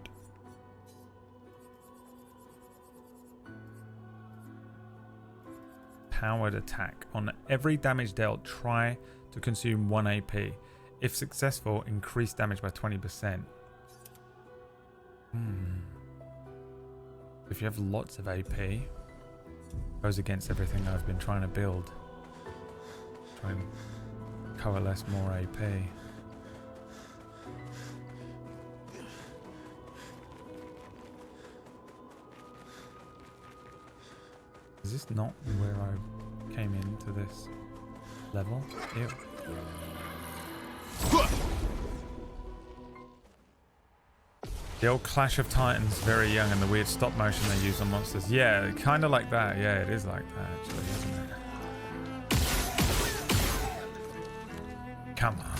Powered attack. On every damage dealt, try to consume 1 AP. If successful, increase damage by 20%. If you have lots of AP, goes against everything I've been trying to build. Try and coalesce more AP. Is this not where I came into this level? Ew. The old Clash of Titans, very young, and the weird stop motion they use on monsters. Yeah, kind of like that. Yeah, it is like that, actually, isn't it? Come on.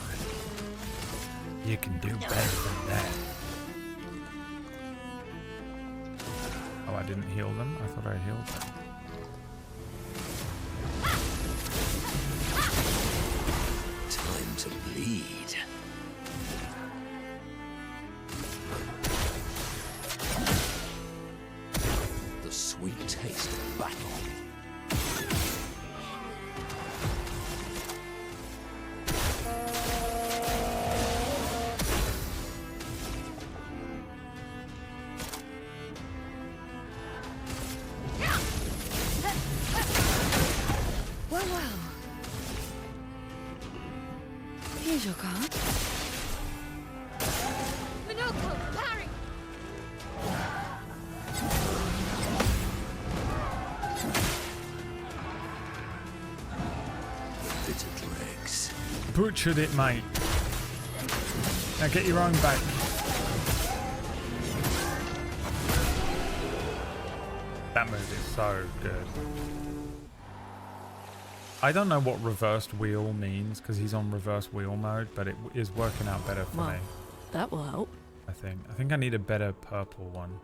You can do better than that. Oh, I didn't heal them? I thought I healed them. Time to bleed. Sweet taste of battle. Well. Here's your card. Monocle, parry! Butchered it, mate. Now get your own back. That move is so good. I don't know what reversed wheel means because he's on reverse wheel mode, but it is working out better for me. That will help. I think I need a better purple one.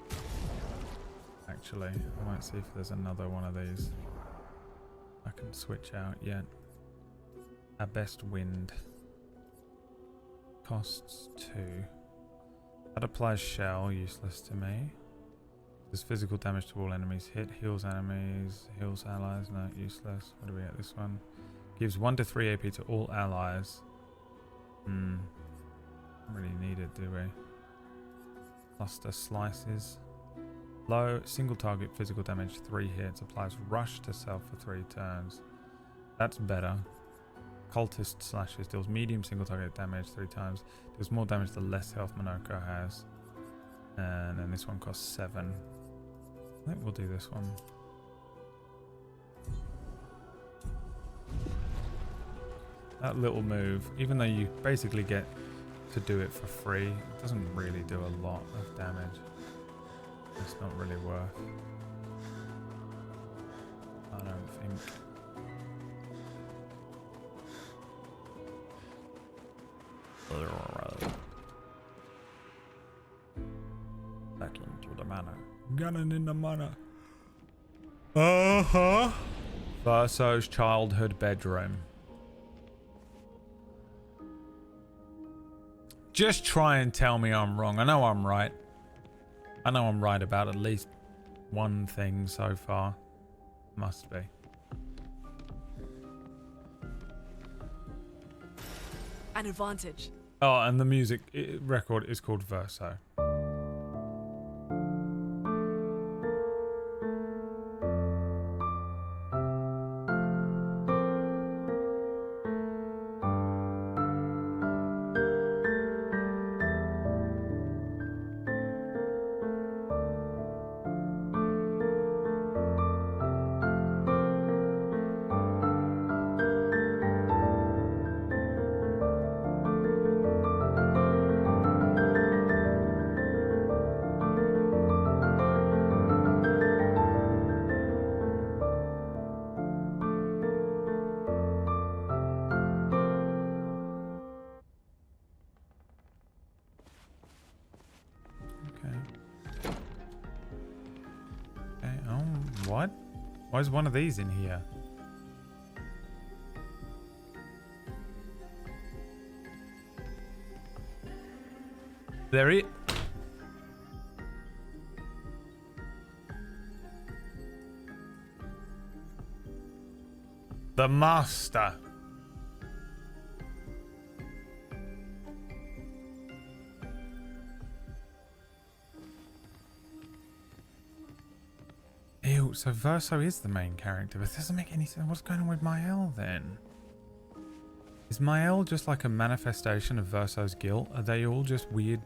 Actually, I might see if there's another one of these I can switch out yet. Our best wind costs 2. That applies shell, useless to me. Does physical damage to all enemies. Hit, heals enemies, heals allies, no, useless. What do we get this one? Gives 1 to 3 AP to all allies. Don't really need it, do we? Cluster slices. Low, single target physical damage, 3 hits. Applies rush to self for 3 turns. That's better. Cultist slashes, deals medium single target damage 3 times. Deals more damage the less health Monoko has. And then this one costs 7. I think we'll do this one. That little move, even though you basically get to do it for free, it doesn't really do a lot of damage. It's not really worth. I don't think. Back into the manor. Gunning in the manor. Uh-huh. Verso's childhood bedroom. Just try and tell me I'm wrong. I know I'm right. I know I'm right about at least one thing so far. Must be. An advantage. Oh, and the music record is called Verso. What? Why is one of these in here? There it. The master. Ew, so Verso is the main character, but it doesn't make any sense. What's going on with Mael then? Is Mael just like a manifestation of Verso's guilt? Are they all just weird?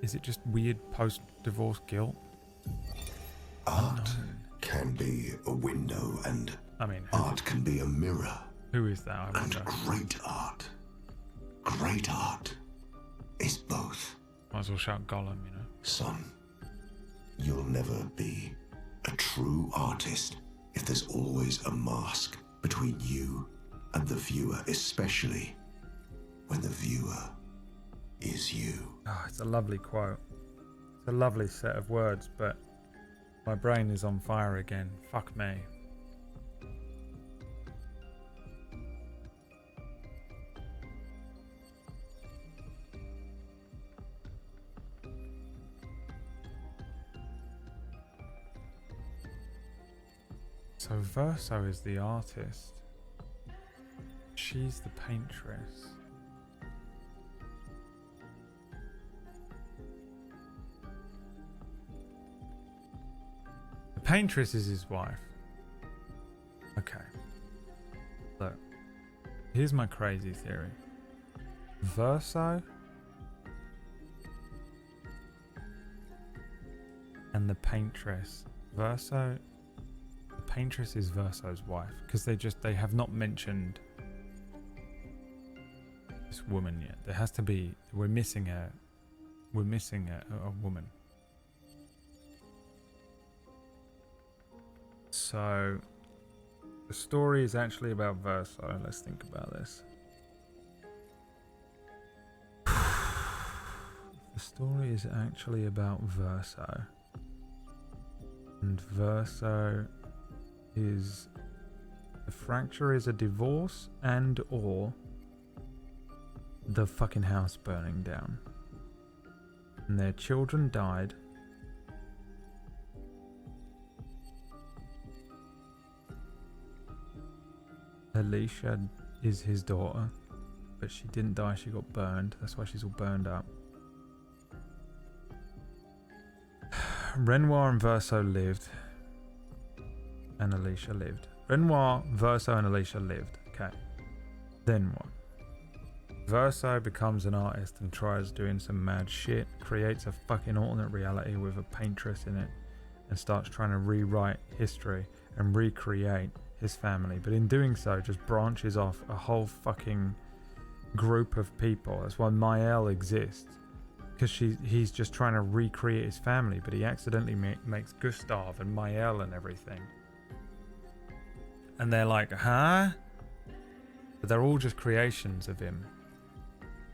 Is it just weird post-divorce guilt? Art can be a window, and I mean, art can be a mirror. Who is that? I And wonder. great art is both. Might as well shout Gollum, you know. Son, you'll never be a true artist if there's always a mask between you and the viewer, especially when the viewer is you. Oh, it's a lovely quote. It's a lovely set of words, but my brain is on fire again. Fuck me. So Verso is the artist. She's the paintress. The paintress is his wife. Okay. Look. Here's my crazy theory. Verso and the paintress. The paintress is Verso's wife, because they have not mentioned this woman yet. There has to be. We're missing a woman. So the story is actually about Verso. Let's think about this. The story is actually about Verso, and Verso is the fracture is a divorce and or the fucking house burning down, and their children died. Alicia is his daughter, but she didn't die, she got burned. That's why she's all burned up. Renoir and Verso lived, and Alicia lived. Renoir, Verso, and Alicia lived. Okay. Then what? Verso becomes an artist and tries doing some mad shit, creates a fucking alternate reality with a paintress in it, and starts trying to rewrite history and recreate his family. But in doing so, just branches off a whole fucking group of people. That's why Mael exists. Because he's just trying to recreate his family, but he accidentally makes Gustav and Mael and everything. And they're like, huh? But they're all just creations of him.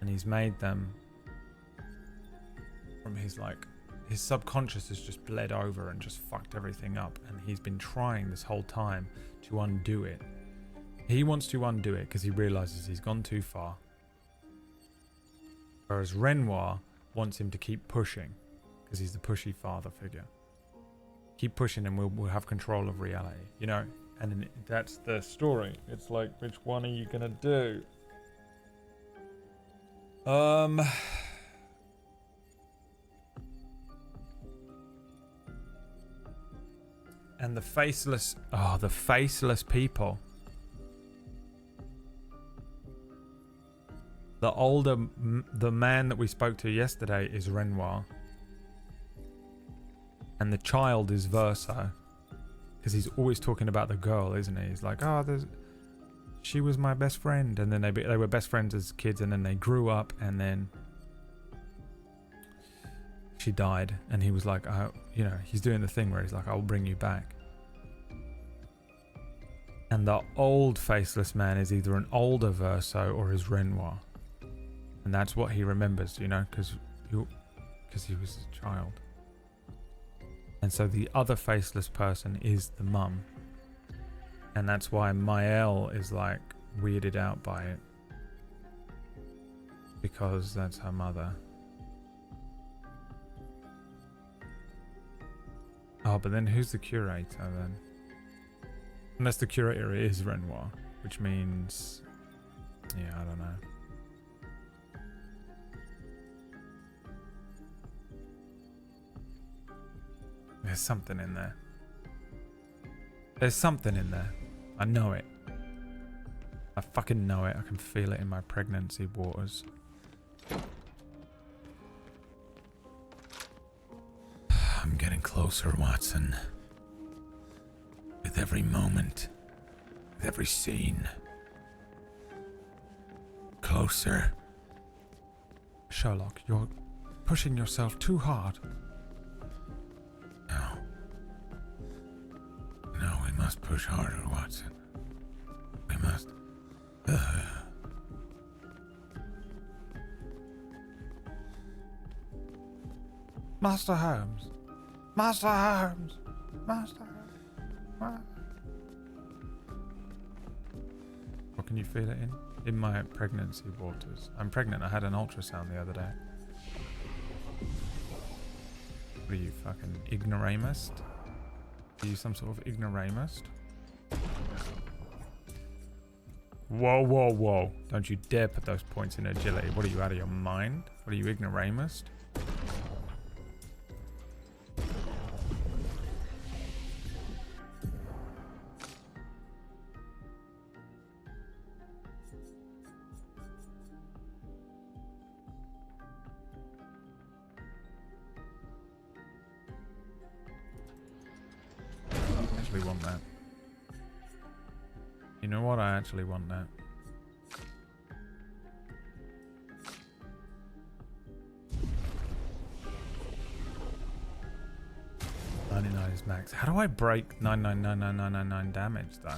And he's made them from his subconscious has just bled over and just fucked everything up. And he's been trying this whole time to undo it. He wants to undo it because he realizes he's gone too far. Whereas Renoir wants him to keep pushing because he's the pushy father figure. Keep pushing and we'll have control of reality, you know? And then that's the story. It's like, which one are you gonna do? And the faceless people. The man that we spoke to yesterday is Renoir. And the child is Verso. Because he's always talking about the girl, isn't he? He's like, she was my best friend. And then they were best friends as kids, and then they grew up, and then she died. And he was like, he's doing the thing where he's like, I'll bring you back. And the old faceless man is either an older Verso or is Renoir. And that's what he remembers, because he was a child. And so the other faceless person is the mum. And that's why Maëlle is like weirded out by it. Because that's her mother. Oh, but then who's the curator then? Unless the curator is Renoir, which means... yeah, I don't know. There's something in there. There's something in there. I know it. I fucking know it. I can feel it in my pregnancy waters. I'm getting closer, Watson. With every moment. With every scene. Closer. Sherlock, you're pushing yourself too hard. No, we must push harder, Watson. We must. Master Holmes. Master Holmes. Master Holmes. What can you feel it in? In my pregnancy waters. I'm pregnant. I had an ultrasound the other day. What are you, fucking ignoramus? Are you some sort of ignoramus? Whoa, whoa, whoa. Don't you dare put those points in agility. What are you, out of your mind? What are you, ignoramus? Want that. You know what? I actually want that. $99 is max. How do I break 999999 damage though?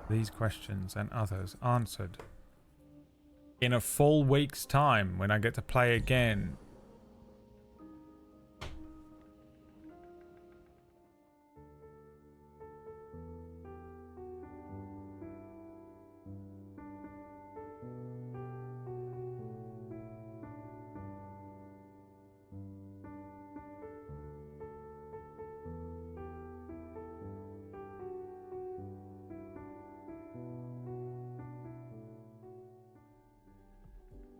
These questions and others answered in a full week's time when I get to play again.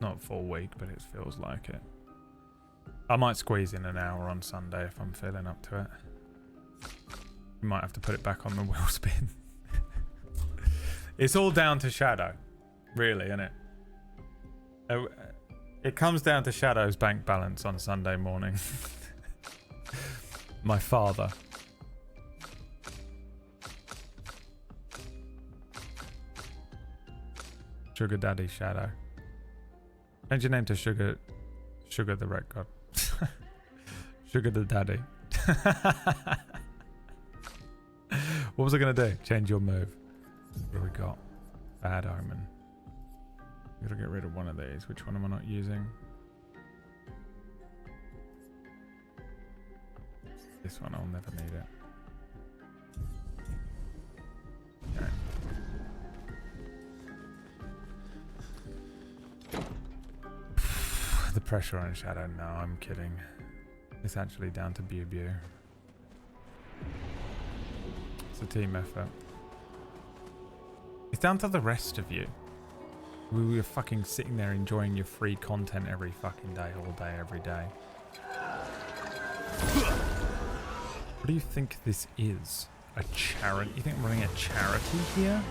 Not full week, but it feels like it. I might squeeze in an hour on Sunday if I'm feeling up to it. You might have to put it back on the wheel spin. It's all down to Shadow, really, isn't it? It comes down to Shadow's bank balance on Sunday morning. My father. Sugar Daddy Shadow. Change your name to Sugar the Red God. Sugar the Daddy. What was I going to do? Change your move. What do we got? Bad Omen. I'm going to get rid of one of these. Which one am I not using? This one, I'll never need it. Okay. The pressure on Shadow. No, I'm kidding. It's actually down to Bew Bew. It's a team effort. It's down to the rest of you. We were fucking sitting there enjoying your free content every fucking day, all day, every day. What do you think this is? A charity? You think I'm running a charity here?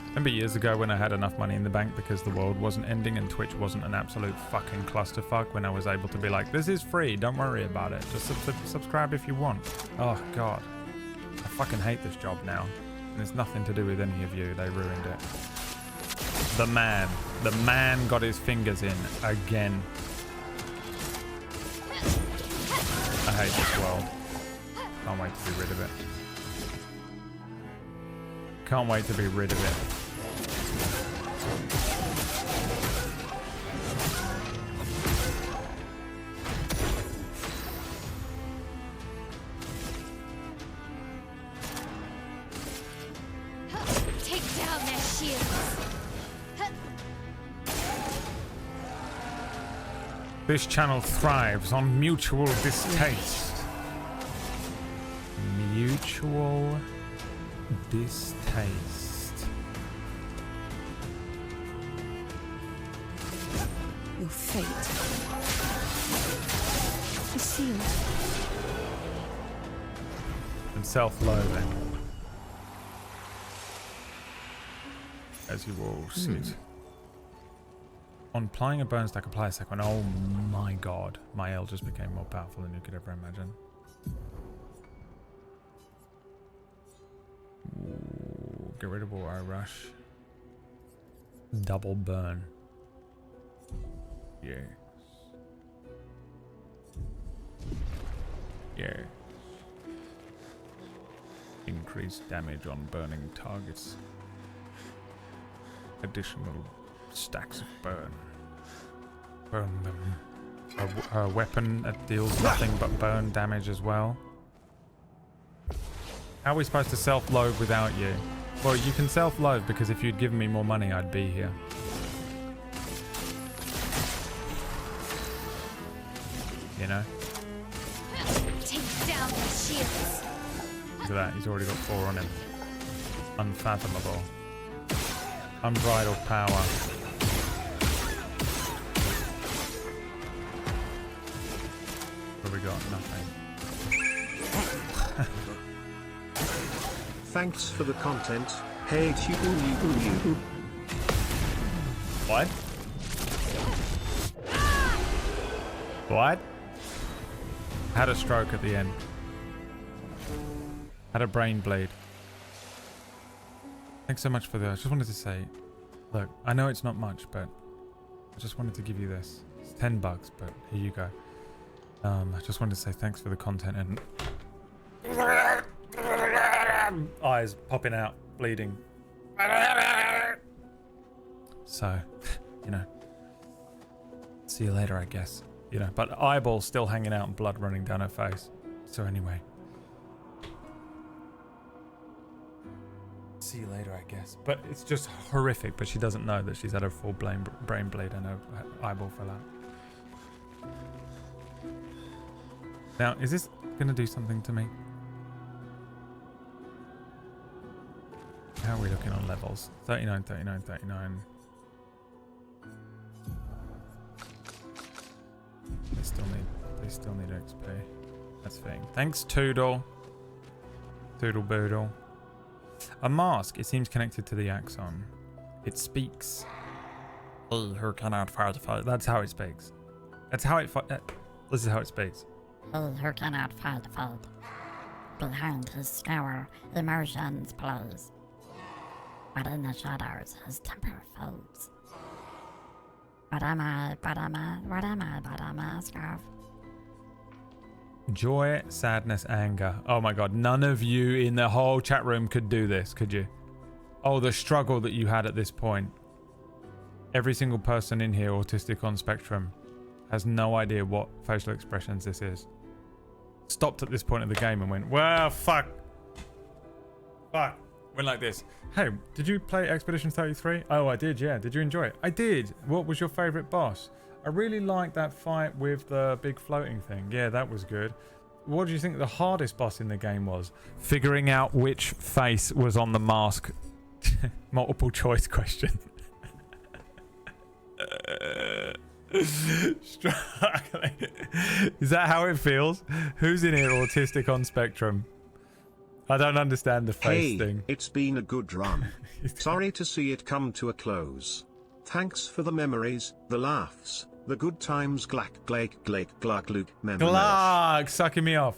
Remember years ago when I had enough money in the bank because the world wasn't ending and Twitch wasn't an absolute fucking clusterfuck, when I was able to be like, this is free, don't worry about it. Just subscribe if you want. Oh god. I fucking hate this job now. And it's nothing to do with any of you, they ruined it. The man got his fingers in again. I hate this world. Can't wait to be rid of it. Can't wait to be rid of it. Take down their shields. This channel thrives on mutual distaste. Mutual distaste. Your fate is sealed. And self-loathing. As you all sit. On applying a burn stack, apply a second. Oh my god. My ale just became more powerful than you could ever imagine. Ooh, get rid of all our rush. Double burn. Yes. Yes. Increased damage on burning targets. Additional stacks of burn. Burn them. A weapon that deals nothing but burn damage as well. How are we supposed to self-loathe without you? Well, you can self-loathe because if you'd given me more money, I'd be here. You know? Take down their shields. Look at that, he's already got 4 on him. Unfathomable. Unbridled power. What have we got? Nothing. Thanks for the content. Hate you. What? What? Had a stroke at the end. Had a brain bleed. Thanks so much for that. I just wanted to say, look, I know it's not much, but I just wanted to give you this. It's $10, but here you go. I just wanted to say thanks for the content and eyes popping out, bleeding. So, you know, see you later, I guess. You know, but eyeballs still hanging out and blood running down her face. So anyway. See you later, I guess. But it's just horrific, but she doesn't know that she's had a full brain bleed and her eyeball fell out. Now, is this going to do something to me? How are we looking on levels? 39, 39, 39. They still need XP. That's fine. Thanks, Toodle. Toodle Boodle. A mask. It seems connected to the axon. It speaks. He who cannot fight. That's how it speaks. That's how it. This is how it speaks. He who cannot fight. Behind his scour, emotions blaze. But in the shadows, his temper folds. What am I, Scarf? Joy, sadness, anger. Oh my god, none of you in the whole chat room could do this, could you? Oh, the struggle that you had at this point. Every single person in here, autistic on spectrum, has no idea what facial expressions this is. Stopped at this point of the game and went, well, fuck. Fuck. Went like this. Hey, did you play Expedition 33? Oh, I did, yeah. Did you enjoy it? I did. What was your favorite boss? I really liked that fight with the big floating thing. Yeah, that was good. What do you think the hardest boss in the game was? Figuring out which face was on the mask. Multiple choice question. Struggling. Is that how it feels? Who's in here autistic on spectrum? I don't understand the face thing. It's been a good run. Sorry to see it come to a close. Thanks for the memories, the laughs, the good times. Glack, glake, glake, glak, luke, Glak, sucking me off.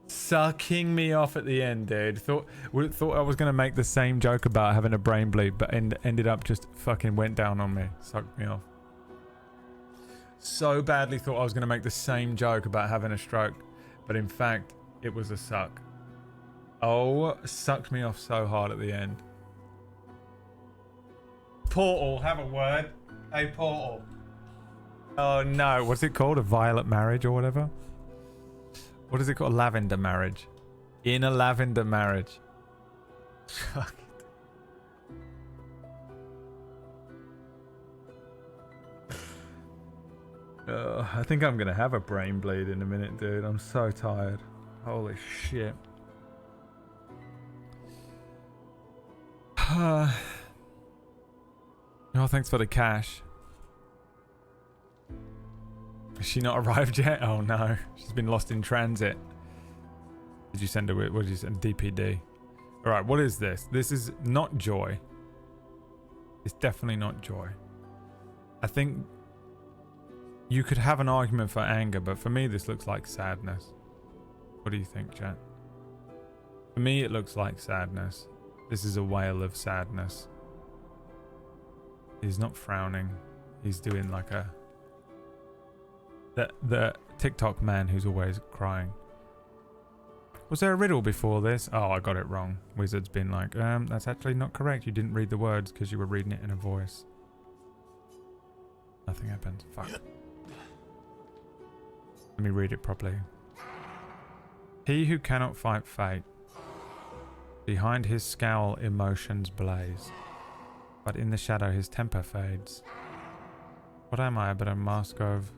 Sucking me off at the end, dude. Thought I was gonna make the same joke about having a brain bleed, but ended up just fucking went down on me. Sucked me off. So badly thought I was gonna make the same joke about having a stroke, but in fact, it was a suck. Oh, sucked me off so hard at the end. Portal, have a word. Hey, Portal. Oh no, what's it called? A violet marriage or whatever? What is it called? A lavender marriage. In a lavender marriage. Fuck it. I think I'm gonna have a brain bleed in a minute, dude. I'm so tired. Holy shit. Oh, thanks for the cash. Has she not arrived yet? Oh no, she's been lost in transit. Did you send her? What did you send? DPD. All right, what is this? This is not joy. It's definitely not joy. I think you could have an argument for anger, but for me, this looks like sadness. What do you think, chat? For me, it looks like sadness. This is a wail of sadness. He's not frowning. He's doing like a... The TikTok man who's always crying. Was there a riddle before this? Oh, I got it wrong. Wizard's been like, that's actually not correct. You didn't read the words because you were reading it in a voice. Nothing happened. Fuck. Let me read it properly. He who cannot fight fate. Behind his scowl emotions blaze, but in the shadow his temper fades. What am I but a mask of...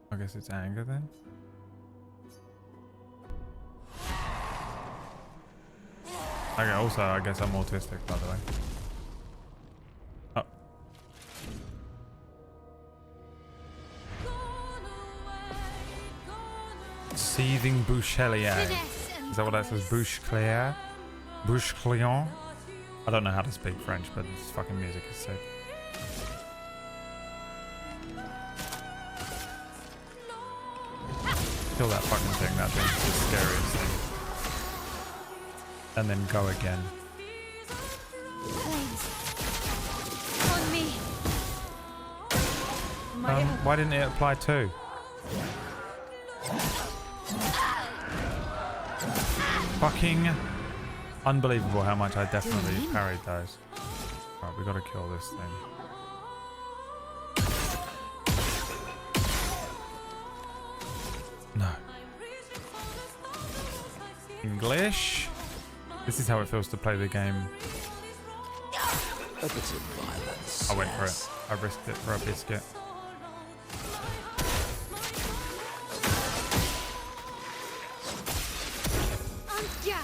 I guess it's anger then? Okay, also I guess I'm autistic, by the way. Oh. Seething Bouchelier. Is that what that says? Bouche Clair? Bouche Client? I don't know how to speak French, but this fucking music is sick. Kill that fucking thing. That thing's the scariest thing. And then go again. On me. Why didn't it apply too? Fucking unbelievable how much I definitely parried those. Right, we gotta kill this thing. No. English. This is how it feels to play the game. A bit of violence. I went for it. I risked it for a biscuit. Yeah.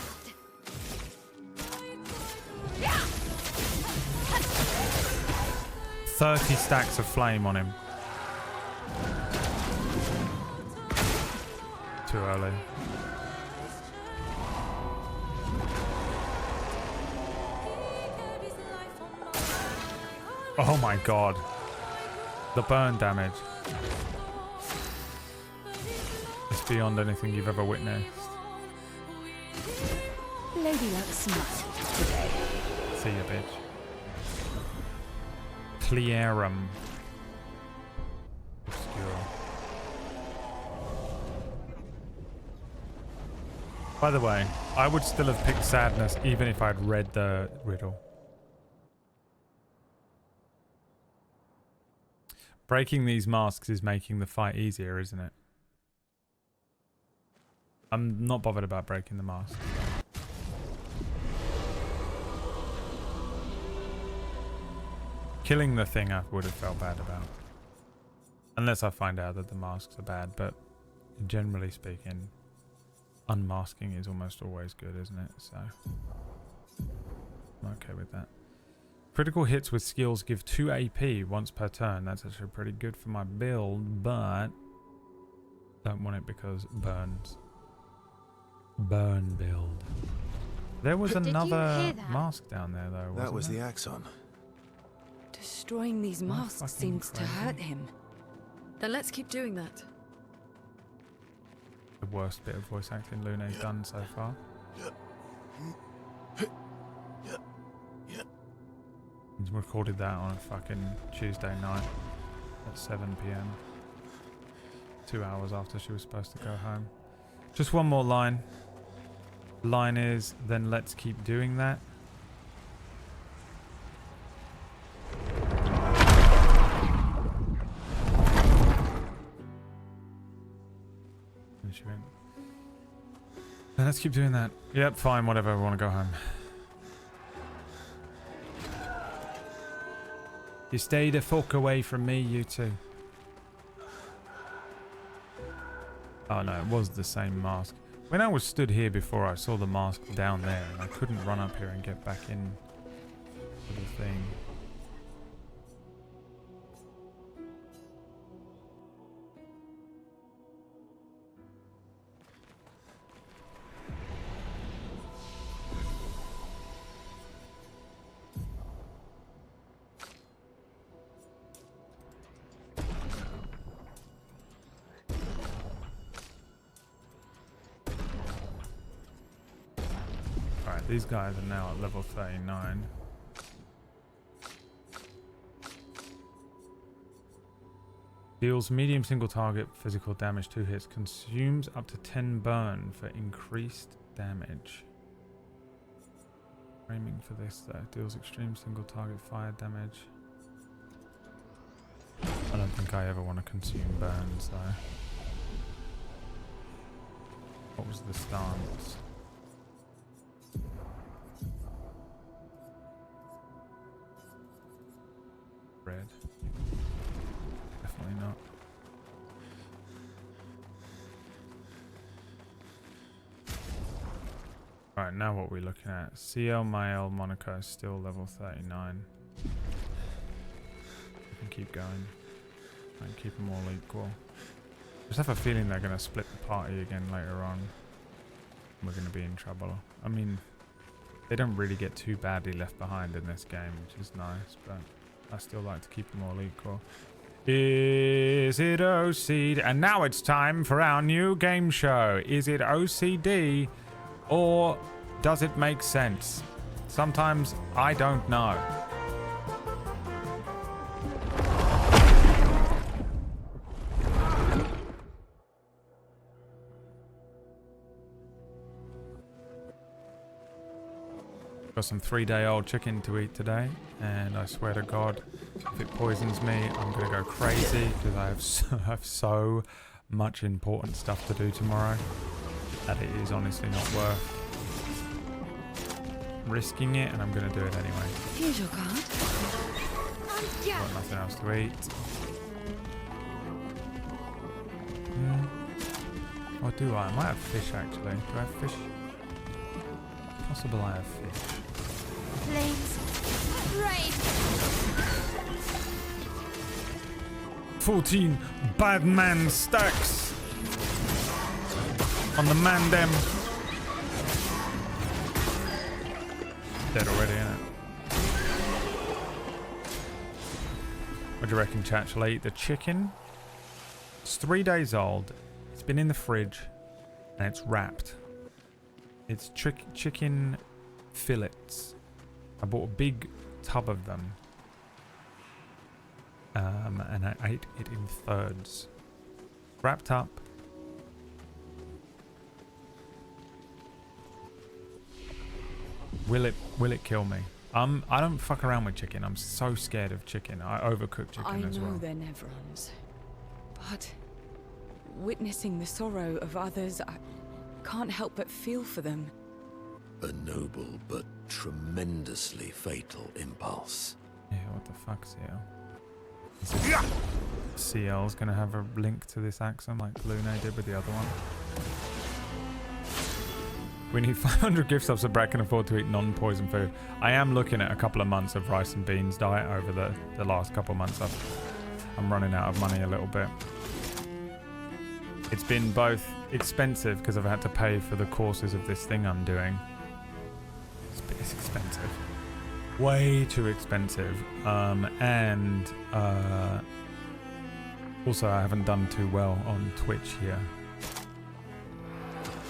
30 stacks of flame on him. Too early. Oh my god. The burn damage. It's beyond anything you've ever witnessed. Lady looks smart today. See ya, bitch. Clairum. Obscur. By the way, I would still have picked Sadness even if I'd read the riddle. Breaking these masks is making the fight easier, isn't it? I'm not bothered about breaking the masks. Killing the thing I would have felt bad about. Unless I find out that the masks are bad, but generally speaking, unmasking is almost always good, isn't it? So, I'm okay with that. Critical hits with skills give 2 AP once per turn. That's actually pretty good for my build, but don't want it because burns. Burn build. There was another mask down there, though, wasn't That was there? the Axon. Destroying these masks seems to hurt him. Then let's keep doing that. The worst bit of voice acting Lune's done so far. He's recorded that on a fucking Tuesday night at 7 PM. 2 hours after she was supposed to go home. Just one more line. Line is, then let's keep doing that. And she went, then let's keep doing that. Yep, fine, whatever, I want to go home. You stay the fuck away from me, you two. Oh no, it was the same mask. When I was stood here before, I saw the mask down there, and I couldn't run up here and get back in for the thing. These guys are now at level 39. Deals medium single target physical damage, 2 hits. Consumes up to 10 burn for increased damage. Aiming for this though. Deals extreme single target fire damage. I don't think I ever want to consume burns though. What was the stance? Red. Definitely not. Alright, now what are we looking at? CL male Monaco is still level 39. We can keep going. And keep them all equal. Just have a feeling they're going to split the party again later on. We're going to be in trouble. I mean, they don't really get too badly left behind in this game, which is nice, but I still like to keep them all equal. Is it OCD? And now it's time for our new game show. Is it OCD or does it make sense? Sometimes I don't know. Got some 3-day-old chicken to eat today, and I swear to God, if it poisons me, I'm gonna go crazy because I have so much important stuff to do tomorrow that it is honestly not worth risking it, and I'm gonna do it anyway. Here's your card. Got nothing else to eat. Or do I? I might have fish actually. Do I have fish? Possible I have fish. Flames. Right. 14 bad man stacks on the mandem. Dead already, innit? What do you reckon, chat? Shall I eat the chicken? It's 3 days old. It's been in the fridge and it's wrapped. It's chicken fillets. I bought a big tub of them. and I ate it in thirds. Wrapped up. Will it kill me? I don't fuck around with chicken. I'm so scared of chicken. I overcook chicken as well. I know they're Nevrons, but witnessing the sorrow of others, I can't help but feel for them. A noble but tremendously fatal impulse. Yeah, what the fuck, CL? CL's gonna have a link to this accent like Lune did with the other one. We need 500 gift subs so Brad can afford to eat non-poison food. I am looking at a couple of months of rice and beans diet over the last couple of months. I'm running out of money a little bit. It's been both expensive because I've had to pay for the courses of this thing I'm doing. It's expensive. Way too expensive. And also I haven't done too well on Twitch here.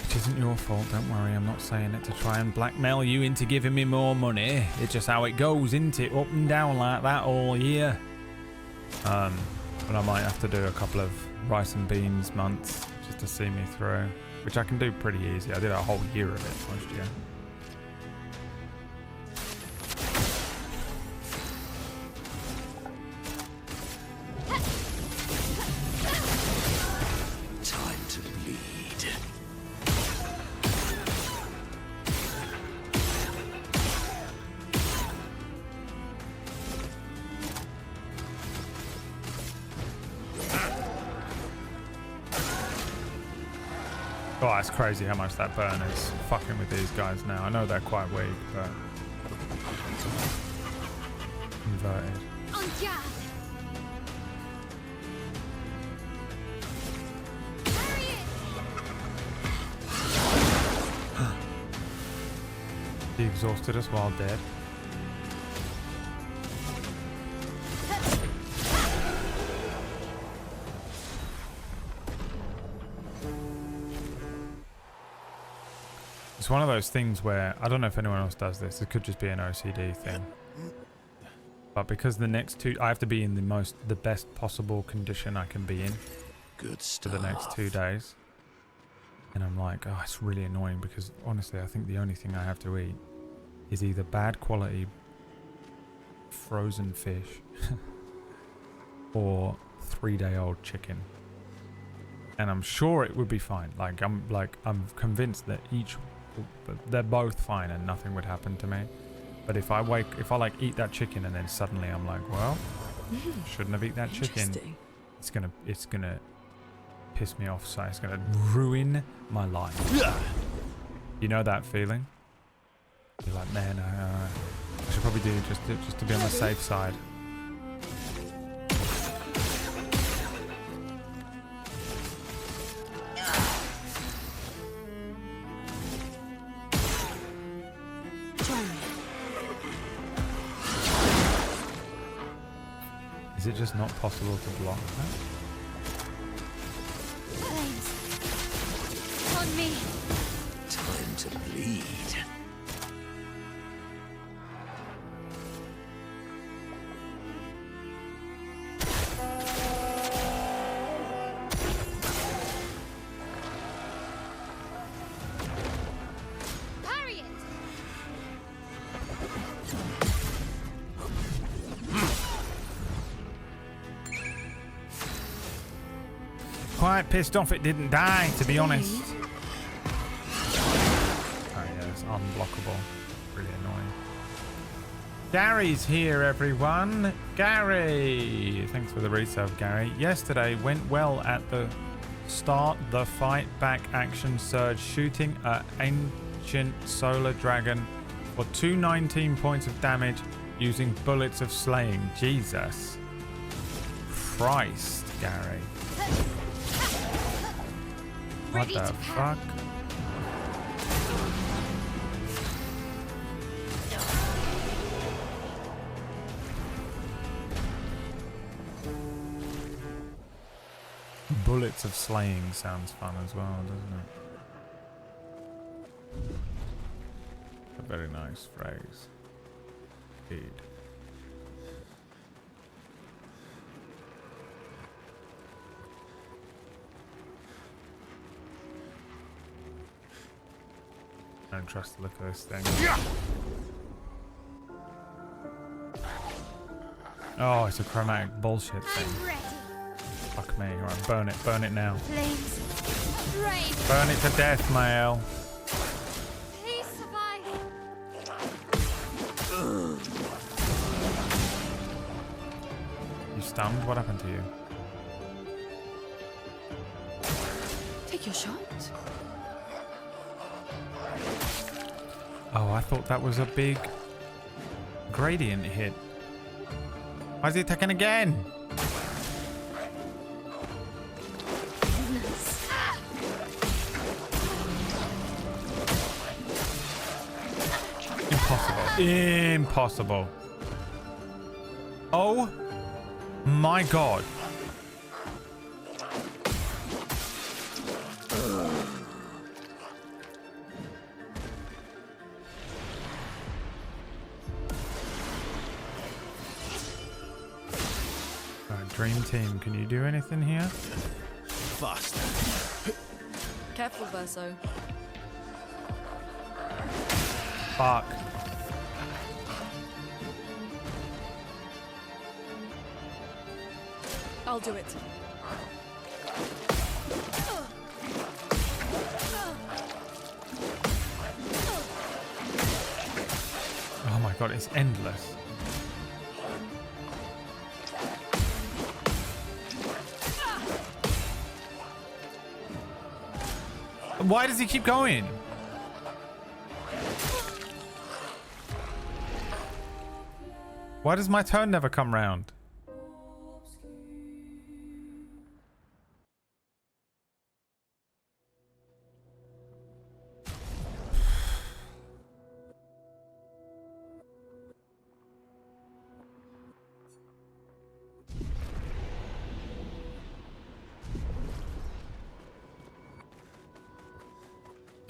Which isn't your fault, don't worry. I'm not saying it to try and blackmail you into giving me more money. It's just how it goes, isn't it? Up and down like that all year. But I might have to do a couple of rice and beans months just to see me through. Which I can do pretty easy. I did a whole year of it last year. Oh, it's crazy how much that burn is fucking with these guys now. I know they're quite weak, but... Inverted. He exhausted us while dead. It's one of those things where, I don't know if anyone else does this, it could just be an OCD thing. But because the next two, I have to be in the best possible condition I can be in. Good stuff. For the next 2 days. And I'm like, oh, it's really annoying because honestly, I think the only thing I have to eat is either bad quality frozen fish or 3-day-old chicken. And I'm sure it would be fine. I'm convinced that they're both fine and nothing would happen to me. But if I eat that chicken and then suddenly I'm like, well, shouldn't have eaten that chicken. It's gonna piss me off. So it's gonna ruin my life. You know that feeling? You're like, man, I should probably do just to be on the safe side. Is it just not possible to block that? Flames. On me. Time to bleed. Quite pissed off it didn't die, to be honest. Oh yeah, it's unblockable. Really annoying. Gary's here, everyone. Gary! Thanks for the resub, Gary. Yesterday went well at the start the fight back action surge, shooting at ancient solar dragon for 219 points of damage using bullets of slaying. Jesus Christ, Gary. What the fuck? Bullets of slaying sounds fun as well, doesn't it? A very nice phrase. Indeed. don't trust the look of this thing. Oh, it's a chromatic bullshit thing. I'm ready. Fuck me. Alright, burn it now. Flames. Rain. Burn it to death, Mael. Please survive. You stunned? What happened to you? Take your shot. Oh, I thought that was a big gradient hit. Why is he attacking again? Impossible. Impossible. Oh my god. Dream team, can you do anything here? Faster. Careful, Verso. Fuck. I'll do it. Oh my god, it's endless. Why does he keep going? Why does my turn never come round?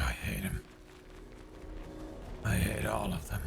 I hate him. I hate all of them.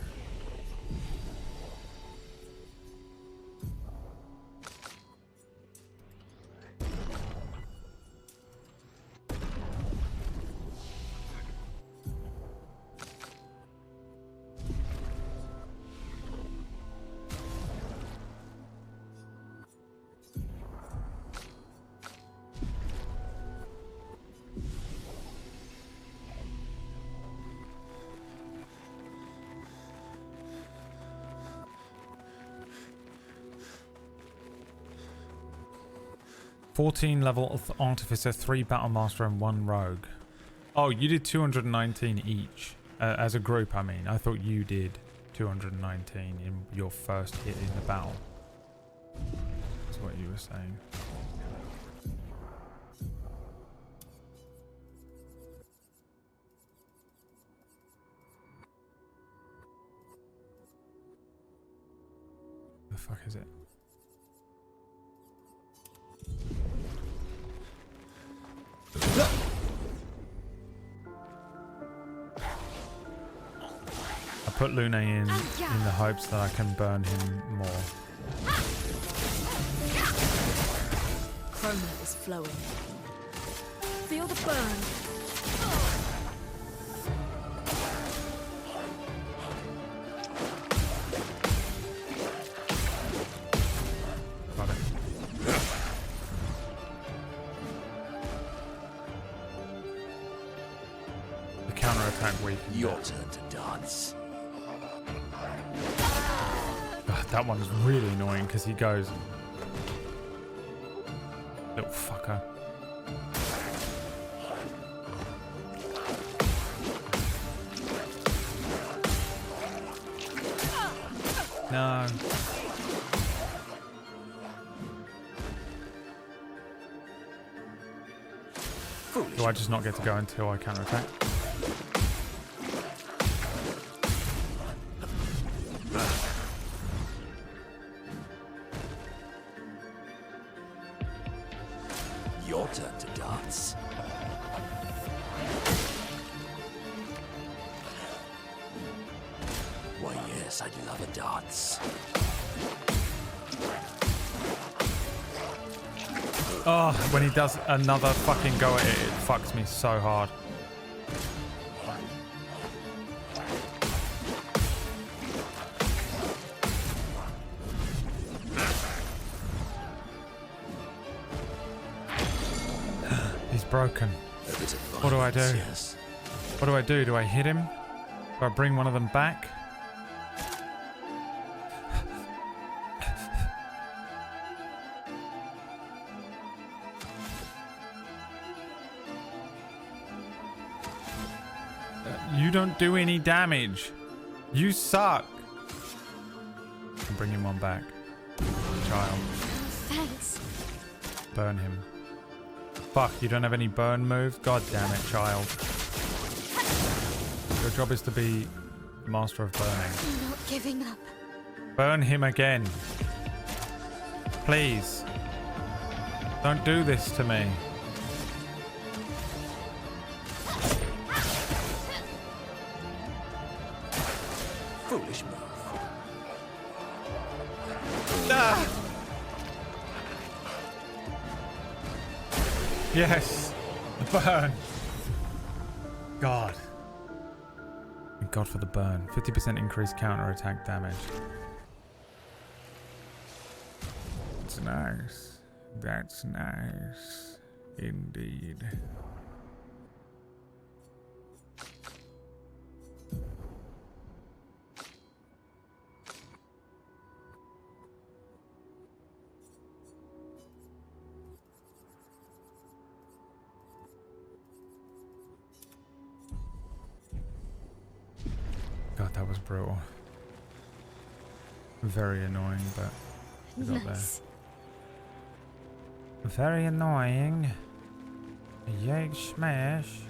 $14 level artificer, 3 battle master, and 1 rogue. Oh, you did 219 each as a group. I mean, I thought you did 219 in your first hit in the battle. That's what you were saying. The fuck is it? I put Lune in the hopes that I can burn him more. Chroma is flowing. Feel the burn. Got it. The counter-attack weakened. Your turn to dance. God, that one's really annoying because he goes... Little fucker. No. Do I just not get to go until I counter-attack? Your turn to dance. Why, yes, I'd love a dance. Oh, when he does another fucking go at it, it fucks me so hard. broken. A bit of What do I do? violence, yes. What do I do? Do I hit him? Do I bring one of them back? You don't do any damage. You suck. I'm bringing one back. Child. Thanks. Burn him. Fuck, you don't have any burn moves? God damn it, child. Your job is to be master of burning. I'm not giving up. Burn him again. Please. Don't do this to me. Foolish move. Ah! Yes. The burn. God. Thank God for the burn. 50% increased counter-attack damage. That's nice. That's nice. Indeed. God, that was brutal. Very annoying, but we got Nice. there. Very annoying. Yay, smash.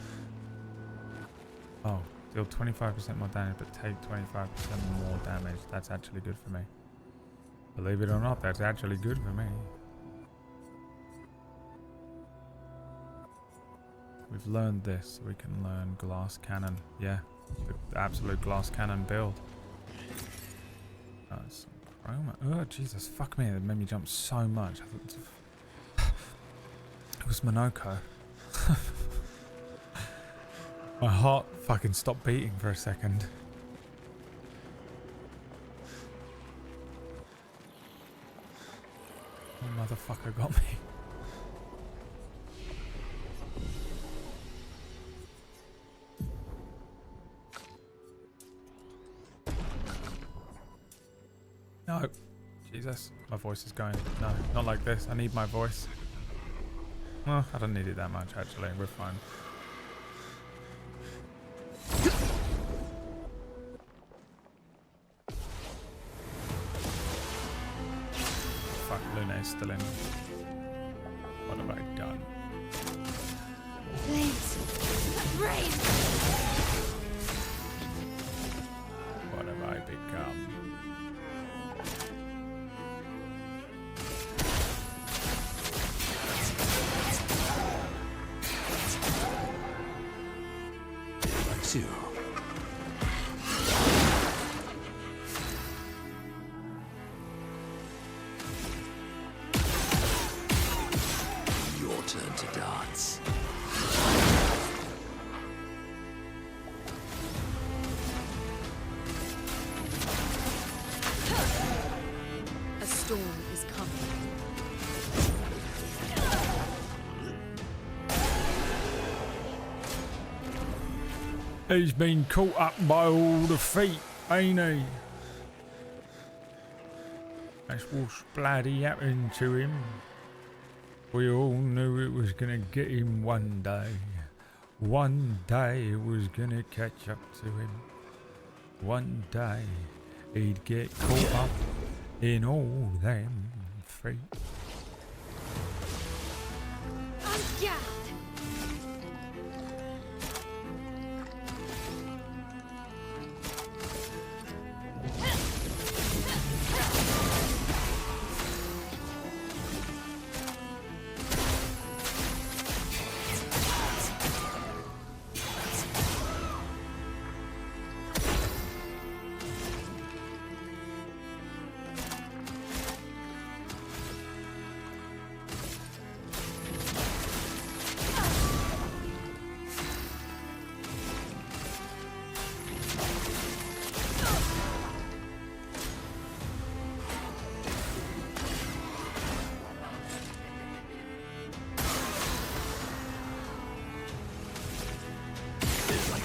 Oh, deal 25% more damage, but take 25% more damage. That's actually good for me. Believe it or not, that's actually good for me. We've learned this, so we can learn glass cannon. Yeah, the absolute glass cannon build. Some chroma. Oh, Jesus, fuck me. It made me jump so much. I thought it was Monoko. My heart fucking stopped beating for a second. The motherfucker got me. No. Jesus. My voice is going. No, not like this. I need my voice. Well, I don't need it that much, actually. We're fine. Fuck, Luna's still in. What have I done? Flames. Rain. What have I become? Zero. Your turn to dance. A storm is coming. He's been caught up by all the feet, ain't he? That's what's bloody happened to him. We all knew it was gonna get him one day. One day it was gonna catch up to him. One day he'd get caught up in all them feet. Yeah.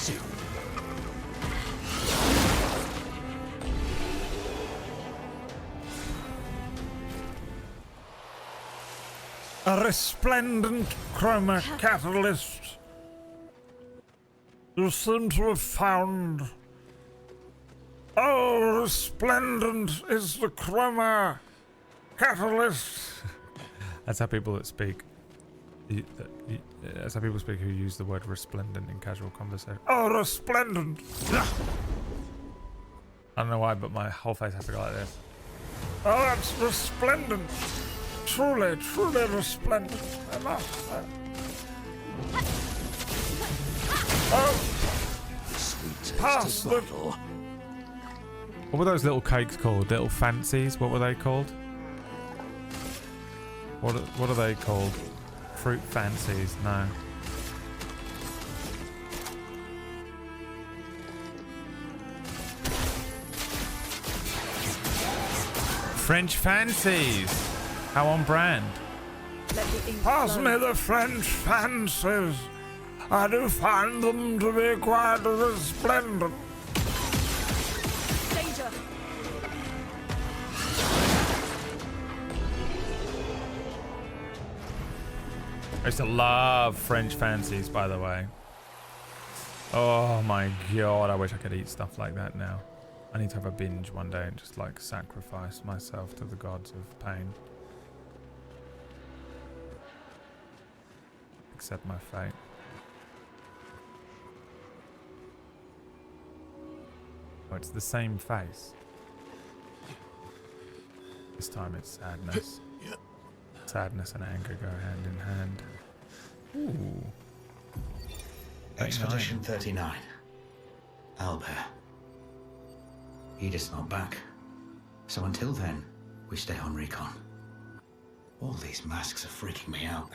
soon. A resplendent chroma catalyst. You seem to have found. Oh, resplendent is the chroma catalyst. That's how people that speak. That's how people speak who use the word resplendent in casual conversation. Oh, resplendent! I don't know why, but my whole face has to go like this. Oh, that's resplendent! Truly, truly resplendent. I must say. Oh! Sweet Pass taste the... of bottle. What were those little cakes called? Little fancies? What were they called? What are they called? Fruit fancies? No. French fancies! How on brand? Pass me the French fancies. I do find them to be quite resplendent. Danger! I used to love French fancies, by the way. Oh my god, I wish I could eat stuff like that now. I need to have a binge one day and just like sacrifice myself to the gods of pain. Accept my fate. Oh, it's the same face. This time it's sadness. Sadness and anger go hand in hand. Ooh. Expedition 39. Albert. Edith's not back. So until then, we stay on recon. All these masks are freaking me out.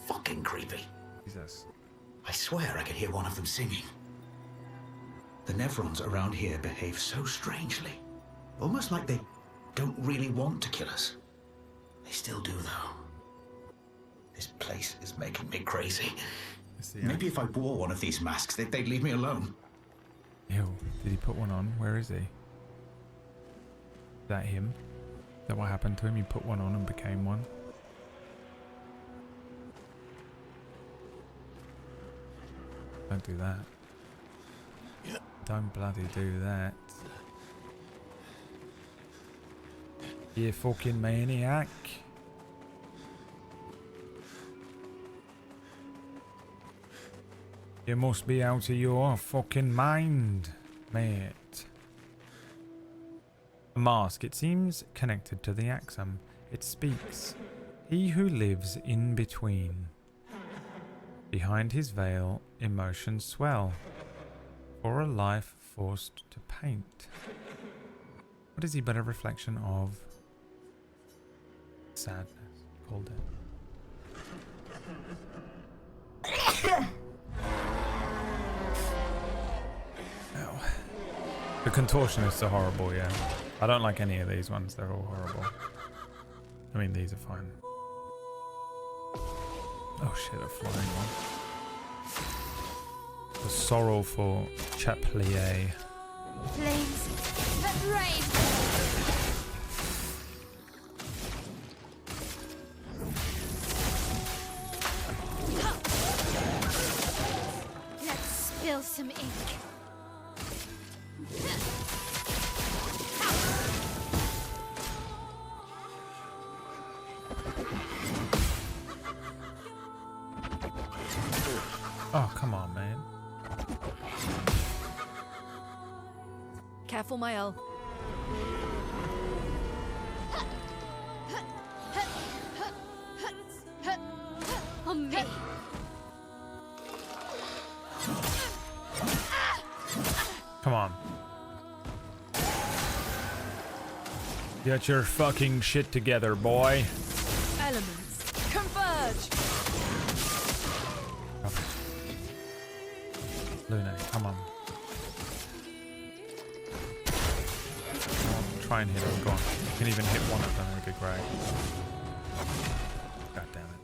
Fucking creepy. Jesus. I swear I could hear one of them singing. The Nevrons around here behave so strangely. Almost like they don't really want to kill us. They still do, though. This place is making me crazy. Maybe if I wore one of these masks, they'd leave me alone. Ew. Did he put one on? Where is he? Is that him? Is that what happened to him? He put one on and became one? Don't do that. Don't bloody do that. You fucking maniac. You must be out of your fucking mind, mate. A mask. It seems connected to the Axum. It speaks. He who lives in between. Behind his veil, emotions swell. For a life forced to paint. What is he but a reflection of sadness? Called it. Oh. The contortionists are horrible, yeah. I don't like any of these ones, they're all horrible. I mean, these are fine. Oh shit, a flying one. The sorrowful Chaplier. Flames that rave. Let's spill some ink. Oh, come on, man. Careful, Mael. On me. Come on. Get your fucking shit together, boy. Elements, converge! Luna, come on. Try and hit him. Go on. You can even hit one of them. It'd be great. God damn it.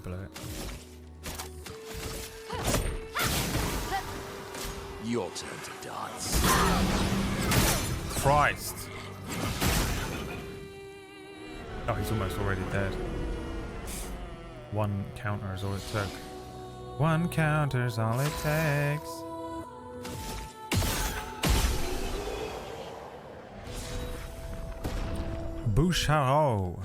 Blow it. turn to dots. Christ. Oh, he's almost already dead. One counter is all it took. One counter's all it takes. Boucharo.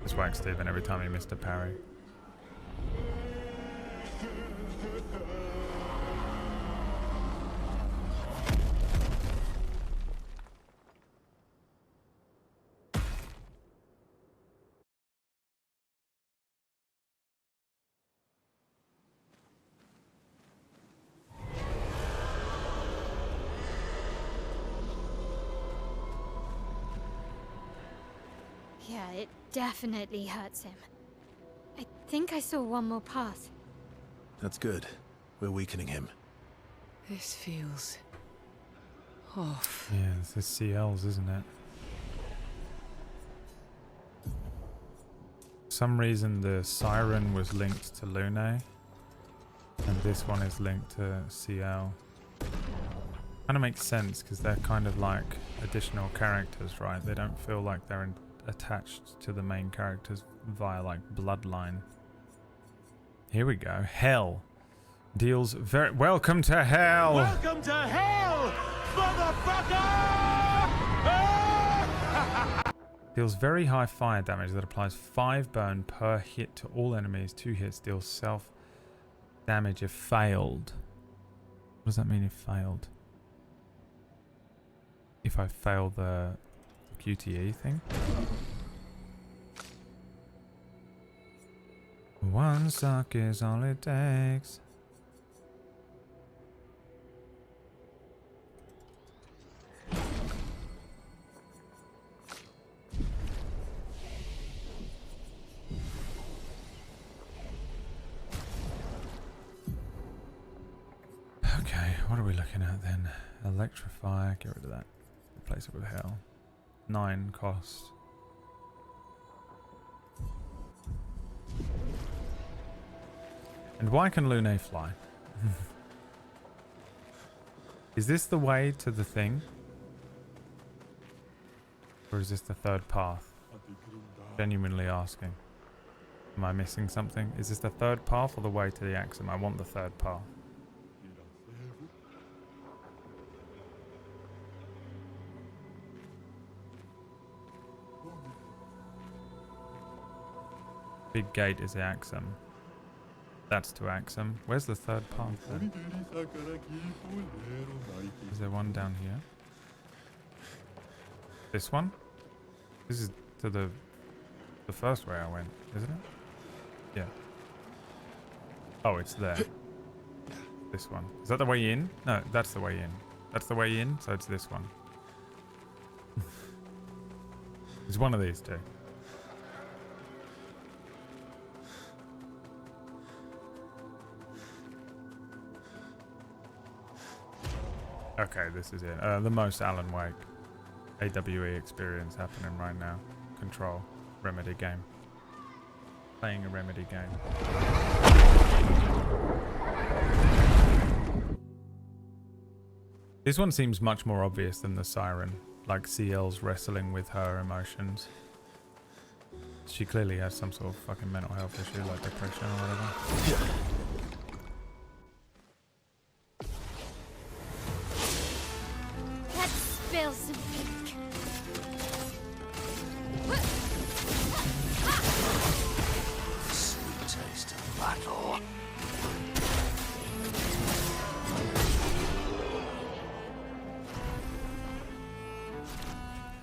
Just whack Stephen every time he missed a parry. Yeah, it definitely hurts him. I think I saw one more path. That's good. We're weakening him. This feels off. Yeah, it's the CLs, isn't it? For some reason the Siren was linked to Lune, and this one is linked to CL. Kind of makes sense because they're kind of like additional characters, right? They don't feel like they're attached to the main characters via like bloodline. Here we go. Hell deals very. Welcome to hell. Welcome to hell, motherfucker! Deals very high fire damage that applies 5 burn per hit to all enemies. 2 hits deals self damage if failed. What does that mean if failed? If I fail the QTE thing? One suck is all it takes. Okay, what are we looking at then? Electrify, get rid of that. Replace it with hell. 9 cost. And why can Lune fly? Is this the way to the thing? Or is this the third path? Genuinely asking. Am I missing something? Is this the third path or the way to the Axum? I want the third path. Big gate is the Axum. That's to Axum. Where's the third path then? Is there one down here? This one? This is to the first way I went, isn't it? Yeah. Oh, it's there. This one. Is that the way in? No, that's the way in. That's the way in, so it's this one. It's one of these two. Okay, this is it. The most Alan Wake AWE experience happening right now. Control. Remedy game. Playing a Remedy game. This one seems much more obvious than the Siren. Like CL's wrestling with her emotions. She clearly has some sort of fucking mental health issue, like depression or whatever. Yeah. Spill some ink. Sweet taste of battle.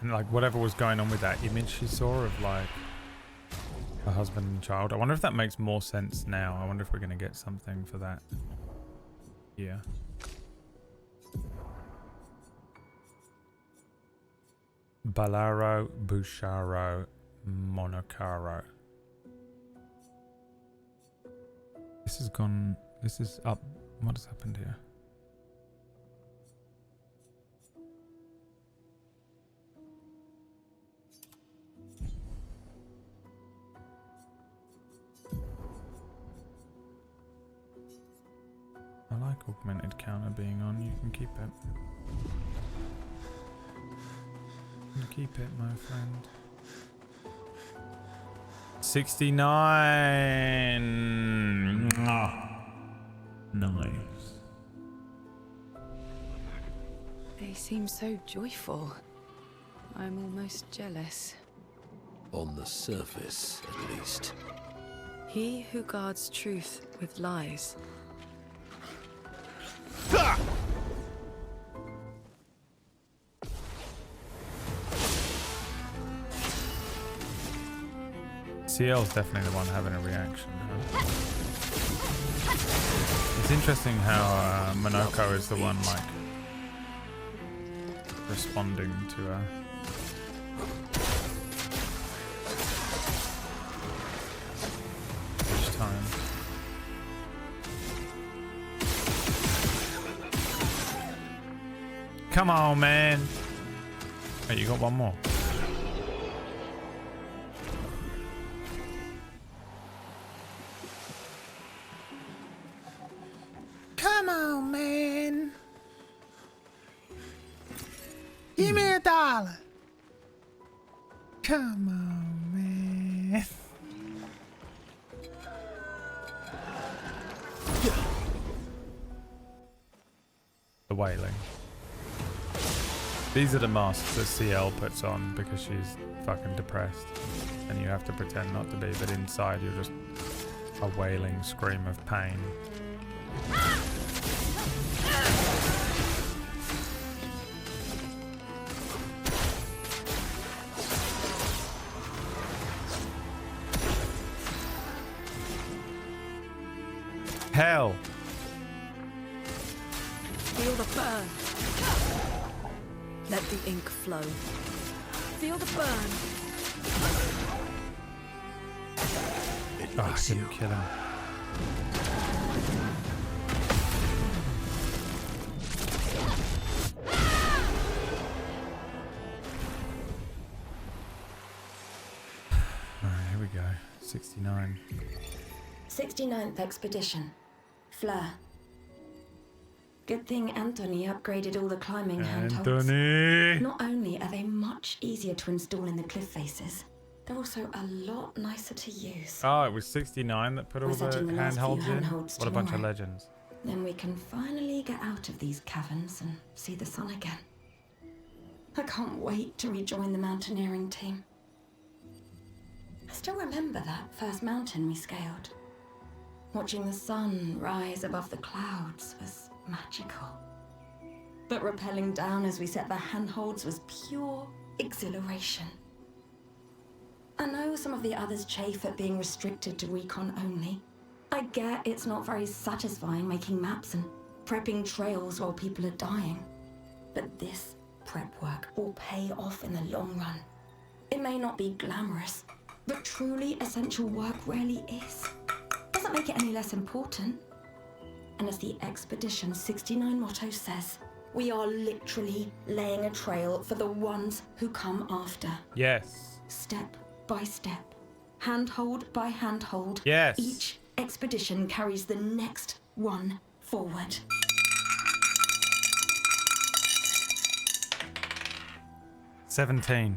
And like whatever was going on with that image she saw of like her husband and child. I wonder if that makes more sense now. I wonder if we're going to get something for that. Yeah. Balaro, Boucharo, Monocaro. This has gone. This is up. What has happened here? augmented counter being on, you can keep it. You can keep it, my friend. 69. Nice. They seem so joyful. I'm almost jealous. On the surface, at least. He who guards truth with lies. CL's definitely the one having a reaction. Huh? It's interesting how Monoko is the one like responding to her. Each time. Come on, man. Hey, you got one more. Come on, man. Give me $1. Come on, man. The wailing. These are the masks that CL puts on because she's fucking depressed. And you have to pretend not to be, but inside you're just a wailing scream of pain. Hell. Feel the burn. Let the ink flow. Feel the burn. Oh, I didn't kill him. Alright, here we go. 69. 69th Expedition. Fleur. Good thing Anthony upgraded all the climbing handholds. Anthony! Not only are they much easier to install in the cliff faces, they're also a lot nicer to use. Oh, it was 69 that put all the handholds in? What a bunch of legends. Then we can finally get out of these caverns and see the sun again. I can't wait to rejoin the mountaineering team. I still remember that first mountain we scaled. Watching the sun rise above the clouds was magical. But rappelling down as we set the handholds was pure exhilaration. I know some of the others chafe at being restricted to recon only. I get it's not very satisfying making maps and prepping trails while people are dying. But this prep work will pay off in the long run. It may not be glamorous, but truly essential work rarely is. Doesn't make it any less important. And as the Expedition 69 motto says, we are literally laying a trail for the ones who come after. Yes. Step by step, handhold by handhold. Yes. Each expedition carries the next one forward. $17.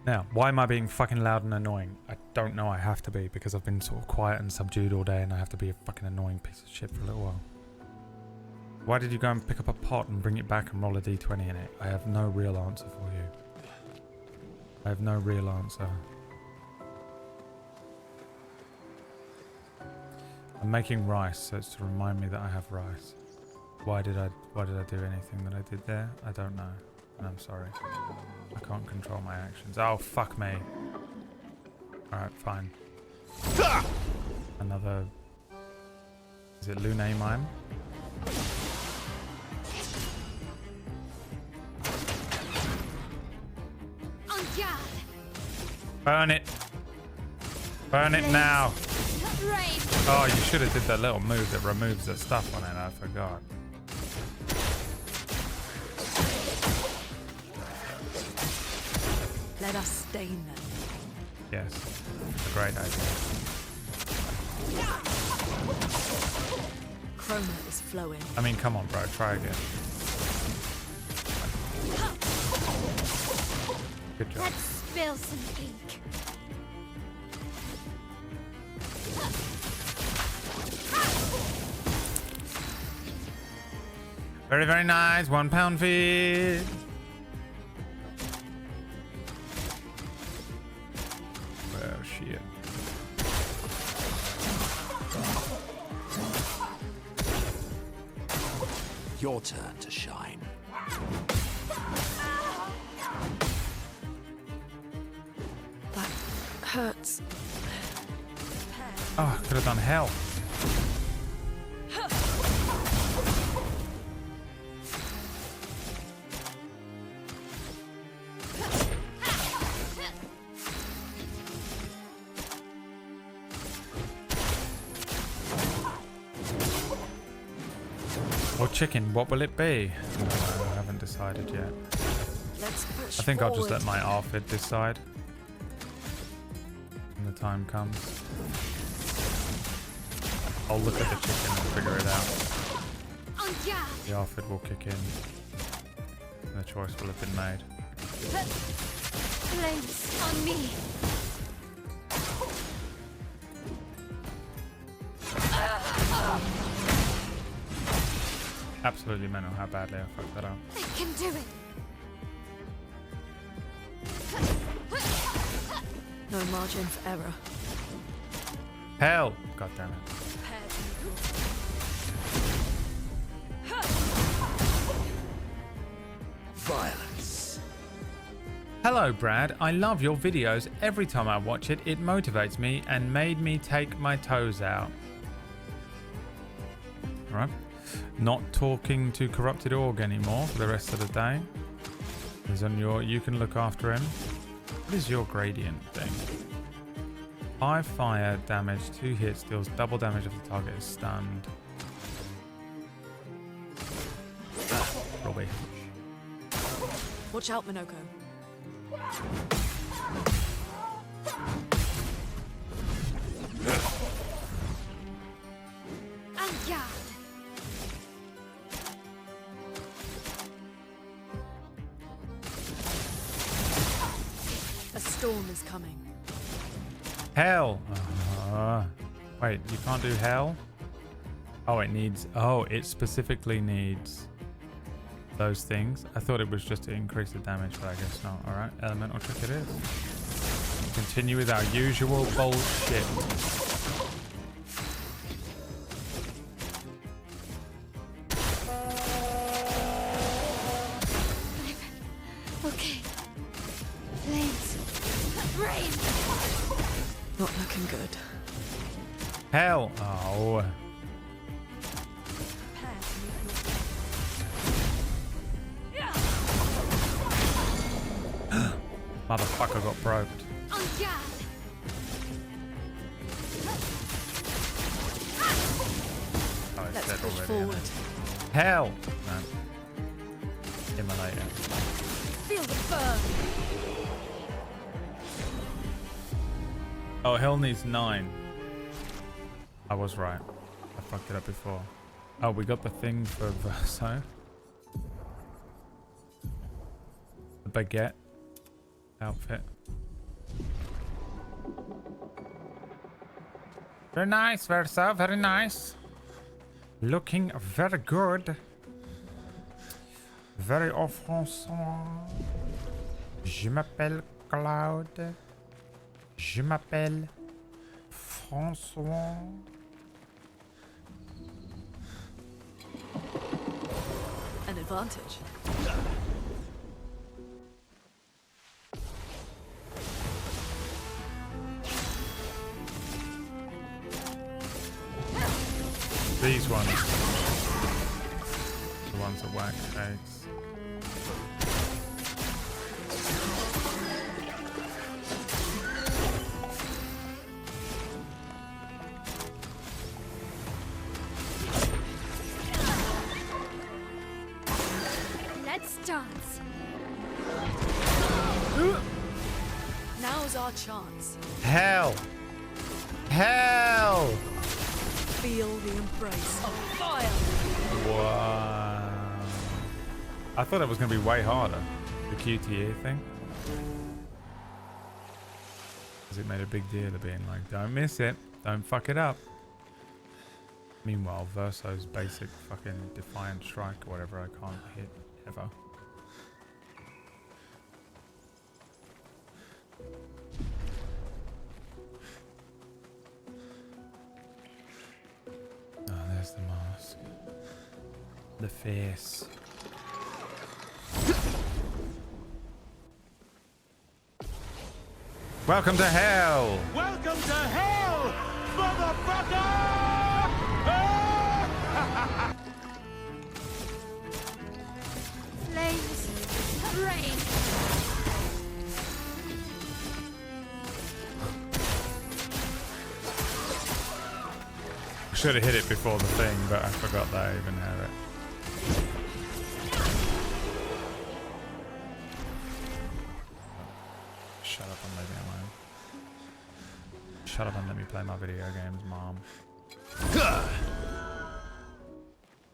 Now, why am I being fucking loud and annoying? I don't know, I have to be, because I've been sort of quiet and subdued all day and I have to be a fucking annoying piece of shit for a little while. Why did you go and pick up a pot and bring it back and roll a d20 in it? I have no real answer for you. I have no real answer. I'm making rice, so it's to remind me that I have rice. Why did I do anything that I did there? I don't know. And I'm sorry. I can't control my actions. Oh, fuck me. Alright, fine. Another... Is it Lunae Mime? Burn it! Burn it now! Oh, you should have did that little move that removes the stuff on it. I forgot. Let us stain them. Yes, it's a great idea. chroma is flowing. I mean, come on, bro. Try again. Good job. Let's spill some ink. Very, very nice. 1 pound feet. Well, shit. Your turn to shine. That hurts. Oh, I could have done hell. Or chicken, what will it be? I haven't decided yet. Let's push I think I'll just let forward. my outfit decide when the time comes. I'll look at the chicken and figure it out. The outfit will kick in. And the choice will have been made. Flames on me. Absolutely mental how badly I fucked that up. I can do it. No margin for error. Hell! God damn it. Violence. Hello Brad, I love your videos. Every time I watch it, it motivates me and made me take my toes out. Alright. Not talking to Corrupted Org anymore for the rest of the day. He's on your... You can look after him. What is your gradient thing? 5 fire damage, 2 hits, deals double damage if the target is stunned. Rubbish. Watch out, Minoko. And guard. A storm is coming. Hell! Wait, you can't do hell? Oh, it needs... Oh, it specifically needs those things. I thought it was just to increase the damage, but I guess not. Alright, elemental trick it is. Continue with our usual bullshit. Okay. Flames. Rain. Not looking good. Hell! Oh. Motherfucker got probed. On guard. Oh, it's Let's dead push already. forward. Isn't it? Hell! No. Immolator. Feel the burn. Oh, hell needs 9. I was right. I fucked it up before. Oh, we got the thing for Verso. The baguette outfit. Very nice, Verso. Very nice. Looking very good. Very offensant. Je m'appelle Claude. Je m'appelle François. An advantage. These ones. The ones that whack eggs. Let's dance. Now's our chance. Hell! Hell! Feel the embrace of fire. Wow. I thought it was going to be way harder, the QTE thing. Because it made a big deal of being like, don't miss it, don't fuck it up. Meanwhile, Verso's basic fucking Defiant Strike or whatever I can't hit ever. Oh, there's the mask. The face. Welcome to hell! Welcome to hell, motherfucker! Flames, rain. Should have hit it before the thing, but I forgot that I even had it. Shut up and leave me alone. Shut up and let me play my video games, Mom.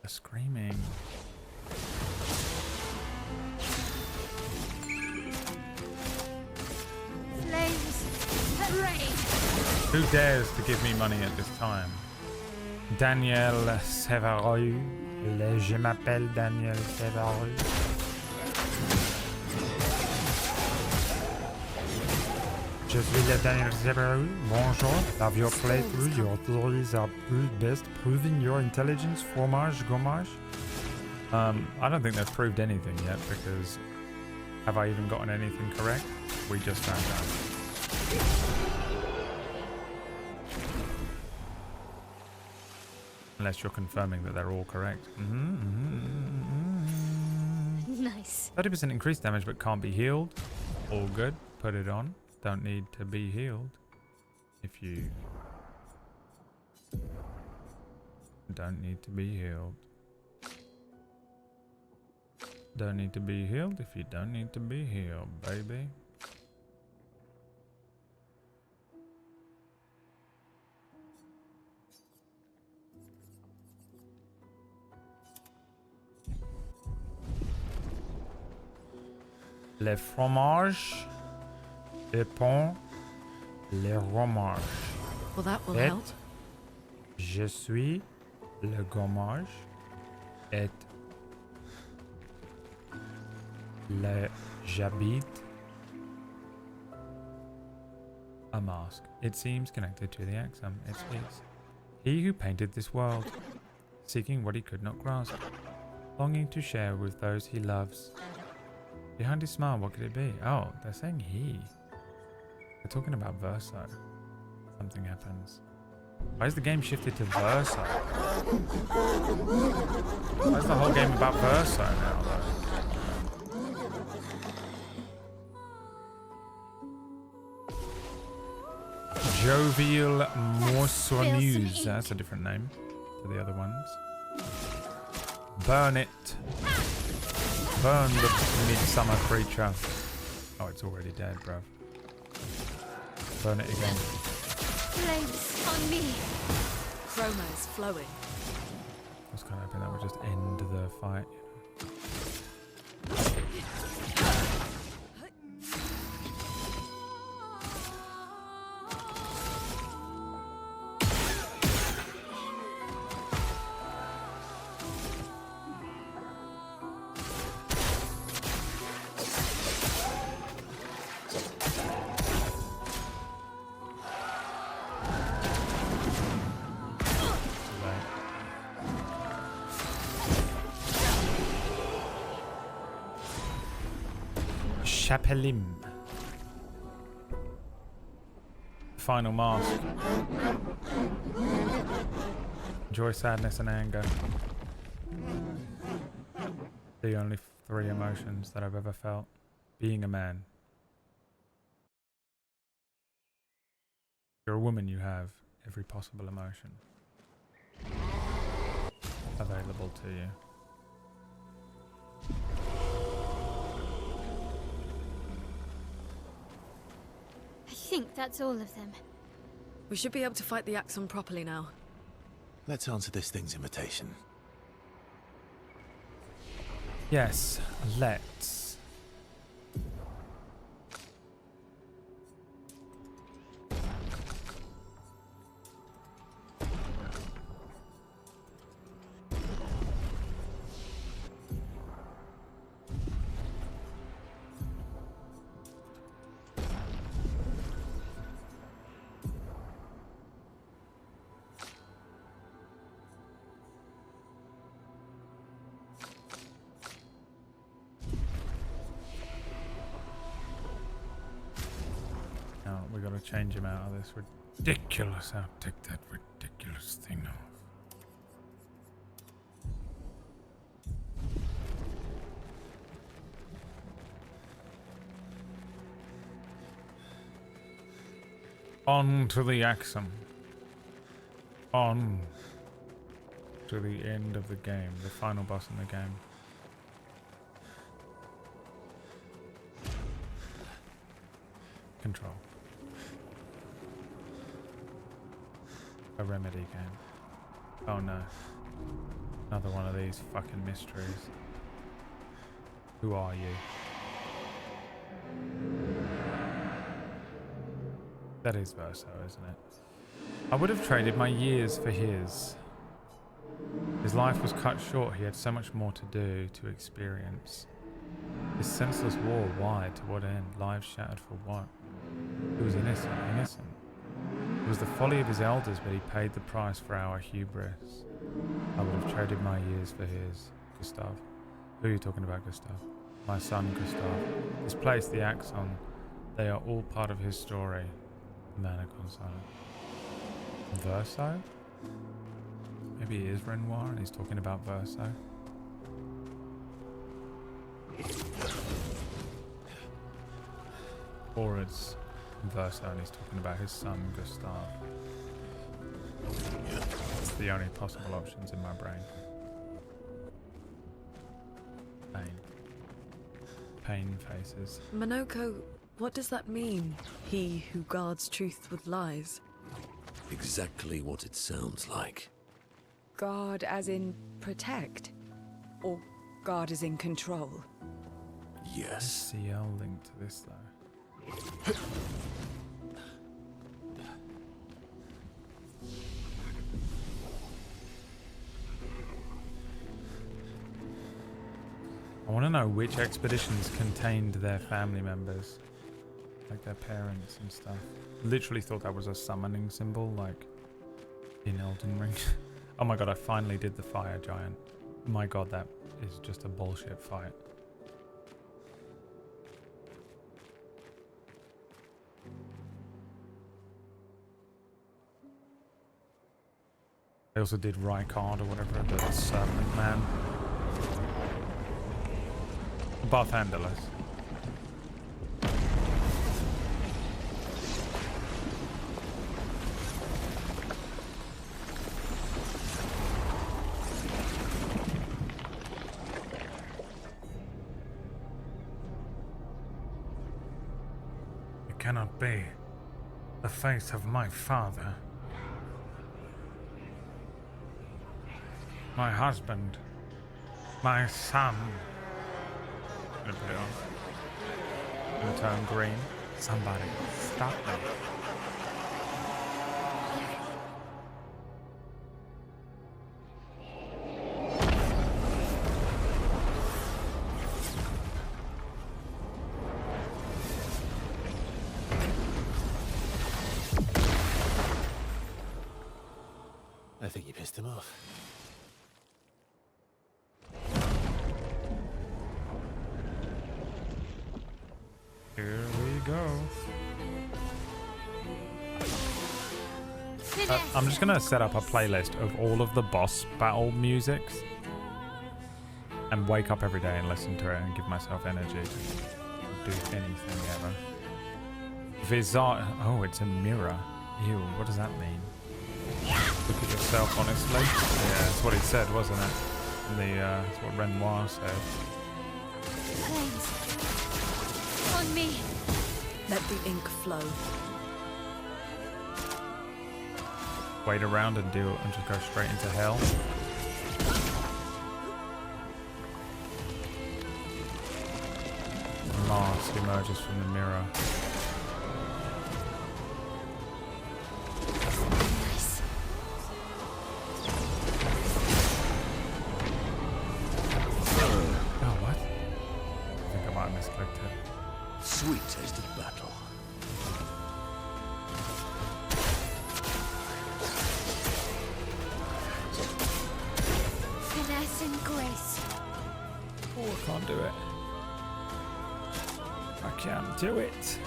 They're screaming. Flames, rain. Who dares to give me money at this time? Daniel Sevaru. Je m'appelle Daniel Sevaru. Je suis le Daniel Sevaru. Bonjour. Have your playthrough. Your theories are best proving your intelligence. Fromage, gommage. I don't think they've proved anything yet because have I even gotten anything correct? We just found out. Unless you're confirming that they're all correct. Nice. 30% increased damage but can't be healed. All good. Put it on. Don't need to be healed. If you don't need to be healed. Don't need to be healed if you don't need to be healed, baby. Les fromages dépend les fromages. Well, that will help. Je suis le gommage et j'habite a mask. It seems connected to the axum. It speaks. He who painted this world, seeking what he could not grasp, longing to share with those he loves. Behind his smile, what could it be? Oh, they're saying he. They're talking about Verso. Something happens. Why is the game shifted to Verso? Why is the whole game about Verso now, though? Jovial Moissonneuse. That's a different name to the other ones. Burn it. Burn the midsummer creature. Oh, it's already dead, bruv. Burn it again. Flames on me. Chroma is flowing. I was kind of hoping that would just end the fight. Chapelim. Final mask. Joy, sadness, and anger. The only 3 emotions that I've ever felt. Being a man. If you're a woman, you have every possible emotion available to you. I think that's all of them. We should be able to fight the Axon properly now. Let's answer this thing's invitation. Yes, let's. We gotta change him out of this ridiculous. I'll take that ridiculous thing off. On to the Axum. On to the end of the game, the final boss in the game. Control. A Remedy game. Oh no. Another one of these fucking mysteries. Who are you? That is Verso, isn't it? I would have traded my years for his. His life was cut short. He had so much more to do, to experience. His senseless war, why? To what end? Lives shattered for what? He was innocent. It was the folly of his elders, but he paid the price for our hubris. I would have traded my years for his. Gustav. Who are you talking about, Gustav? My son, Gustav. This place, the Axon, they are all part of his story. The man of silent. Verso? Maybe he is Renoir and he's talking about Verso. Or it's Verso and he's talking about his son, Gustav. It's the only possible options in my brain. Pain faces. Monoko, what does that mean? He who guards truth with lies. Exactly what it sounds like. Guard as in protect? Or guard as in control? Yes. CL link to this though. I want to know which expeditions contained their family members, like their parents and stuff. Literally thought that was a summoning symbol, like in Elden Ring. Oh my god, I finally did the fire giant. My god, that is just a bullshit fight. I also did Rykard or whatever, the Serpent Man. Barthandelus. It cannot be. The face of my father. My husband. My son. I'm gonna put it on. I'm gonna turn green. Somebody stop me. I think you pissed him off. Here we go. I'm just gonna set up a playlist of all of the boss battle musics and wake up every day and listen to it and give myself energy to do anything ever. Visage. Oh, it's a mirror. Ew, what does that mean? Look at yourself, honestly. Yeah, that's what he said, wasn't it? That's what Renoir said. Please. On me. Let the ink flow. wait around and just go straight into hell. A mask emerges from the mirror. Oh, what? I think I might have misclicked it. Sweet taste of battle. Finesse and grace. Oh, I can't do it. I can't do it.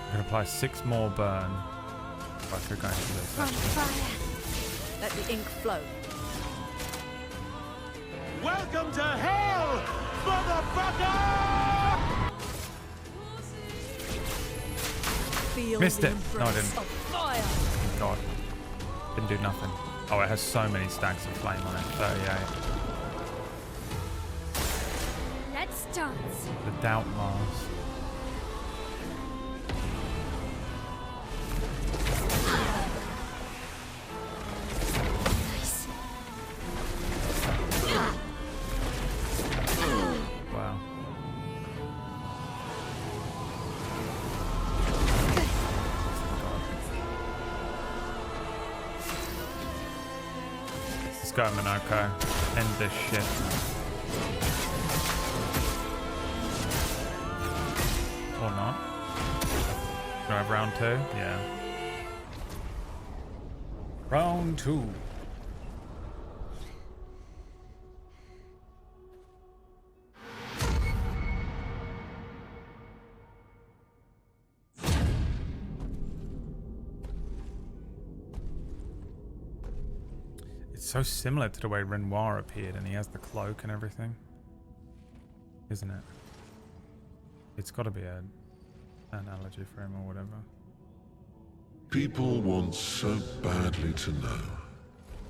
I'm gonna apply 6 more burn. If I could go into this. From fire. Let the ink flow. Welcome to hell, motherfucker! Feel Missed the it. No, I embrace didn't. of fire. Oh God. Didn't do nothing. Oh, it has so many stacks of flame on it. 38. Let's dance. The doubt mask. Nice. Wow. Let's go, Minoko. End this shit. Or not. Do I have round 2? Yeah. Round 2. It's so similar to the way Renoir appeared, and he has the cloak and everything. Isn't it? It's got to be an analogy for him or whatever. People want so badly to know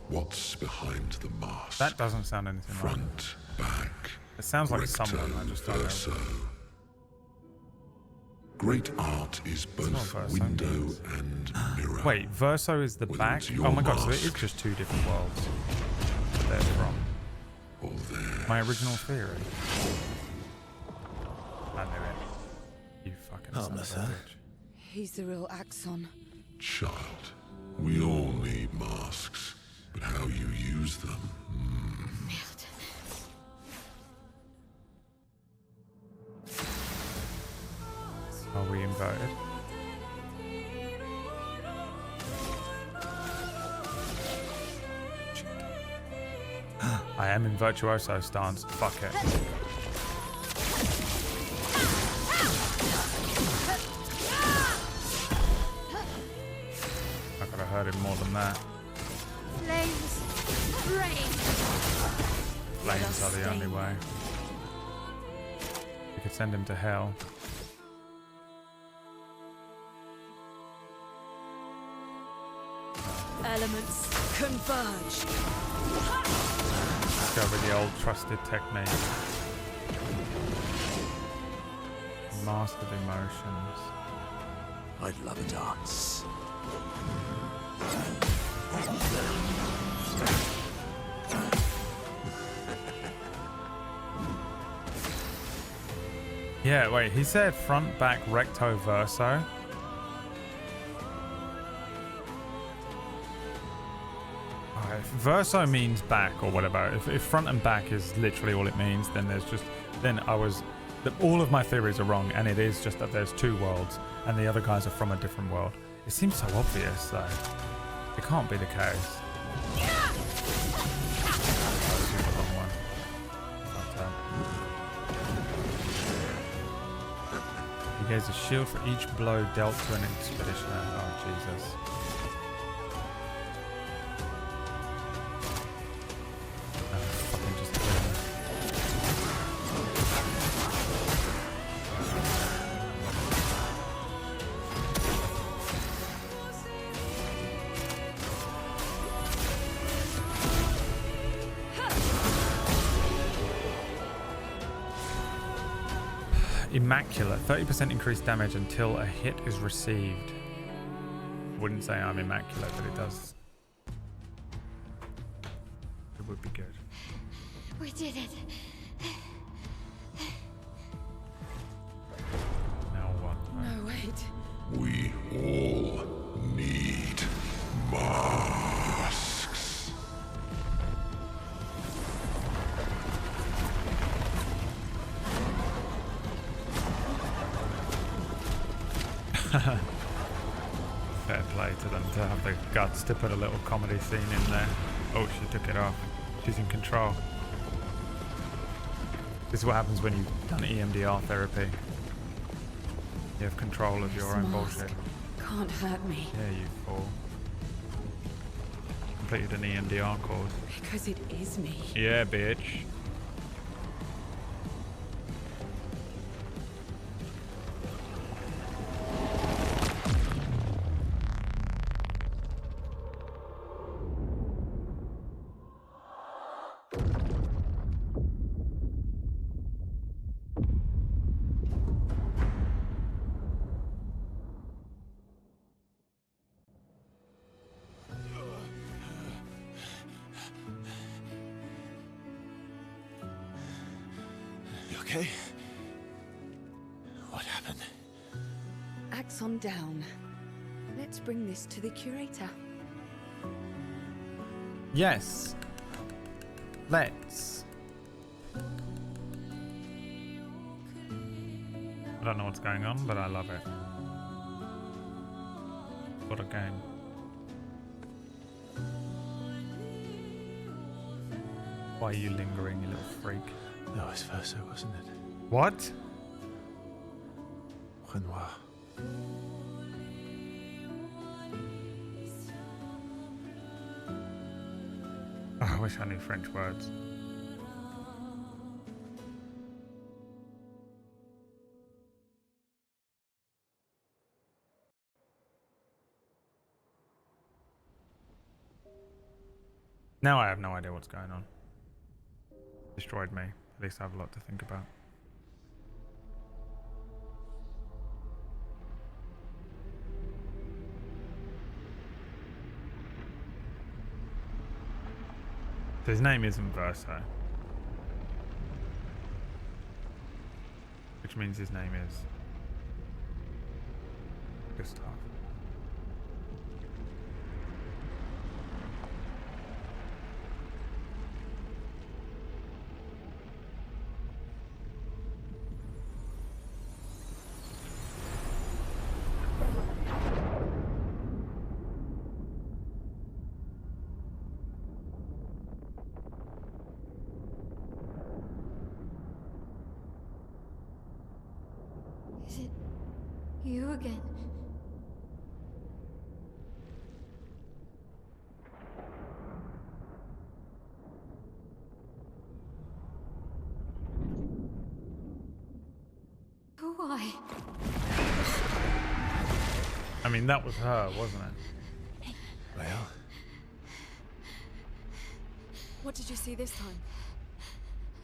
what's behind the mask. That doesn't sound anything like it. Front, back. It sounds like recto, someone. I just don't verso. know. Great art is both verso window means. and mirror. Wait, Verso is the Whether back? it's your Oh my god, so it mask is just 2 different worlds. They're from. or theirs. My original theory. I knew it. You fucking son of a Harmless, huh? bitch. He's the real Axon. Child, we all need masks, but how you use them. Are we inverted? I am in virtuoso stance. Fuck it. I could have hurt him more than that. Flames. Rain. Flames are the only way. We could send him to hell. Elements converge. Let's go with the old trusted technique. Mask of emotions. I'd love a dance. Yeah, wait, he said front, back, recto, verso. Alright, if verso means back or whatever. If front and back is literally all it means, then there's just... Then all of my theories are wrong, and it is just that there's 2 worlds, and the other guys are from a different world. It seems so obvious, though. It can't be the case. He gives a shield for each blow dealt to an expeditioner. Oh, Jesus. Fucking just kill him. Immaculate. 30% increased damage until a hit is received. wouldn't say I'm immaculate, but it does. It would be good. We did it. Now what? No, wait. We all need masks. Fair play to them to have the guts to put a little comedy scene in there. Oh, she took it off. She's in control. This is what happens when you've done EMDR therapy. You have control of your own bullshit. Can't hurt me. Yeah, you fool. Completed an EMDR course. Because it is me. Yeah, bitch. Okay? What happened? Axon down. Let's bring this to the curator. Yes. Let's. I don't know what's going on, but I love it. What a game. Why are you lingering, you little freak? That was Verso, wasn't it? What? Renoir. Oh, I wish I knew French words. Now I have no idea what's going on. Destroyed me. At least I have a lot to think about. So his name isn't Verso. Which means his name is Gustav. Is it you again? Why? I mean, that was her, wasn't it? Well, What did you see this time?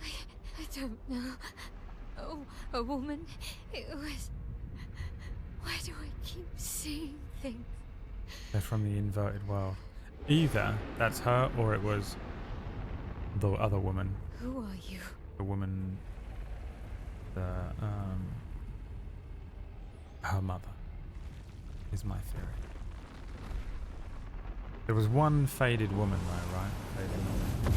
I don't know. Oh, a woman. It was. Why do I keep seeing things? They're from the inverted world. Either that's her or it was the other woman. Who are you? The woman. Her mother. Is my theory. There was one faded woman though, right? Faded woman.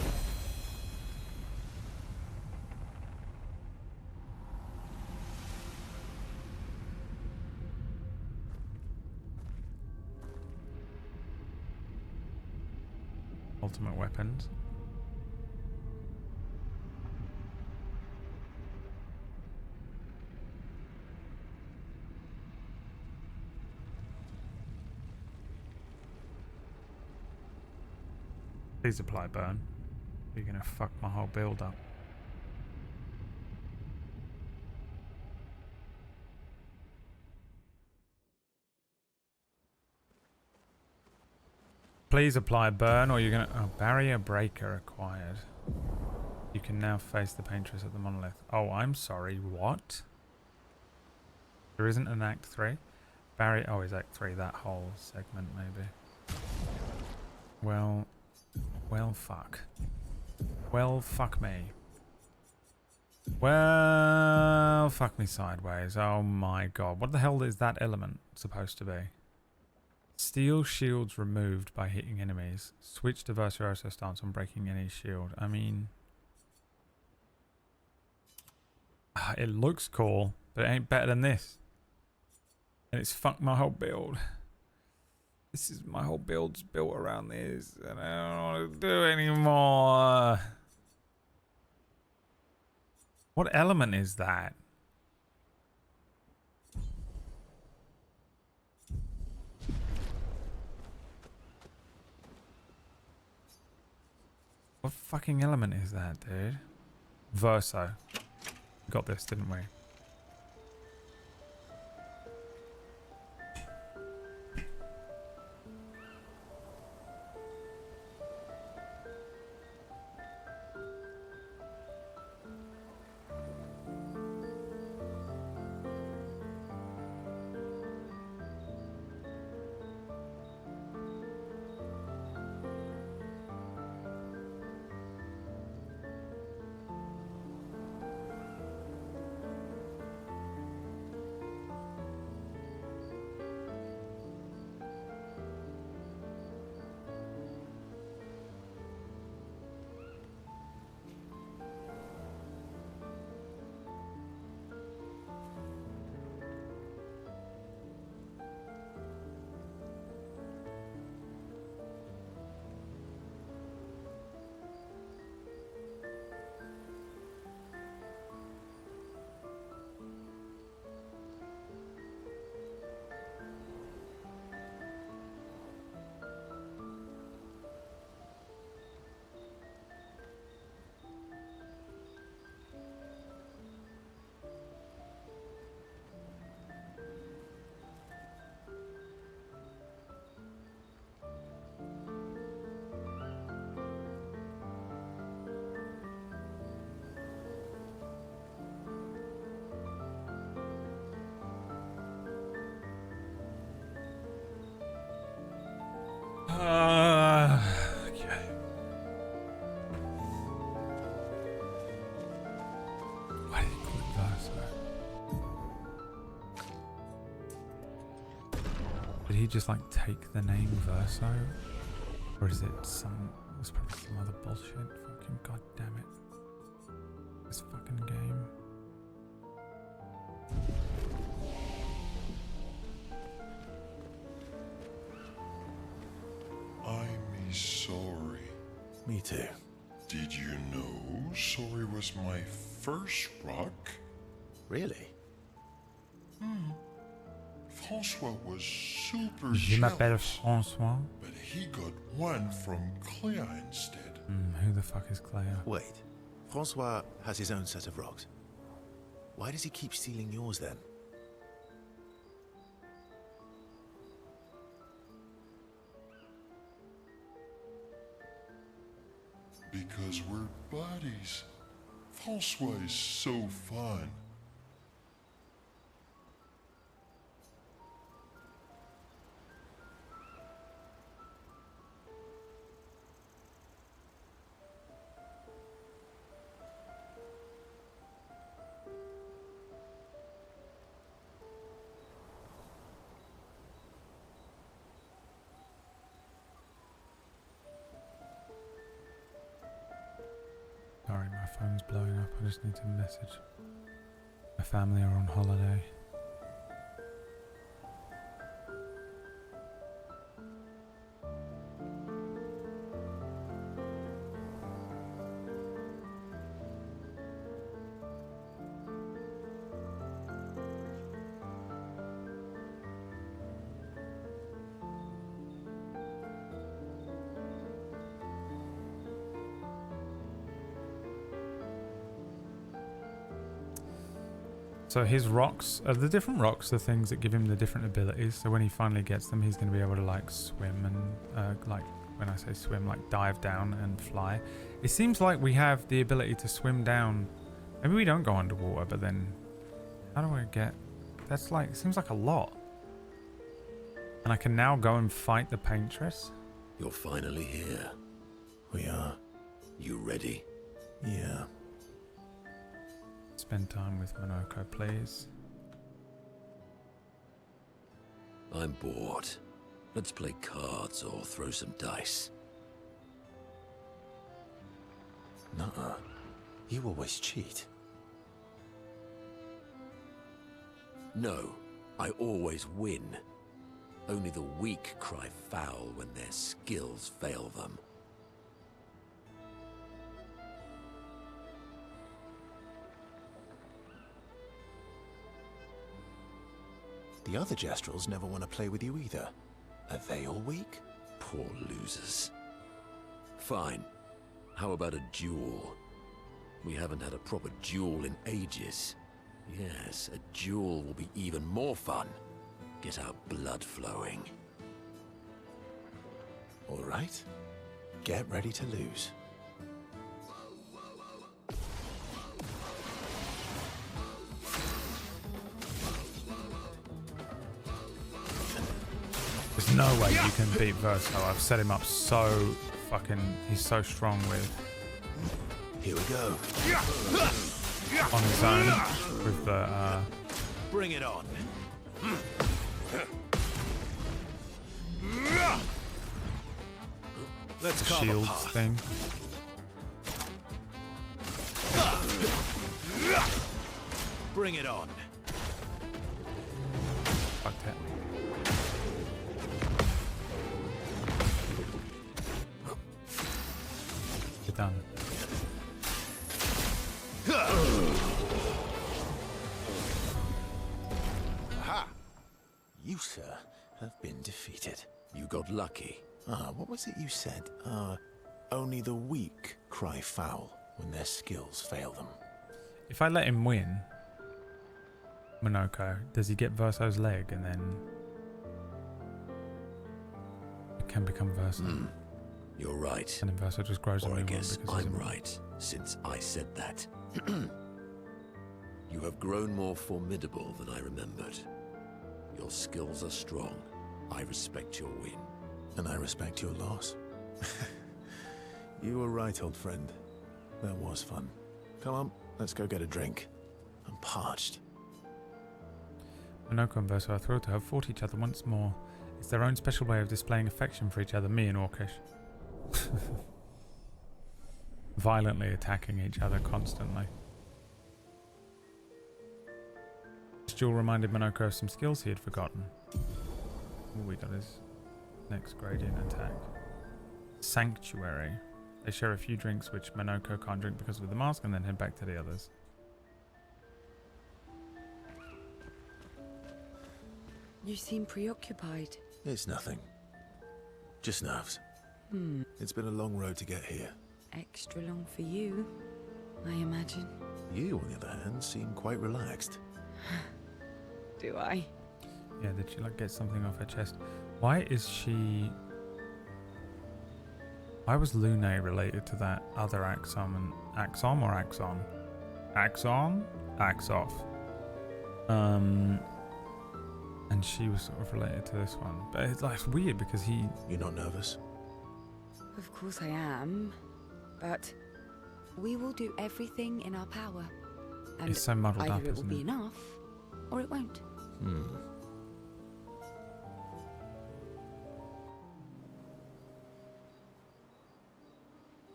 Ultimate weapons. Please apply burn. You're gonna fuck my whole build up. Please apply burn or you're gonna... Oh, barrier breaker acquired. You can now face the paintress at the monolith. Oh, I'm sorry, what? There isn't an Act 3? Barry. Oh, is Act 3 that whole segment maybe? Well, fuck. Well, fuck me. Well, fuck me sideways. Oh my god. What the hell is that element supposed to be? Steel shields removed by hitting enemies. Switch to Virtuoso stance on breaking any shield. I mean... it looks cool, but it ain't better than this. And it's fucked my whole build. This is my whole build's built around this, and I don't want to do it anymore. What element is that? What fucking element is that, dude? Verso. Got this, didn't we? Okay. Why did he call it Verso? Did he just like take the name Verso? Or is it some... It's probably some other bullshit. Fucking goddamn it. This fucking game. I'm sorry. Me too. Did you know sorry was my first rock? Really? François was super Je m'appelle jealous, François. but he got one from Clair instead. Who the fuck is Clair? Wait. Francois has his own set of rocks. Why does he keep stealing yours then? Because we're buddies. François is so fun. Sorry, my phone's blowing up. I just need to message. My family are on holiday. So his rocks are the different rocks, the things that give him the different abilities. So when he finally gets them, he's going to be able to like swim and like when I say swim, like dive down and fly. It seems like we have the ability to swim down. Maybe we don't go underwater, but then how do I get? That's like, it seems like a lot. And I can now go and fight the Paintress. You're finally here. We are. You ready? Yeah. Spend time with Monoko, please. I'm bored. Let's play cards or throw some dice. Nuh-uh. You always cheat. No, I always win. Only the weak cry foul when their skills fail them. The other Jestrels never want to play with you either. Are they all weak? Poor losers. Fine. How about a duel? We haven't had a proper duel in ages. Yes, a duel will be even more fun. Get our blood flowing. All right. Get ready to lose. There's no way you can beat Verso. I've set him up so fucking... He's so strong with... Here we go. On his own. With the... Bring it on. Let's the shields thing. Bring it on. Fucked it. You're done. Aha! You, sir, have been defeated. You got lucky. What was it you said? Only the weak cry foul when their skills fail them. If I let him win, Monoko, does he get Verso's leg and then it can become Verso? You're right. And then Verso just grows a Or new I one guess because I'm right, since I said that. You have grown more formidable than I remembered. Your skills are strong. I respect your win. And I respect your loss. You were right, old friend. That was fun. Come on, let's go get a drink. I'm parched. Monoko and Verso are thrilled to have fought each other once more. It's their own special way of displaying affection for each other, me and Orcish. Violently attacking each other constantly. This duel reminded Monoko of some skills he had forgotten. Oh, we got his next gradient attack. Sanctuary. They share a few drinks which Monoko can't drink because of the mask and then head back to the others. You seem preoccupied. It's nothing. Just nerves. It's been a long road to get here. Extra long for you, I imagine. You, on the other hand, seem quite relaxed. Do I? Yeah, did she like get something off her chest? Why is she... Why was Lune related to that other Axom and... Axom or Axon? Axon? Axoff. And she was sort of related to this one. But it's like weird because he... You're not nervous? Of course I am. But we will do everything in our power. And It's so muddled either up, it will isn't be it? enough, or it won't.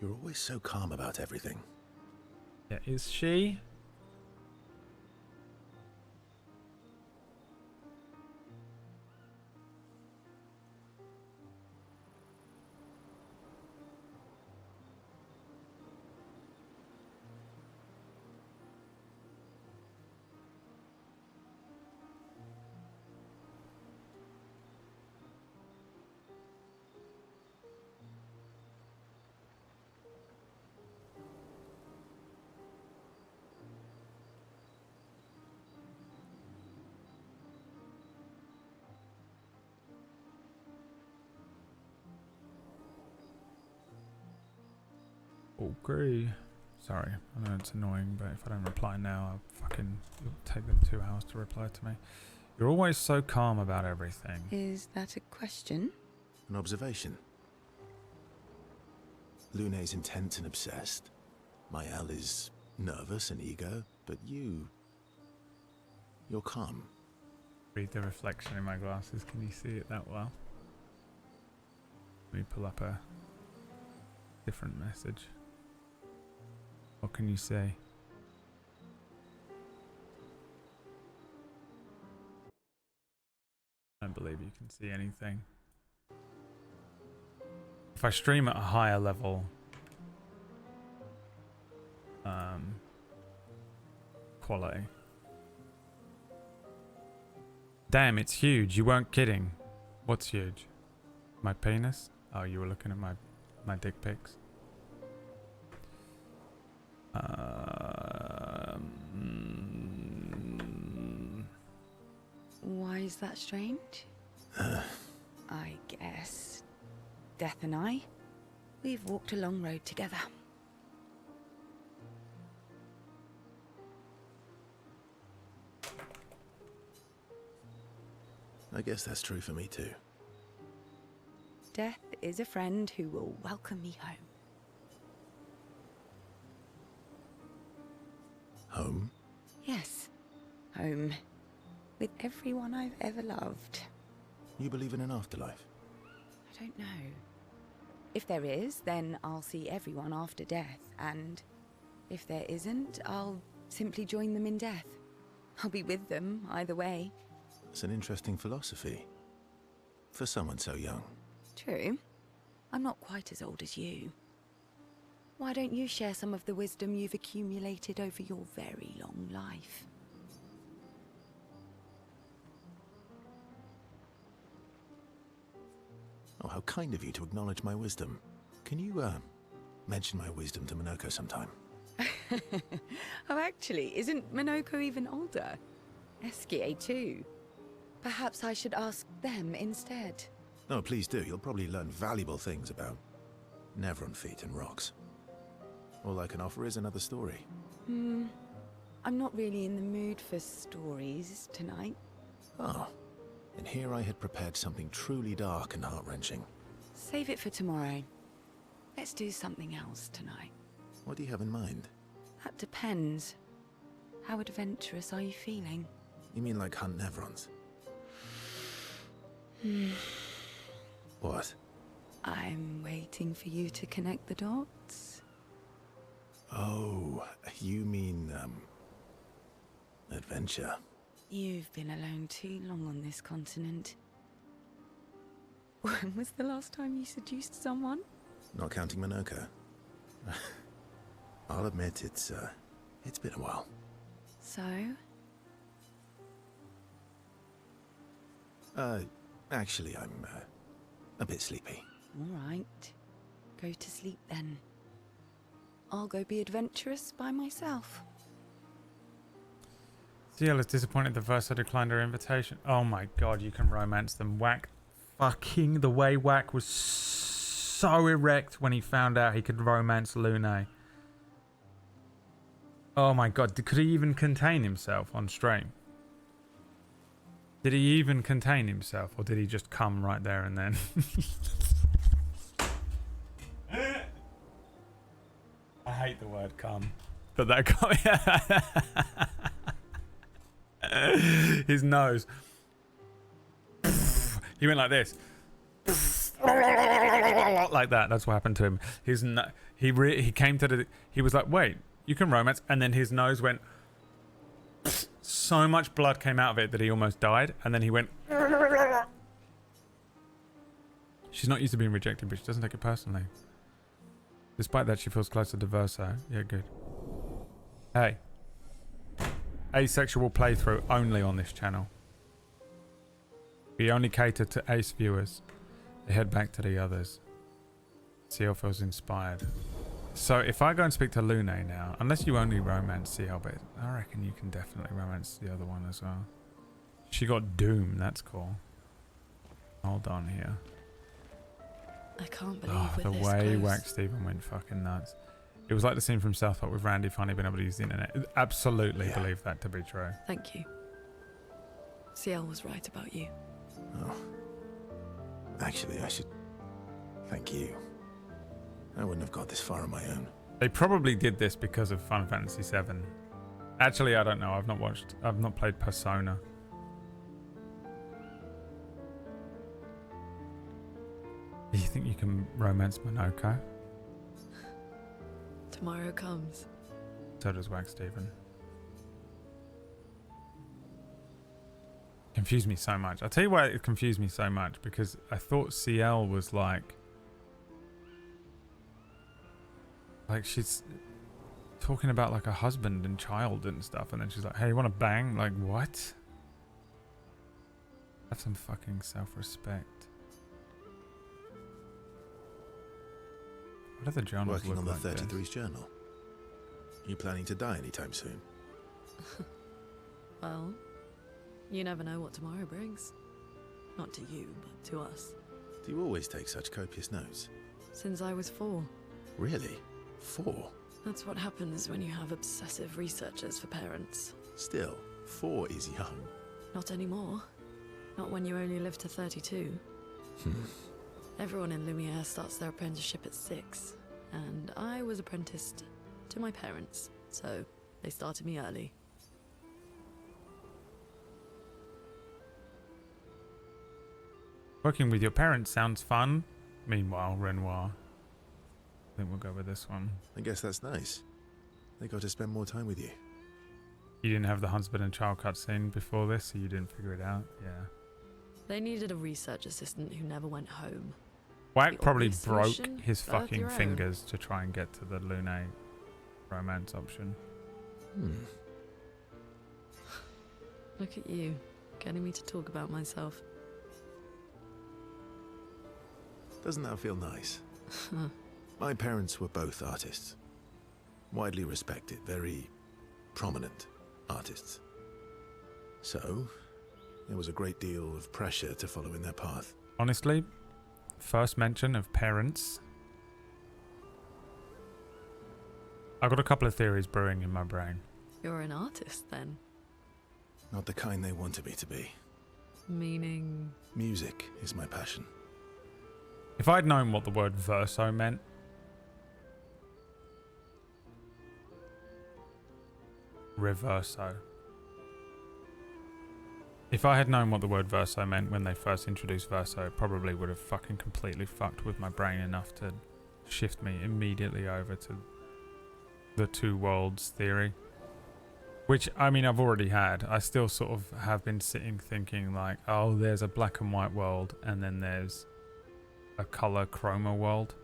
You're always so calm about everything. Yeah, is she? Okay. Sorry, I know it's annoying, but if I don't reply now, it'll take them 2 hours to reply to me. You're always so calm about everything. Is that a question? An observation. Lune's intense and obsessed. Mael is nervous and eager, but you're calm. Read the reflection in my glasses. Can you see it that well? Let me pull up a different message. What can you say? I don't believe you can see anything. If I stream at a higher level, quality. Damn, it's huge. You weren't kidding. What's huge? My penis? Oh, you were looking at my dick pics. Why is that strange? I guess Death and I, we've walked a long road together. I guess that's true for me too. Death is a friend who will welcome me home. Home? Yes, home. With everyone I've ever loved. You believe in an afterlife? I don't know. If there is, then I'll see everyone after death, and if there isn't, I'll simply join them in death. I'll be with them either way. It's an interesting philosophy. For someone so young. True. I'm not quite as old as you. Why don't you share some of the wisdom you've accumulated over your very long life? Oh, how kind of you to acknowledge my wisdom. Can you, mention my wisdom to Minoko sometime? Oh, actually, isn't Minoko even older? Eskie too. Perhaps I should ask them instead. No, please do. You'll probably learn valuable things about Nevron feet and rocks. All I can offer is another story. I'm not really in the mood for stories tonight. Oh. And here I had prepared something truly dark and heart-wrenching. Save it for tomorrow. Let's do something else tonight. What do you have in mind? That depends. How adventurous are you feeling? You mean like hunt Nevrons? What? I'm waiting for you to connect the dots. Oh, you mean, adventure. You've been alone too long on this continent. When was the last time you seduced someone? Not counting Minoko. I'll admit it's been a while. So? Actually, I'm, a bit sleepy. All right. Go to sleep then. I'll go be adventurous by myself. Ciel is disappointed the Versa declined her invitation. Oh my god, you can romance them. Whack. Fucking the way Whack was so erect when he found out he could romance Lune. Oh my god, could he even contain himself on stream? Did he even contain himself, or did he just come right there and then? I hate the word come, but that his nose. He went like this. Like that. That's what happened to him. He came to the. He was like, wait, you can romance, and then his nose went. So much blood came out of it that he almost died, and then he went. She's not used to being rejected, but she doesn't take it personally. Despite that, she feels closer to Verso. Yeah, good. Hey. Asexual playthrough only on this channel. We only cater to ace viewers. They head back to the others. Ciel feels inspired. So if I go and speak to Lune now, unless you only romance Ciel, but I reckon you can definitely romance the other one as well. She got Doom, that's cool. Hold on here. I can't believe the way Wax Steven went fucking nuts. It was like the scene from South Park with Randy finally being able to use the internet. Absolutely believe that to be true. Thank you. Ciel was right about you. Oh. Actually, I should thank you. I wouldn't have got this far on my own. They probably did this because of Final Fantasy VII. Actually, I don't know. I've not played Persona. Do you think you can romance Monoko? Tomorrow comes. So does Wax Steven. Confused me so much. I'll tell you why it confused me so much, because I thought CL was like she's talking about like a husband and child and stuff, and then she's like, hey, you want to bang? Like, what? Have some fucking self-respect. What are the journals Working look on the like 33's journal. You planning to die anytime soon? Well, you never know what tomorrow brings. Not to you, but to us. Do you always take such copious notes? Since I was 4. Really? 4? That's what happens when you have obsessive researchers for parents. Still, 4 is young. Not anymore. Not when you only live to 32. Everyone in Lumiere starts their apprenticeship at 6, and I was apprenticed to my parents, so they started me early. Working with your parents sounds fun. Meanwhile, Renoir. I think we'll go with this one. I guess that's nice. They got to spend more time with you. You didn't have the husband and child cutscene before this, so you didn't figure it out? Yeah. They needed a research assistant who never went home. Whack The probably obvious broke solution? his Birth fucking your own. fingers to try and get to the Lune romance option. Look at you, getting me to talk about myself. Doesn't that feel nice? My parents were both artists. Widely respected, very prominent artists. So, there was a great deal of pressure to follow in their path. Honestly, first mention of parents, I got a couple of theories brewing in my brain. You're an artist, then? Not the kind they wanted me to be. Meaning? Music is my passion. If I'd known what the word verso meant, reverso. If I had known what the word verso meant when they first introduced verso, it probably would have fucking completely fucked with my brain enough to shift me immediately over to the two worlds theory. Which, I mean, I've already had. I still sort of have been sitting thinking like, oh, there's a black and white world, and then there's a color chroma world.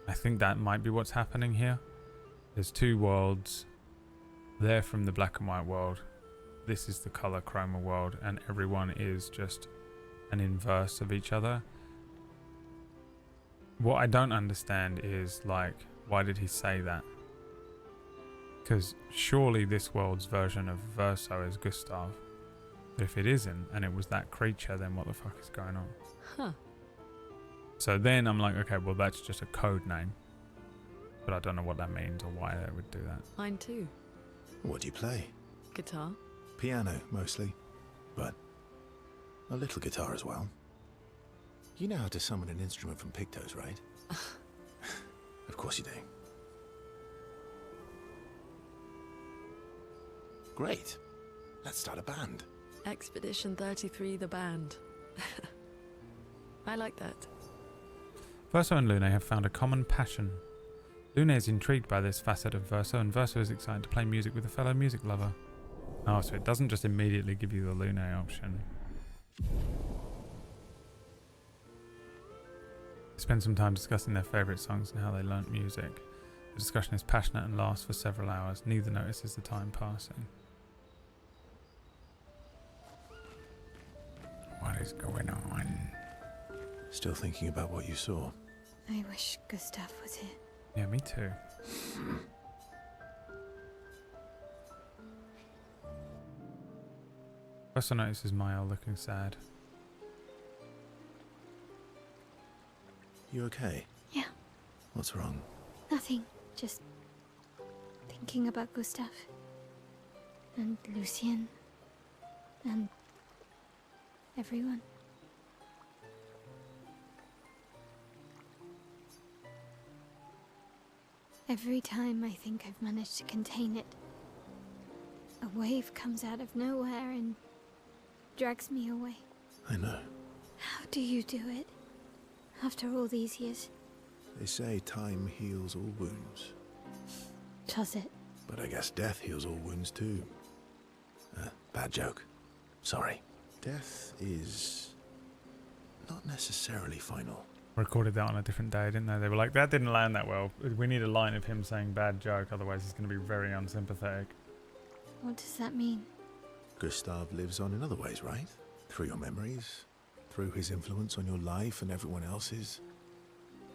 I think that might be what's happening here. There's two worlds. They're from the black and white world. This is the color chroma world, and everyone is just an inverse of each other. What I don't understand is, like, why did he say that? Because surely this world's version of Verso is Gustav. But if it isn't, and it was that creature, then what the fuck is going on? Huh. So then I'm like, okay, well, that's just a code name. But I don't know what that means or why they would do that. Mine too. What do you play? Guitar. Piano, mostly. But a little guitar as well. You know how to summon an instrument from Pictos, right? Of course you do. Great. Let's start a band. Expedition 33, the band. I like that. Verso and Lune have found a common passion. Lune is intrigued by this facet of Verso, and Verso is excited to play music with a fellow music lover. Oh, so it doesn't just immediately give you the Lune option. Spend some time discussing their favourite songs and how they learnt music. The discussion is passionate and lasts for several hours. Neither notices the time passing. What is going on? Still thinking about what you saw? I wish Gustav was here. Yeah, me too. First I notices Mael looking sad. You okay? Yeah, What's wrong? nothing. Just thinking about Gustav. And Lucien. And everyone. Every time I think I've managed to contain it, a wave comes out of nowhere and drags me away. I know. How do you do it? After all these years? They say time heals all wounds. Does it? But I guess death heals all wounds too. Bad joke. Sorry. Death is not necessarily final. Recorded that on a different day, didn't they? They were like, that didn't land that well. We need a line of him saying bad joke, otherwise he's going to be very unsympathetic. What does that mean? Gustav lives on in other ways, right? Through your memories, through his influence on your life and everyone else's,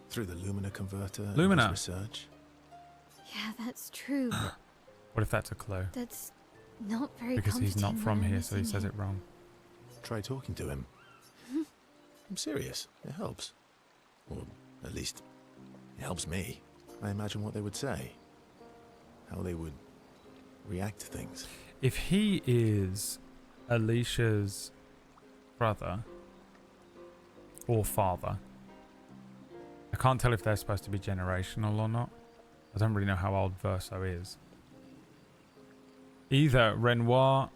through the Lumina converter and his research. Yeah, that's true, but What if that's a clue? that's not very Because he's not comforting from when I'm here, so he missing says him. it wrong. Try talking to him. I'm serious. It helps. Or at least, it helps me. I imagine what they would say. How they would react to things. If he is Alicia's brother or father, I can't tell if they're supposed to be generational or not. I don't really know how old Verso is. Either Renoir,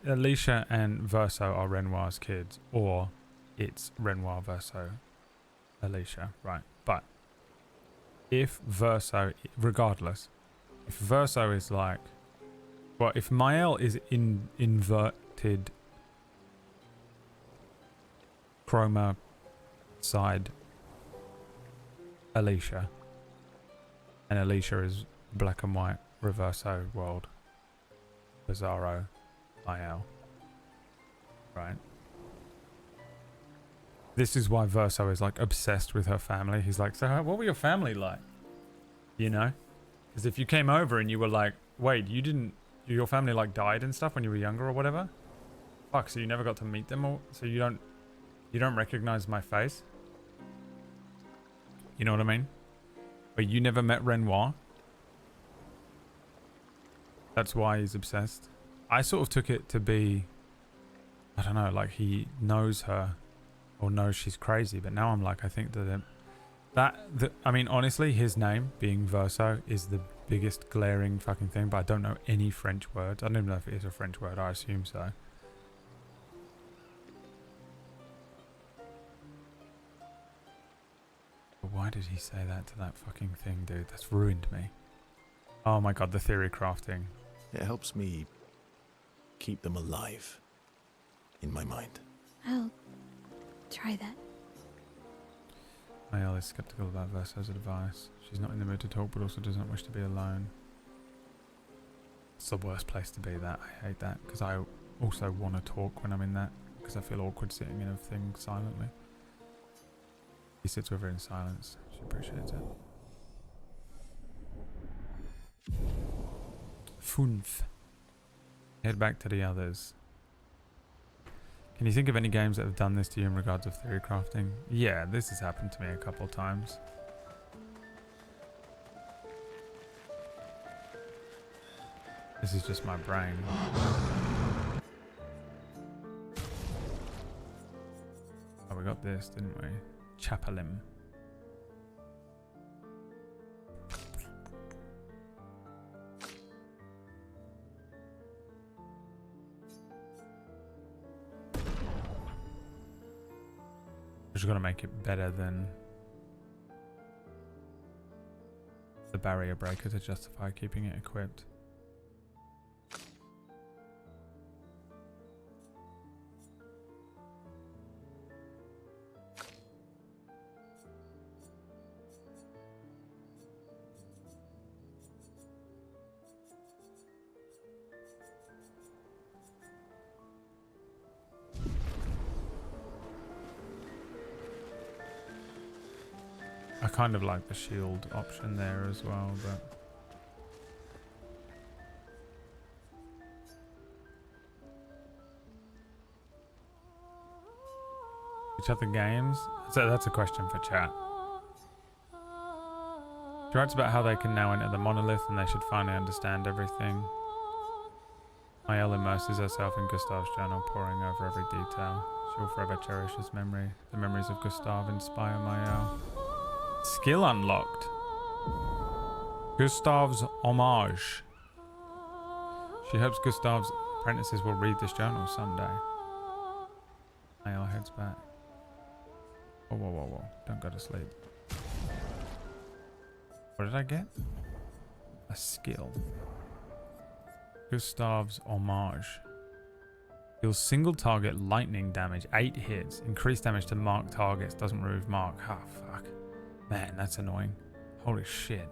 Alicia and Verso are Renoir's kids, or it's Renoir, Verso, Alicia, right? But if Verso, regardless, if Verso is like, well, if Mael is inverted chroma side Alicia, and Alicia is black and white reverso world Bizarro Mael, right? This is why Verso is like obsessed with her family. He's like, so what were your family like? You know? Because if you came over and you were like, wait, your family like died and stuff when you were younger or whatever? Fuck, so you never got to meet them, or so you don't recognize my face? You know what I mean? But you never met Renoir? That's why he's obsessed. I sort of took it to be, I don't know, like he knows her or knows she's crazy, but now I'm like, I think that I mean, honestly, his name being Verso is the biggest glaring fucking thing, but I don't know any French words. I don't even know if it is a French word. I assume so. But why did he say that to that fucking thing, dude? That's ruined me. Oh my god, the theory crafting. It helps me keep them alive in my mind. I'll try that. Mael is skeptical about Verso's advice. She's not in the mood to talk, but also doesn't wish to be alone. It's the worst place to be, that. I hate that, because I also want to talk when I'm in that, because I feel awkward sitting in a thing silently. He sits with her in silence. She appreciates it. 5. Head back to the others. Can you think of any games that have done this to you in regards of theory crafting? Yeah, this has happened to me a couple of times. This is just my brain. Oh, we got this, didn't we? Chapalim. Just got to make it better than the barrier breaker to justify keeping it equipped. I kind of like the shield option there as well, but which other games? So that's a question for chat. She writes about how they can now enter the monolith and they should finally understand everything. Mael immerses herself in Gustav's journal, poring over every detail. She'll forever cherish his memory. The memories of Gustav inspire Mael. Skill unlocked. Gustav's homage. She hopes Gustav's apprentices will read this journal someday. Mael heads back. Whoa, whoa, whoa, whoa. Don't go to sleep. What did I get? A skill. Gustav's homage. Deals single target lightning damage, 8 hits. Increased damage to marked targets, doesn't remove mark. Ah, fuck. Man, that's annoying. Holy shit.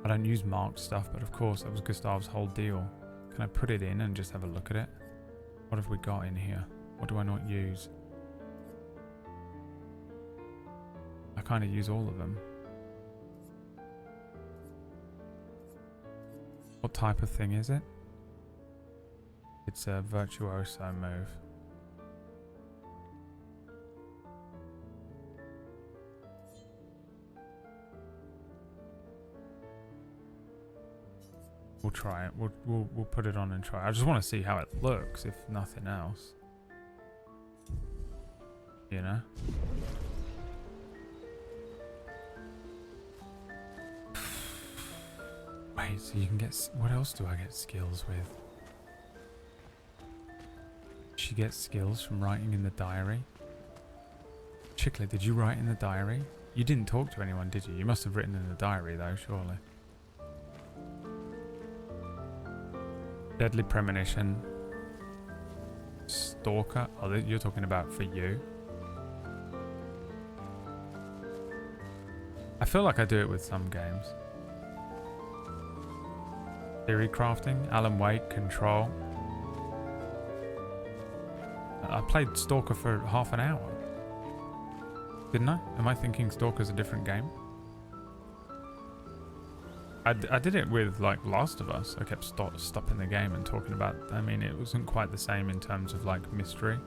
I don't use marked stuff, but of course that was Gustav's whole deal. Can I put it in and just have a look at it? What have we got in here? What do I not use? I kind of use all of them. What type of thing is it? It's a virtuoso move. We'll try it. We'll put it on and try it. I just want to see how it looks, if nothing else. You know? Wait, so you can get... What else do I get skills with? She gets skills from writing in the diary. Chicklet, did you write in the diary? You didn't talk to anyone, did you? You must have written in the diary, though, surely. Deadly Premonition. Stalker. Oh, you're talking about for you. I feel like I do it with some games. Theory Crafting. Alan Wake. Control. I played Stalker for half an hour. Didn't I? Am I thinking Stalker's a different game? I did it with, like, Last of Us. I kept stopping the game and talking about... I mean, it wasn't quite the same in terms of, like, mystery.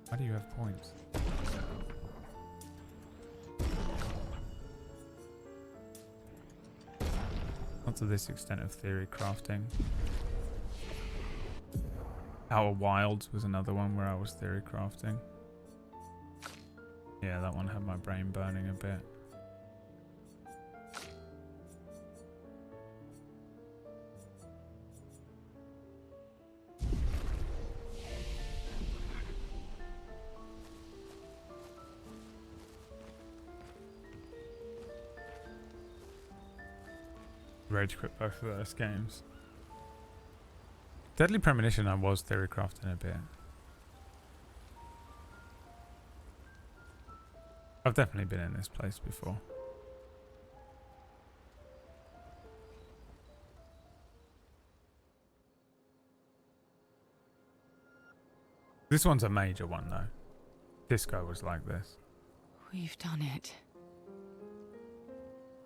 Why do you have points? Not to this extent of theory crafting. Outer Wilds was another one where I was theory crafting. Yeah, that one had my brain burning a bit. Rage quit both of those games. Deadly Premonition I was theory crafting a bit. I've definitely been in this place before. This one's a major one though. Disco was like this. We've done it.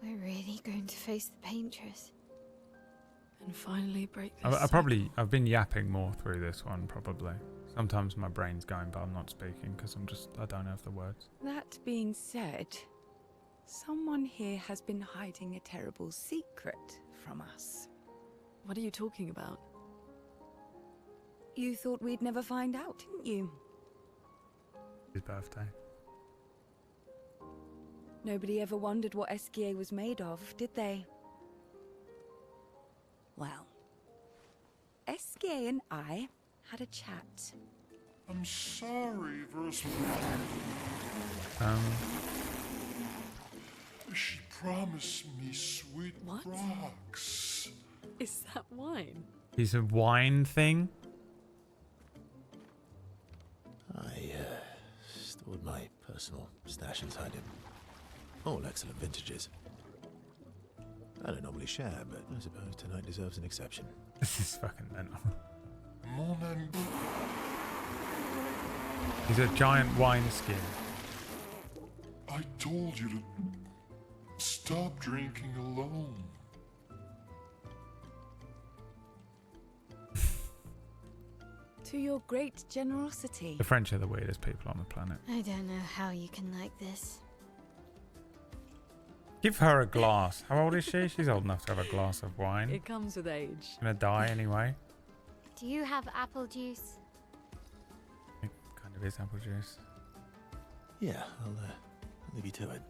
We're really going to face the paintress. And finally break this. I've been yapping more through this one probably. Sometimes my brain's going, but I'm not speaking because I don't have the words. That being said, someone here has been hiding a terrible secret from us. What are you talking about? You thought we'd never find out, didn't you? His birthday. Nobody ever wondered what Obscur was made of, did they? Well, Obscur and I had a chat. I'm sorry, Versatile. She promised me sweet rocks. Is that wine? He's a wine thing? I stored my personal stash inside him. All excellent vintages. I don't normally share, but I suppose tonight deserves an exception. This is fucking mental. Morning. He's a giant wine skin. I told you to stop drinking alone. To your great generosity. The French are the weirdest people on the planet. I don't know how you can like this. Give her a glass. How old is she? She's old enough to have a glass of wine. It comes with age. Gonna die anyway. Do you have apple juice? It kind of is apple juice. Yeah, I'll leave you to it.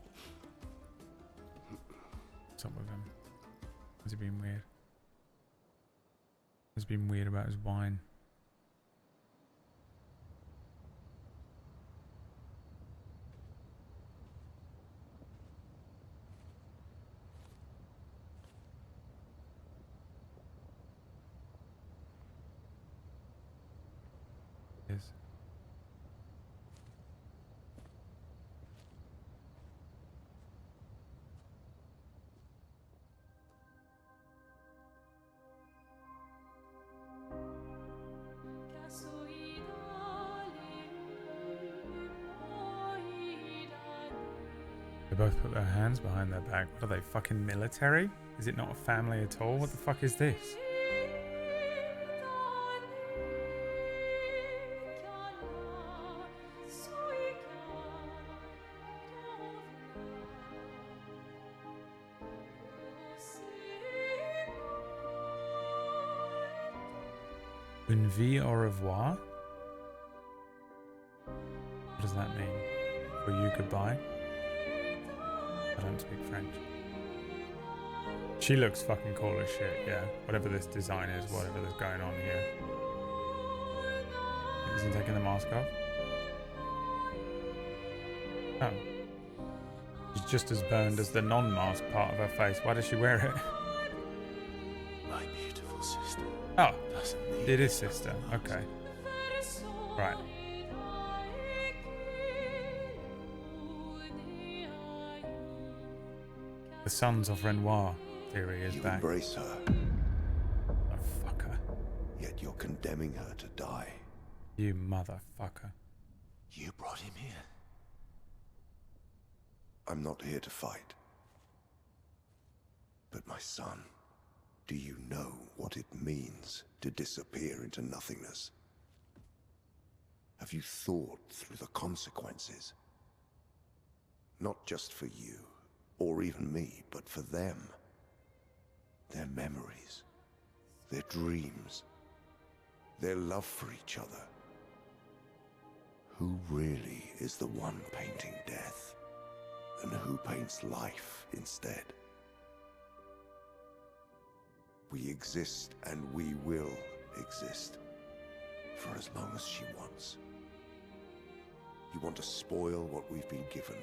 What's up with him? Has he been weird? Has been weird about his wine. Yes. They both put their hands behind their back. What are they, fucking military? Is it not a family at all? What the fuck is this? Une vie au revoir? What does that mean? For you, goodbye? I don't speak French. She looks fucking cool as shit, yeah. Whatever this design is, whatever is going on here. Isn't taking the mask off? Oh. She's just as burned as the non-mask part of her face. Why does she wear it? My beautiful sister. Oh, it is sister. Okay. Right. The Sons of Renoir theory is back. You embrace her. Oh, fucker. Yet you're condemning her to die. You motherfucker. You brought him here. I'm not here to fight. But my son, do you know what it means to disappear into nothingness? Have you thought through the consequences? Not just for you, or even me, but for them. Their memories, their dreams, their love for each other. Who really is the one painting death? And who paints life instead? We exist and we will exist for as long as she wants. You want to spoil what we've been given.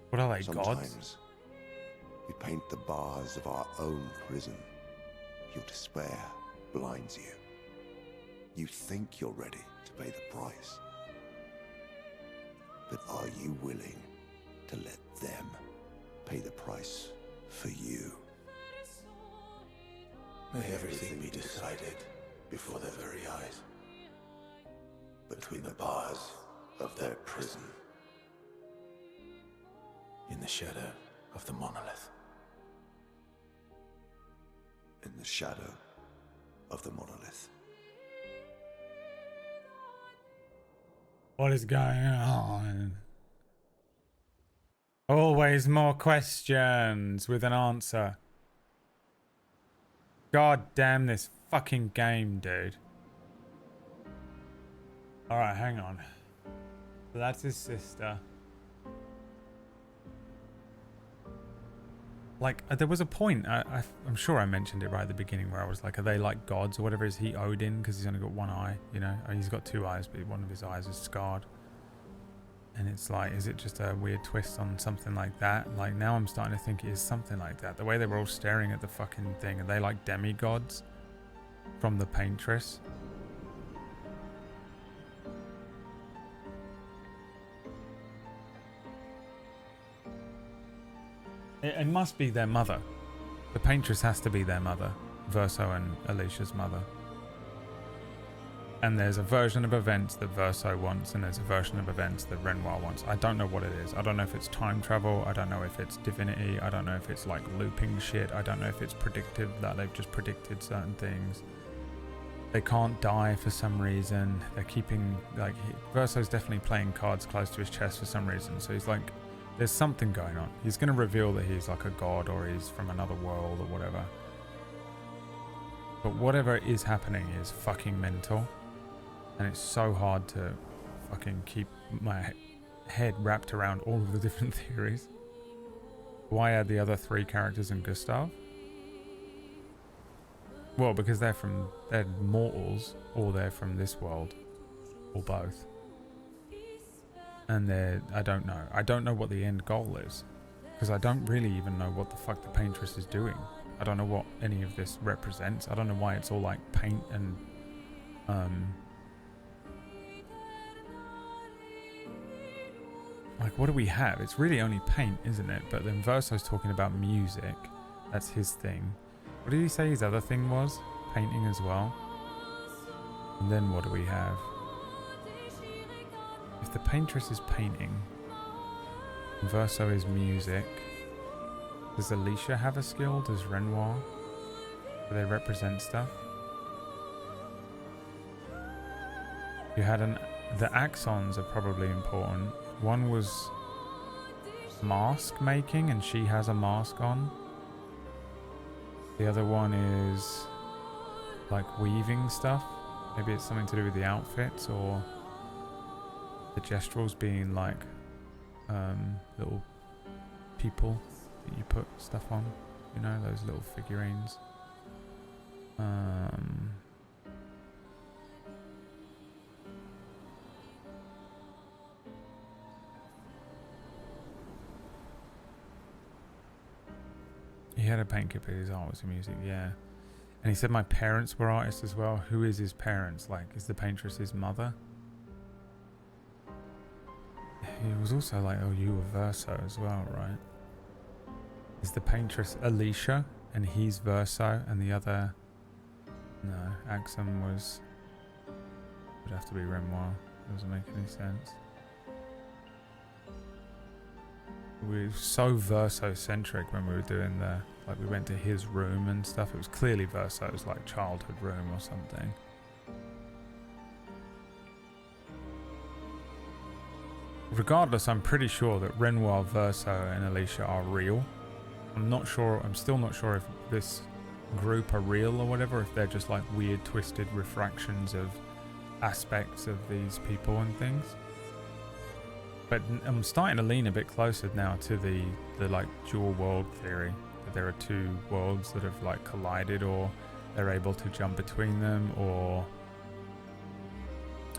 What are they, Sometimes gods? we paint the bars of our own prison. Your despair blinds you. You think you're ready to pay the price. But are you willing to let them pay the price for you? May everything be decided before their very eyes. Between the bars of their prison. In the shadow of the monolith. In the shadow of the monolith. What is going on? Always more questions with an answer. God damn this fucking game, dude. Alright, hang on. So that's his sister. Like, there was a point, I'm sure I mentioned it right at the beginning, where I was like, are they like gods or whatever? Is he Odin? Because he's only got one eye, you know? I mean, he's got two eyes, but one of his eyes is scarred. And it's like, is it just a weird twist on something like that? Like, now I'm starting to think it is something like that. The way they were all staring at the fucking thing, are they like demigods from the paintress? It must be their mother. The paintress has to be their mother. Verso and Alicia's mother. And there's a version of events that Verso wants, and there's a version of events that Renoir wants. I don't know what it is. I don't know if it's time travel. I don't know if it's divinity. I don't know if it's like looping shit. I don't know if it's predictive, that they've just predicted certain things. They can't die for some reason. They're keeping, like, Verso's definitely playing cards close to his chest for some reason. So he's like there's something going on. He's going to reveal that he's like a god or he's from another world or whatever. But whatever is happening is fucking mental. And it's so hard to fucking keep my head wrapped around all of the different theories. Why add the other 3 characters in Gustav? Well, because they're mortals, or they're from this world, or both. And I don't know. I don't know what the end goal is, because I don't really even know what the fuck the paintress is doing. I don't know what any of this represents. I don't know why it's all like paint and like, what do we have? It's really only paint, isn't it? But then Verso's talking about music. That's his thing. What did he say his other thing was? Painting as well. And then what do we have? If the paintress is painting, Verso is music. Does Alicia have a skill? Does Renoir? Do they represent stuff? You had the axons are probably important. One was mask making, and she has a mask on. The other one is like weaving stuff. Maybe it's something to do with the outfits, or the gesturals being like little people that you put stuff on. You know, those little figurines. He had a paint kit, but his art was in music, yeah. And he said my parents were artists as well. Who is his parents? Like, is the paintress his mother? He was also like, oh, you were Verso as well, right? Is the paintress Alicia, and he's Verso, and the other... No, Axum would have to be Renoir. It doesn't make any sense. We were so Verso-centric when we were doing like we went to his room and stuff. It was clearly Verso's like childhood room or something. Regardless, I'm pretty sure that Renoir, Verso and Alicia are real. I'm still not sure if this group are real or whatever, if they're just like weird twisted refractions of aspects of these people and things. But I'm starting to lean a bit closer now to the like dual world theory, that there are 2 worlds that have like collided, or they're able to jump between them, or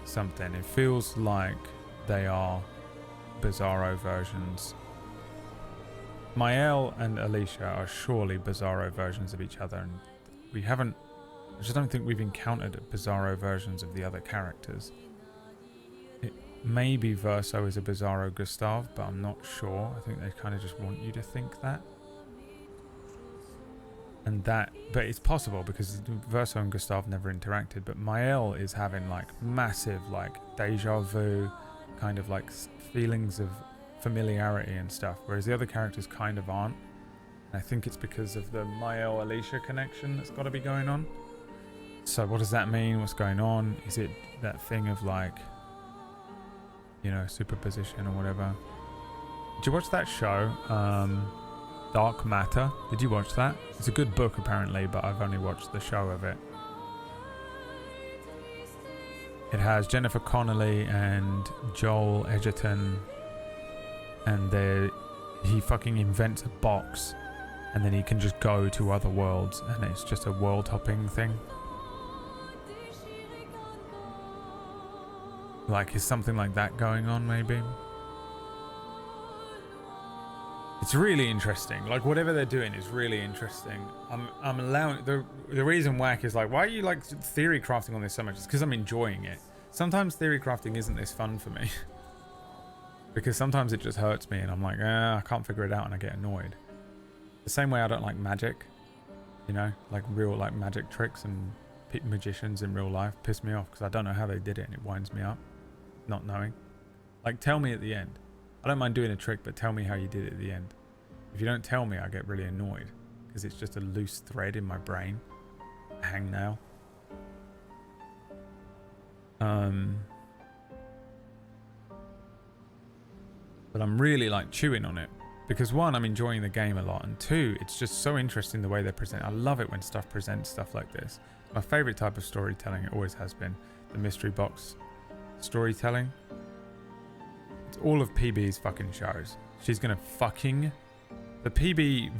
something. It feels like they are Bizarro versions. Mael and Alicia are surely Bizarro versions of each other, and I just don't think we've encountered Bizarro versions of the other characters. Maybe Verso is a Bizarro Gustav, but I'm not sure. I think they kind of just want you to think that. But it's possible because Verso and Gustav never interacted, but Mael is having like massive like deja vu kind of like feelings of familiarity and stuff, whereas the other characters kind of aren't. And I think it's because of the Mael-Alicia connection that's got to be going on. So what does that mean? What's going on? Is it that thing of like, you know, superposition or whatever? Did you watch that show, Dark Matter? Did you watch that? It's a good book apparently, but I've only watched the show of it. It has Jennifer Connelly and Joel Edgerton, and he fucking invents a box, and then he can just go to other worlds, and it's just a world hopping thing. Like, is something like that going on, maybe? It's really interesting. Like, whatever they're doing is really interesting. I'm allowing... The reason Whack is like, why are you, like, theory crafting on this so much? It's because I'm enjoying it. Sometimes theory crafting isn't this fun for me. Because sometimes it just hurts me, and I'm like, I can't figure it out, and I get annoyed. The same way I don't like magic. You know? Like, real, like, magic tricks and magicians in real life piss me off, because I don't know how they did it, and it winds me up. Not knowing. Like, tell me at the end. I don't mind doing a trick, but tell me how you did it at the end. If you don't tell me, I get really annoyed, because it's just a loose thread in my brain. A hangnail. but I'm really like chewing on it because one, I'm enjoying the game a lot, and two, it's just so interesting the way they present. I love it when stuff presents stuff like this. My favorite type of storytelling, it always has been, the mystery box storytelling. It's all of PB's fucking shows. She's gonna fucking... The PB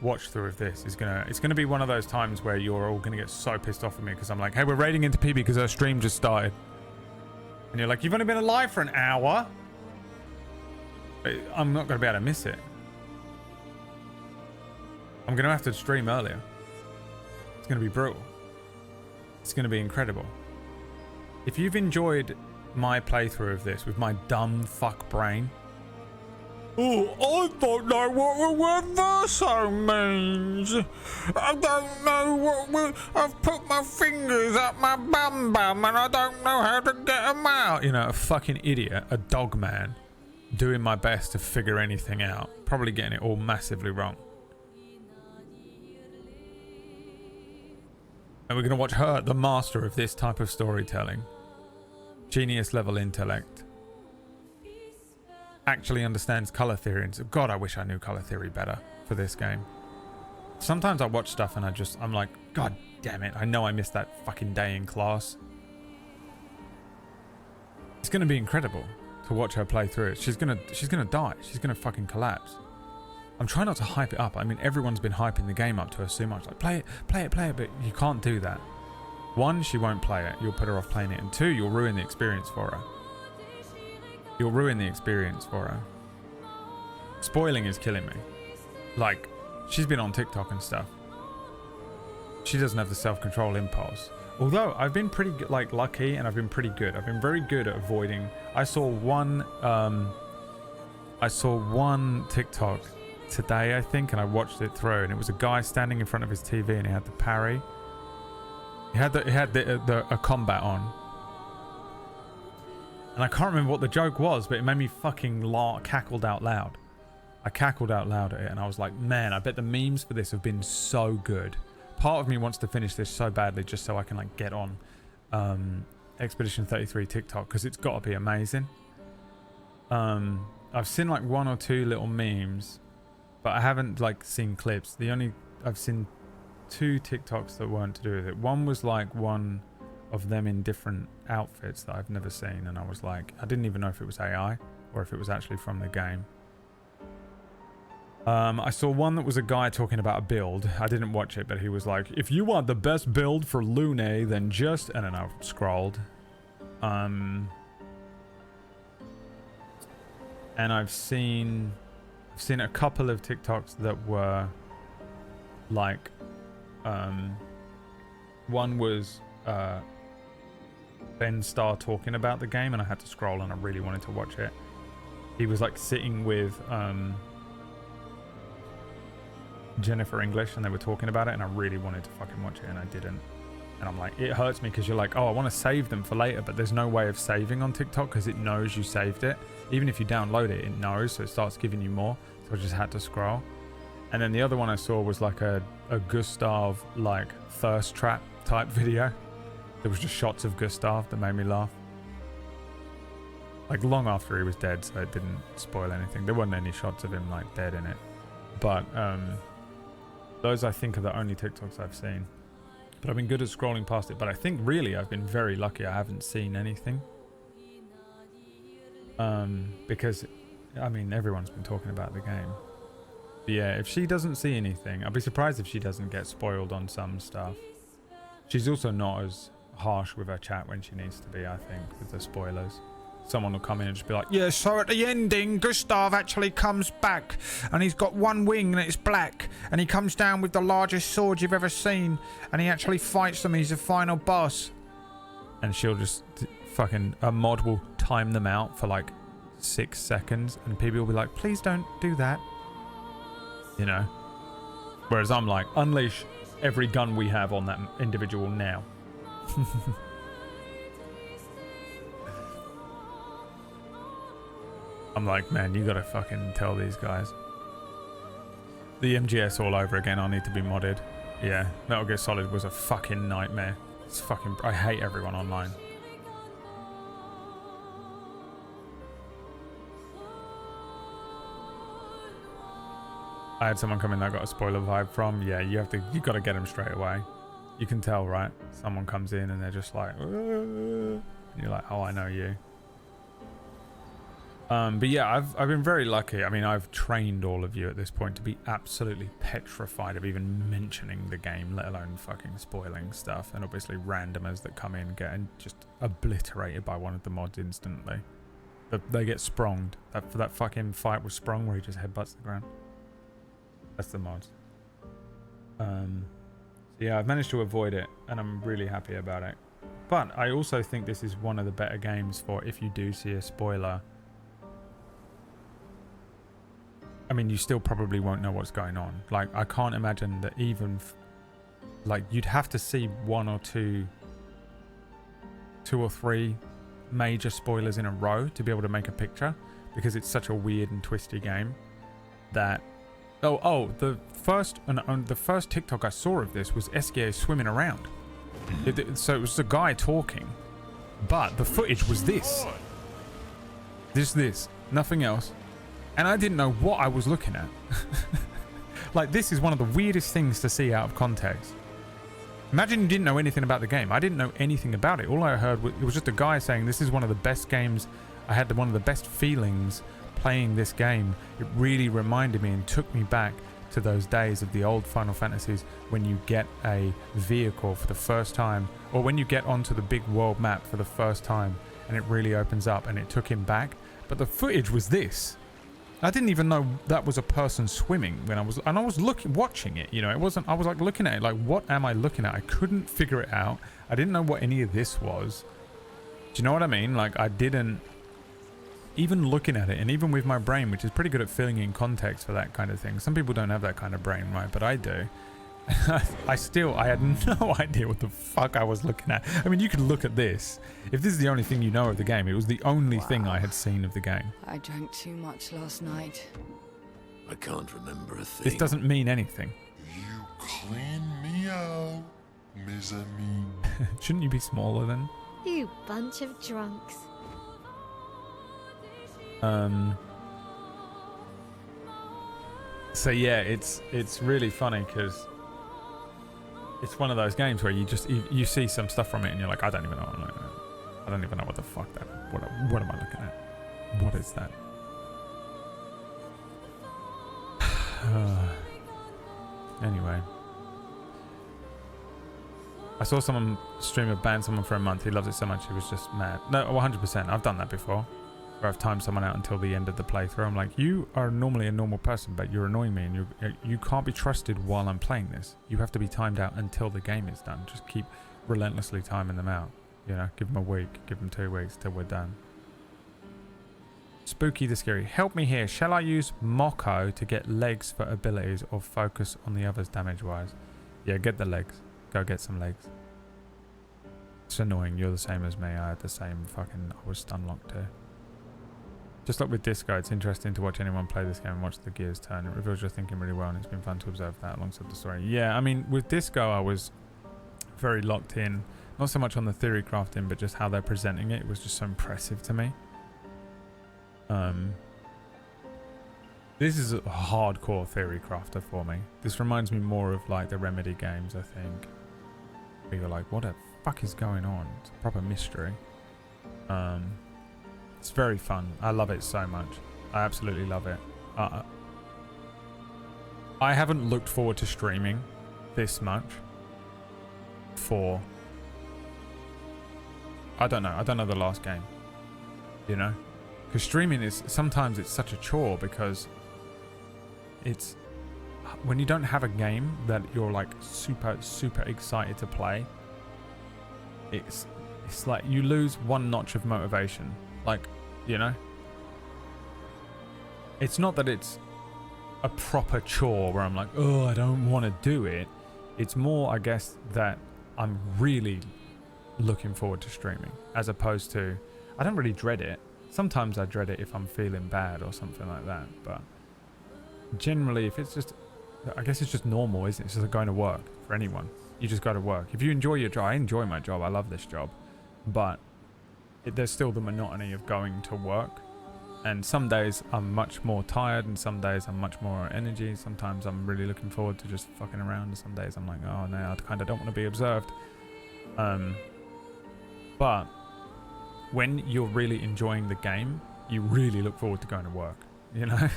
watch through of this is it's gonna be one of those times where you're all gonna get so pissed off at me because I'm like, hey, we're raiding into PB because our stream just started. And you're like, you've only been alive for an hour? I'm not gonna be able to miss it. I'm gonna have to stream earlier. It's gonna be brutal. It's gonna be incredible. If you've enjoyed my playthrough of this with my dumb fuck brain, oh, I don't know what verso means. I don't know what I've put my fingers up my bum and I don't know how to get them out. You know, a fucking idiot, a dog man, doing my best to figure anything out. Probably getting it all massively wrong. And we're going to watch her, the master of this type of storytelling. Genius level intellect. Actually understands color theory. And God, I wish I knew color theory better for this game. Sometimes I watch stuff and I'm like, God damn it, I know I missed that fucking day in class. It's gonna be incredible to watch her play through it. She's gonna die. She's gonna fucking collapse. I'm trying not to hype it up. I mean, everyone's been hyping the game up to her so much. Like, play it, but you can't do that. One, she won't play it. You'll put her off playing it. And two, you'll ruin the experience for her. You'll ruin the experience for her. Spoiling is killing me. Like, she's been on TikTok and stuff. She doesn't have the self-control impulse. Although, I've been pretty, lucky, and I've been pretty good. I've been very good at avoiding... I saw one TikTok today, I think, and I watched it through, and it was a guy standing in front of his TV, and he had the parry. He had a combat on. And I can't remember what the joke was, but it made me fucking cackled out loud. I cackled out loud at it, and I was like, man, I bet the memes for this have been so good. Part of me wants to finish this so badly just so I can get on Expedition 33 TikTok, because it's got to be amazing. I've seen one or two little memes, but I haven't seen clips. I've seen 2 TikToks that weren't to do with it. One was one of them in different outfits that I've never seen, and I was like, I didn't even know if it was AI or if it was actually from the game. I saw one that was a guy talking about a build. I didn't watch it, but he was like, if you want the best build for Lune, then just... And then I scrolled. And I've seen a couple of TikToks that were one was Ben Starr talking about the game, and I had to scroll, and I really wanted to watch it. He was sitting with Jennifer English, and they were talking about it, and I really wanted to fucking watch it, and I didn't. And I'm like, it hurts me because you're like, oh, I want to save them for later, but there's no way of saving on TikTok because it knows you saved it. Even if you download it, it knows, so it starts giving you more. So I just had to scroll. And then the other one I saw was a Gustav thirst trap type video. There was just shots of Gustav that made me laugh. Long after he was dead, so it didn't spoil anything. There wasn't any shots of him dead in it. But those I think are the only TikToks I've seen. But I've been good at scrolling past it. But I think really I've been very lucky I haven't seen anything. Because, I mean, everyone's been talking about the game. But yeah, if she doesn't see anything, I'll be surprised if she doesn't get spoiled on some stuff. She's also not as harsh with her chat when she needs to be, I think, with the spoilers. Someone will come in and just be like, yeah, so at the ending, Gustav actually comes back, and he's got one wing and it's black, and he comes down with the largest sword you've ever seen, and he actually fights them, he's the final boss. And she'll just a mod will time them out for 6 seconds, and people will be like, please don't do that. You know? Whereas I'm like, unleash every gun we have on that individual now. I'm like, man, you gotta fucking tell these guys. The MGS all over again, I'll need to be modded. Yeah, Metal Gear Solid was a fucking nightmare. It's fucking... I hate everyone online. I had someone come in that I got a spoiler vibe from. Yeah, you got to get them straight away. You can tell, right? Someone comes in and they're just like, and you're like, oh, I know you. But yeah, I've been very lucky. I mean, I've trained all of you at this point to be absolutely petrified of even mentioning the game, let alone fucking spoiling stuff. And obviously randomers that come in get just obliterated by one of the mods instantly. They get spronged. That fucking fight with Sprung where he just headbutts the ground. That's the mod. Yeah, I've managed to avoid it, and I'm really happy about it. But I also think this is one of the better games for if you do see a spoiler. I mean, you still probably won't know what's going on. Like, I can't imagine that even... like, you'd have to see one or two or three major spoilers in a row to be able to make a picture, because it's such a weird and twisty game that... the first TikTok I saw of this was SGA swimming around. So it was a guy talking, but the footage was this. This, nothing else. And I didn't know what I was looking at. Like, this is one of the weirdest things to see out of context. Imagine you didn't know anything about the game. I didn't know anything about it. All I heard was, it was just a guy saying, this is one of the best games. I had one of the best feelings playing this game. It really reminded me and took me back to those days of the old Final Fantasies when you get a vehicle for the first time, or when you get onto the big world map for the first time and it really opens up, and it took him back. But the footage was this. I didn't even know that was a person swimming when I was watching it, you know. It wasn't, I was like looking at it like, what am I looking at? I couldn't figure it out. I didn't know what any of this was. Do you know what I mean? Like, I didn't, even looking at it, and even with my brain, which is pretty good at filling in context for that kind of thing. Some people don't have that kind of brain, right? But I do. I had no idea what the fuck I was looking at. I mean, you could look at this. If this is the only thing you know of the game, it was the only thing I had seen of the game. I drank too much last night. I can't remember a thing. This doesn't mean anything. You clean me out, mes amis. Shouldn't you be smaller then? You bunch of drunks. So yeah, it's really funny because it's one of those games where you see some stuff from it and you're like, I don't even know what I'm looking at. I don't even know what the fuck that. What am I looking at? What is that? Anyway, I saw someone stream a ban someone for a month. He loves it so much he was just mad. No, 100%. I've done that before. Where I've timed someone out until the end of the playthrough. I'm like, you are normally a normal person, but you're annoying me, and you can't be trusted while I'm playing this. You have to be timed out until the game is done. Just keep relentlessly timing them out. You know, give them a week, give them 2 weeks till we're done. Spooky the Scary. Help me here. Shall I use Moko to get legs for abilities, or focus on the others damage-wise? Yeah, get the legs. Go get some legs. It's annoying. You're the same as me. I had the same fucking... I was stun locked too. Just like with Disco, it's interesting to watch anyone play this game and watch the gears turn. It reveals your thinking really well, and it's been fun to observe that alongside the story. Yeah, I mean, with Disco, I was very locked in. Not so much on the theory crafting, but just how they're presenting it. It was just so impressive to me. This is a hardcore theory crafter for me. This reminds me more of like the Remedy games, I think. Where you're like, what the fuck is going on? It's a proper mystery. It's very fun. I love it so much. I absolutely love it. I haven't looked forward to streaming this much for... I don't know the last game. You know? Because streaming is... Sometimes it's such a chore because it's... When you don't have a game that you're like super, super excited to play, it's like you lose one notch of motivation. Like, you know, it's not that it's a proper chore where I'm like, oh, I don't want to do it. It's more, I guess, that I'm really looking forward to streaming, as opposed to, I don't really dread it. Sometimes I dread it if I'm feeling bad or something like that. But generally, if it's just, I guess it's just normal, isn't it? It's just like going to work for anyone. You just go to work. If you enjoy your job, I enjoy my job. I love this job. But there's still the monotony of going to work. And some days I'm much more tired, and some days I'm much more energy. Sometimes I'm really looking forward to just fucking around, and some days I'm like, oh no, I kind of don't want to be observed. But when you're really enjoying the game, you really look forward to going to work, you know?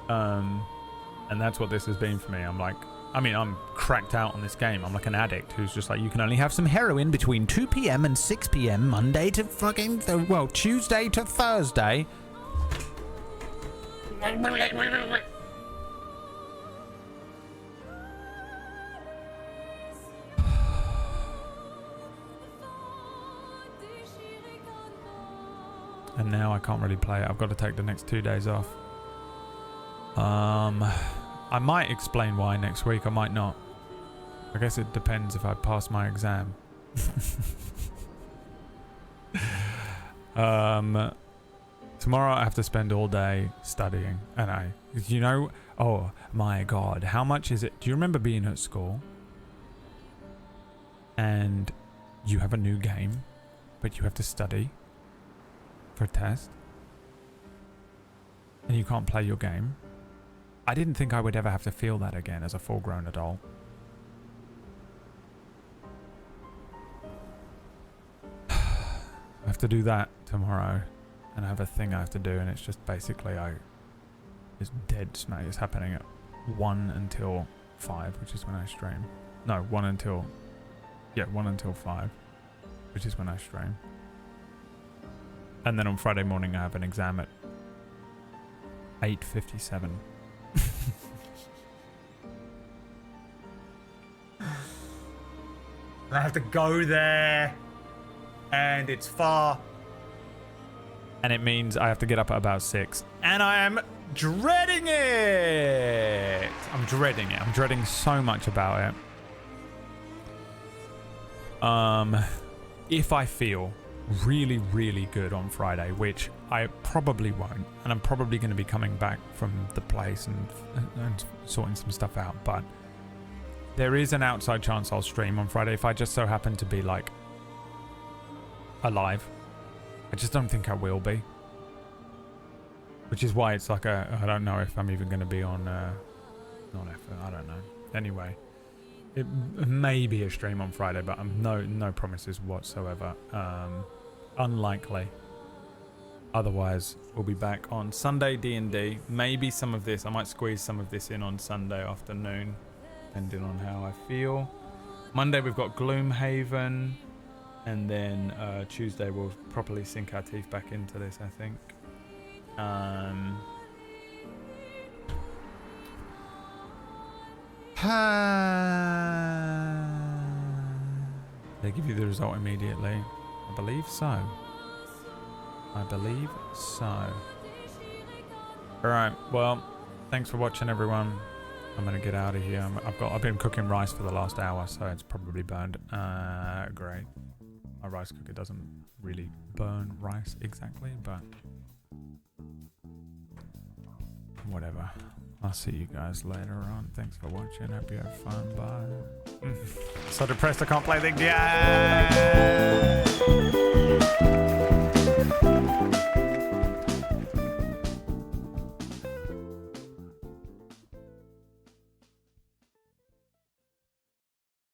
And that's what this has been for me. I'm cracked out on this game. I'm like an addict who's just like, you can only have some heroin between 2 p.m. and 6 p.m. Monday to fucking, Tuesday to Thursday. And now I can't really play it. I've got to take the next 2 days off. I might explain why next week. I might not. I guess it depends if I pass my exam. Tomorrow I have to spend all day studying, and oh my god, how much is it? Do you remember being at school and you have a new game, but you have to study for a test, and you can't play your game? I didn't think I would ever have to feel that again as a full-grown adult. I have to do that tomorrow, and I have a thing I have to do, and it's just basically it's dead smack. It's happening at 1 until 5, which is when I stream. No, 1 until 5, which is when I stream. And then on Friday morning I have an exam at 8:57. I have to go there, and it's far, and it means I have to get up at about 6, and I am dreading it. I'm dreading it. I'm dreading so much about it. If I feel really, really good on Friday, which I probably won't, and I'm probably going to be coming back from the place and sorting some stuff out, but there is an outside chance I'll stream on Friday if I just so happen to be like alive. I just don't think I will be, which is why it's like I don't know if I'm even going to be on not effort, I don't know. Anyway, it may be a stream on Friday, but no promises whatsoever. Unlikely. Otherwise, we'll be back on Sunday D&D. Maybe some of this, I might squeeze some of this in on Sunday afternoon, depending on how I feel. Monday we've got Gloomhaven, and then Tuesday we'll properly sink our teeth back into this, I think. They give you the result immediately. I believe so. Alright, well, thanks for watching, everyone. I'm gonna get out of here. I've been cooking rice for the last hour, so it's probably burned. Great. My rice cooker doesn't really burn rice exactly, but whatever. I'll see you guys later on. Thanks for watching. Hope you have fun. Bye. So depressed I can't play the game.